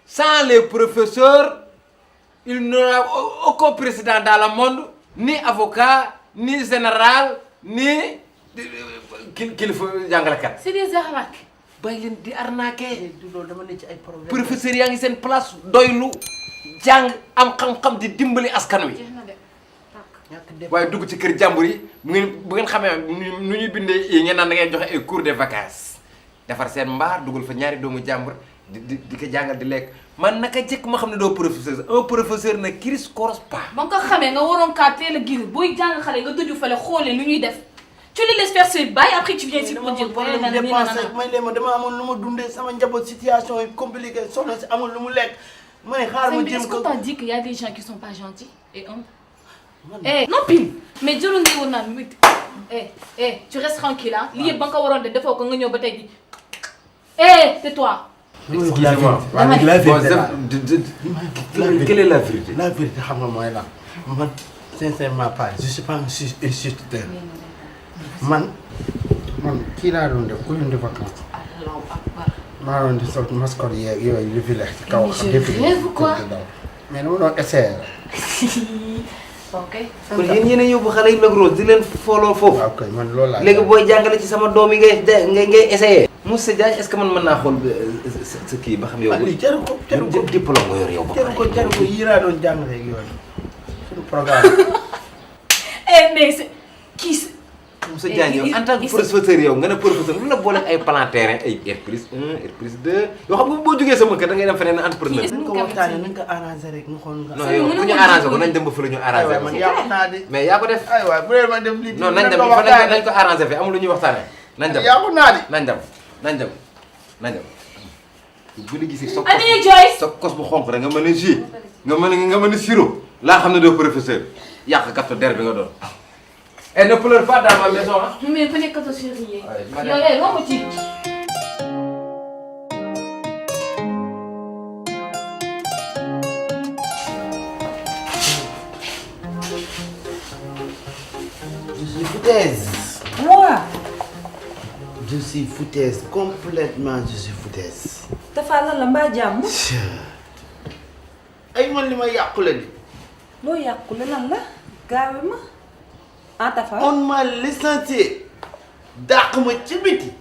Sans les professeurs, il n'y aura aucun président dans le monde, ni avocat, ni général, ni jàngalekat. C'est des arnaques. Bàyyi leen di arnaquer. Professeurs yaa ngi seen place doylu jàng am xam-xam di dimbali askan wi. waaye dugg ci kër jàmbur yi bu ngeen xamee nu ñuy bindee yi ngeen naan da ngeen joxe ay cours de vacances defar seen mbaar dugal fa ñaari doomu jàmbur di ko jàngal di lekk man naka jëkk ma xam ne doo professeur un professeur ne crise correspond pas. ba nga ko xamee nga waroon kaa teel a génn booy jàng xale nga tëju fale xoolee lu ñuy def tu les laisses faire ses bails après tu viens ici pour dire problème dépenser may leen ma dama amoon lu ma dundee sama njaboot situation yi compliqué soxna si amul lu mu lekk ma ne xaar ma jëm ko. Est-ce qu'on t'a dit qu'il y a des gens qui sont pas gentils et humbles? Non pile mais jëloon nga woon naan tu restes tranquille hein lii ba nga ko waroon de defoo ko nga ñëw ba tey ji tais-toi. Excusez-moi. Quelle est la vérité? La vérité xam nga mooy lan man sincèrement pas je suis pas un instituteur man kii laa doon def ku leen di vacances maa doon di sol mascotte yeeg yooyu li fi lex ci kaw. Mais je rêve quoi. mais dama doon essayer la. ok. kon yéen a yóbbu xale yi Lac Rose di leen fooloo foofu. waaw kay man loolu laa. léegi booy jàngale ci sama doom yi ngay essayer. Moussa Diagne est-ce que man mën naa xool sa kii ba xam yow. lii jaru ko diplôme nga yor yow ba pare. jaru ko yii laa doon jàngale ak yooyu suñu programme. mais kii. Moussa Diagne yow en tant que professeur yow nga ne professeur lu la boole ay plan terrain ay R+1 R+2 yoo xam nga boo jógee sama kër da ngay dem feneen entrepreneur. nañ ko waxtaanee nañ ko arrangé rek ñu xool nga. non yow bu ñu arrangé ko nañ dem ba fële ñu arrangé ko. man yàqu naa de. mais yaa ko def. aywa bu dee ma dem lii. non nañ dem nañ ko arrangé fi amul lu ñuy waxtaanee. nañ dem yàqu naa de. nañ dem. bu la gisee sa kos bu xonq rek nga mën a jus nga mën a sirop laa xam ne doo professeur yàq kat der bi nga doon. Et ne pleure pas dans ma maison, hein? Mais prenez 14 février. Ouais, Allez, non, petit. Je suis foutaise. Moi. Je suis foutaise complètement je suis foutaise. Tafa lan la mbaa jàmm. ay man li ma yàqule di. loo yàqule lan la gaawe ma. ah Tafa. on m'a licencié dàq ma ci biti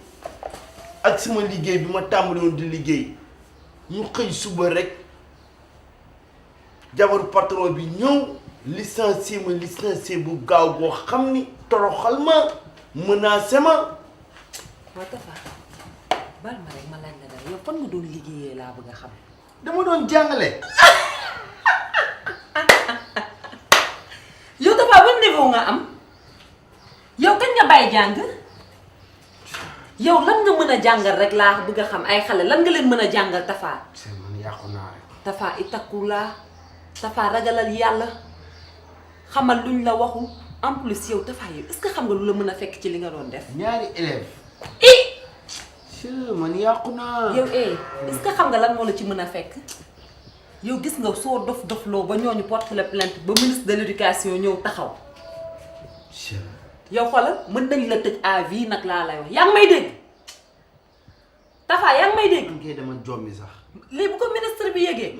ak sama liggéey bi ma tàmbali woon di liggéey ñu xëy suba rek jabaru patron bi ñëw licencié bu gaaw boo xam ni toroxal ma menacé ma. waaw Tafa bal ma rek ma laaj la dara yow fan nga doon liggéeyee laa bëgg a xam. dama doon jàngale. yow Tafa ban niveau nga am. yow kañ nga bàyyi jàng yow lan nga mën a jàngal rek laa bëgg a xam ay xale lan nga leen mën a jàngal Tafa. c'est man yàqu naa rek. Tafa ittakulaa Tafa ragalal yàlla xamal luñ la waxul en plus yow Tafa yow est-ce que xam nga lu la mën a fekk ci li nga doon def. ñaari élèves. man yàqu naa. yow est-ce que xam nga lan moo la ci mën a fekk yow gis nga soo dof-dofloo ba ñooñu porte la plainte ba ministre de l'éducation ñëw taxaw. yow xoolal mën nañ la tëj à vie nag laa lay wax yaa ngi may dégg Tafa yaa ngi may dégg. man kay dama jommi sax. lii bu ko ministre bi yëgee.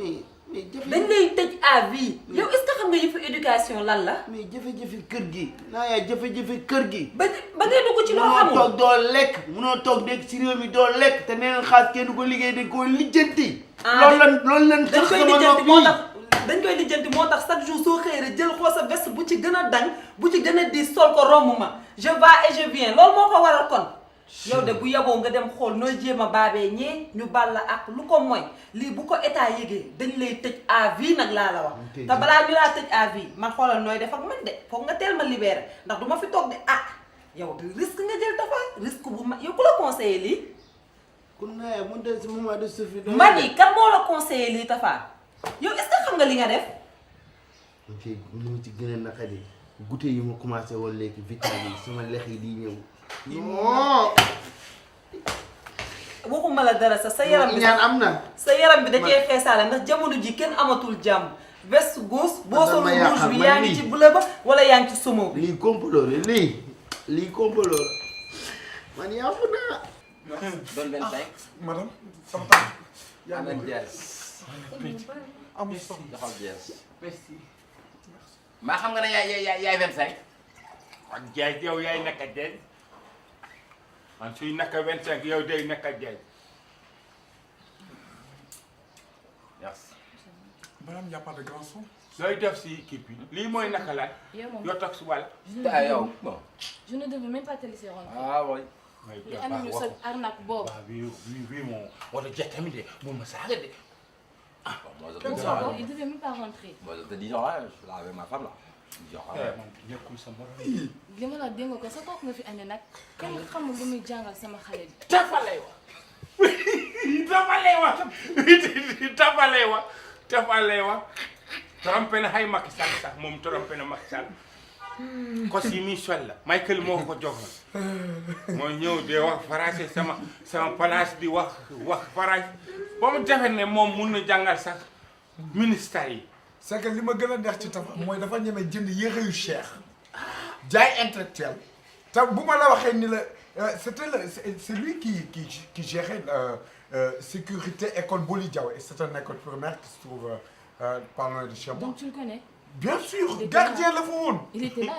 mais dañ lay tëj à vie. yow est-ce que xam nga yëfu éducation lan la. mais jafe-jafe kër gi. naa yaa jafe-jafe kër gi. ba ngay dugg ci loo xamul. munoo toog doo lekk munoo toog nekk ci réew mi doo lekk te nee na xaas kenn du ko liggéey dañ koy lijjanti. loolu lan dañ koy lijjanti moo tax dañ koy lijjanti moo tax chaque jour soo xëyee rek jël xoo sa veste bu ci gën a dañ bu ci gën a diis sol ko romb ma je vais et je viens loolu moo ko waral kon. yow de bu yaboo nga dem xool nooy jéem a baabee ñee ñu bal la ak lu ko mooy lii bu ko état yëgee dañ lay tëj à vie nag laa la wax. te balaa ñu laa tëj à vie man xoolal nooy def ak man de foog nga teel ma libéré ndax du ma fi toog de yow de risque nga jël Tafa risque bu ma yow ku la conseillé lii. kon naa mu del si moment de souffrir. man yi kan moo la conseillé lii Tafa yow est-ce que xam nga li nga def. ok li ma ci gën a naqari goûter yi ma commencé woon léegi vitamine sama lex yi di ñëw. non. waxuma la dara sax sa yaram bi ñaan am na. sa yaram bi da cee xeesaale ndax jamono ji kenn amatul jàmm veste gauche boo solu rouge bi yaa ngi ci bleu ba wala yaa ngi ci somo bi. lii complot la lii complot la man yàqu naa. doon 25. madame sama tànk. yaa ngi jeex. amul soxla doxal jeex. merci. maa xam nga ne yaay 25. ak jaay yow yaay naka jaay man suy naka 25 yow day naka jaay. merci. madame y a pas de grand son. looy def si équipe bi lii mooy naka la. yoo toog si wàll. yow bon. Je ne devais même pas te laisser rentrer. ah oui. li am ñu sa arnaque boobu. waaw bii moom wala jot tamit de moom ma saaga de. Ah, bon, moi, je te dis, non, Il devait même pas rentrer. moi, je te dis, non, je suis là avec ma femme, là. Je dis, man nekkul sa morom. li ma la dégg nga ko sa kooku nga fi andi nag kenn xamul lu muy jàngal sama xale bi. Tafa lay wax Tafa lay wax Tafa lay wax Tafa lay wax trompé na hay Macky Sall sax moom trompé na Macky Sall kos yi muy sol la Michael moo ko joxoon mooy ñëw de wax français sama place di wax français ba mu defe ne moom mun na jàngal sax ministère yi. c'est que li ma gën a neex ci Tafa mooy dafa ñeme jënd yére yu cher jaay intellectuel te bu ma la waxee ni la C'est lui qui gérait sécurité école Boli Diaw. Et c'est une école primaire qui se trouve pas loin de chez moi. Donc tu le connais? Bien sûr, gardien la fa woon. Il était là.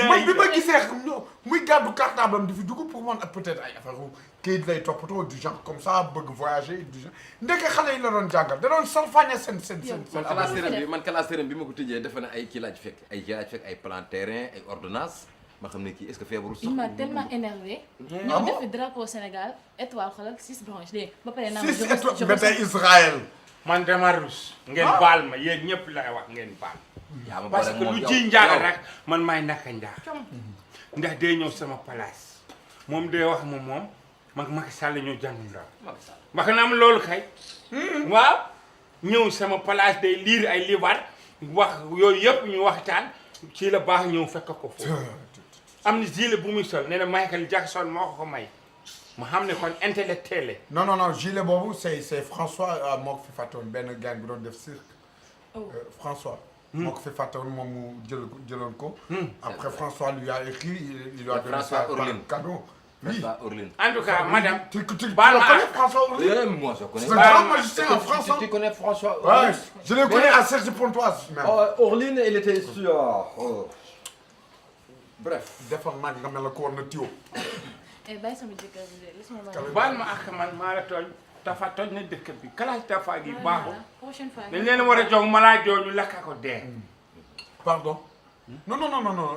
man bi ma gisee muy gàddu cartable am di fi dugg pour man peut-être ay affaire kayit lay toppatoo du genre comme ça bëgg voyager du genre ndeke xale yi la doon jàngal da doon salfaañe seen. man classe bi ma ko tëjee defe na ay kii laa ci fekk ay plan terrain ay ordonnance ma xam ne kii est-ce que feebaru sax. Il m'a tellement énervé. ñoo def drapeau Sénégal étoile xoolal 6 branches dégg nga ba pare naa 6 étoiles ba tey Israël. man dama rus. ngeen baal ma yéen ñëpp lay wax ngeen baal. parce que lu ji njaaga rek man maay naka njaag ndax day ñëw sama place moom day wax moom mag Macky Sall ñoo jàng ndaw wax na am loolu kay waaw ñëw sama place day liir ay libar wax yooyu yëpp ñu waxtaan ci la baax ñëw fekk ko foofu am na gilet bu muy sol nee na Michael Jackson moo ko may ma xam ne kon intellectuel non gilet boobu c'est François moo ko fi fàttewoon benn gang bu doon def cirque François moo ko fi fàttewoon moom mu jëloon ko. Après François lui a écrit il lui a donné ça par cadeau. Oui. En tout cas, madame. Tu connais François Orlin? Moi, je connais. C'est un grand magicien en France. Tu connais François? Ouais, je le connais à Cergy-Pontoise même. Orlin, il était sur. Bref. Defoon nag nga mel ne ko war na tiwo. bàyyi sama jëkkër bi de laisse-moi baal ma ak man maa la tooñ Tafa tooñ na dëkk bi classe Tafa gi baaxul. prochaine fois dañ leen war a jox malaa jooju lakka ko dee. Pardon. Non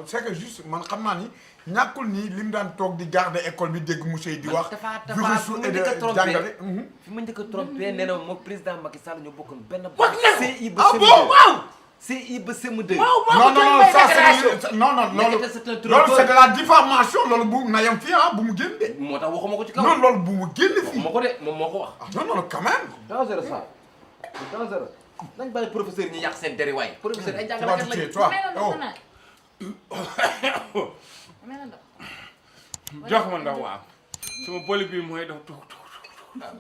c'est que juste man xam naa ni ñàkkul ni lim daan toog di garder école bi dégg monsieur yi di wax. Tafa et de jàngale. fi ma njëkk a trompé nee na moom président Macky Sall ñoo bokkoon benn. wax na ko CI ba CM2 waaw. CI ba CM2. non ça c'est non loolu c'est de la diffamation loolu bu na yem fii bu mu génn de. moo tax waxuma ko ci kaw. non loolu bu mu génn fii. waxuma ko de moom moo ko wax. non quand même. dangereux ça dangereux. nañ bàyyi professeur ñi yàq seen deri waay. professeur ay jàngalekat lañ. toi jox ma ndaw waaw sama boli bi mooy dox tuux tuux tuux. ah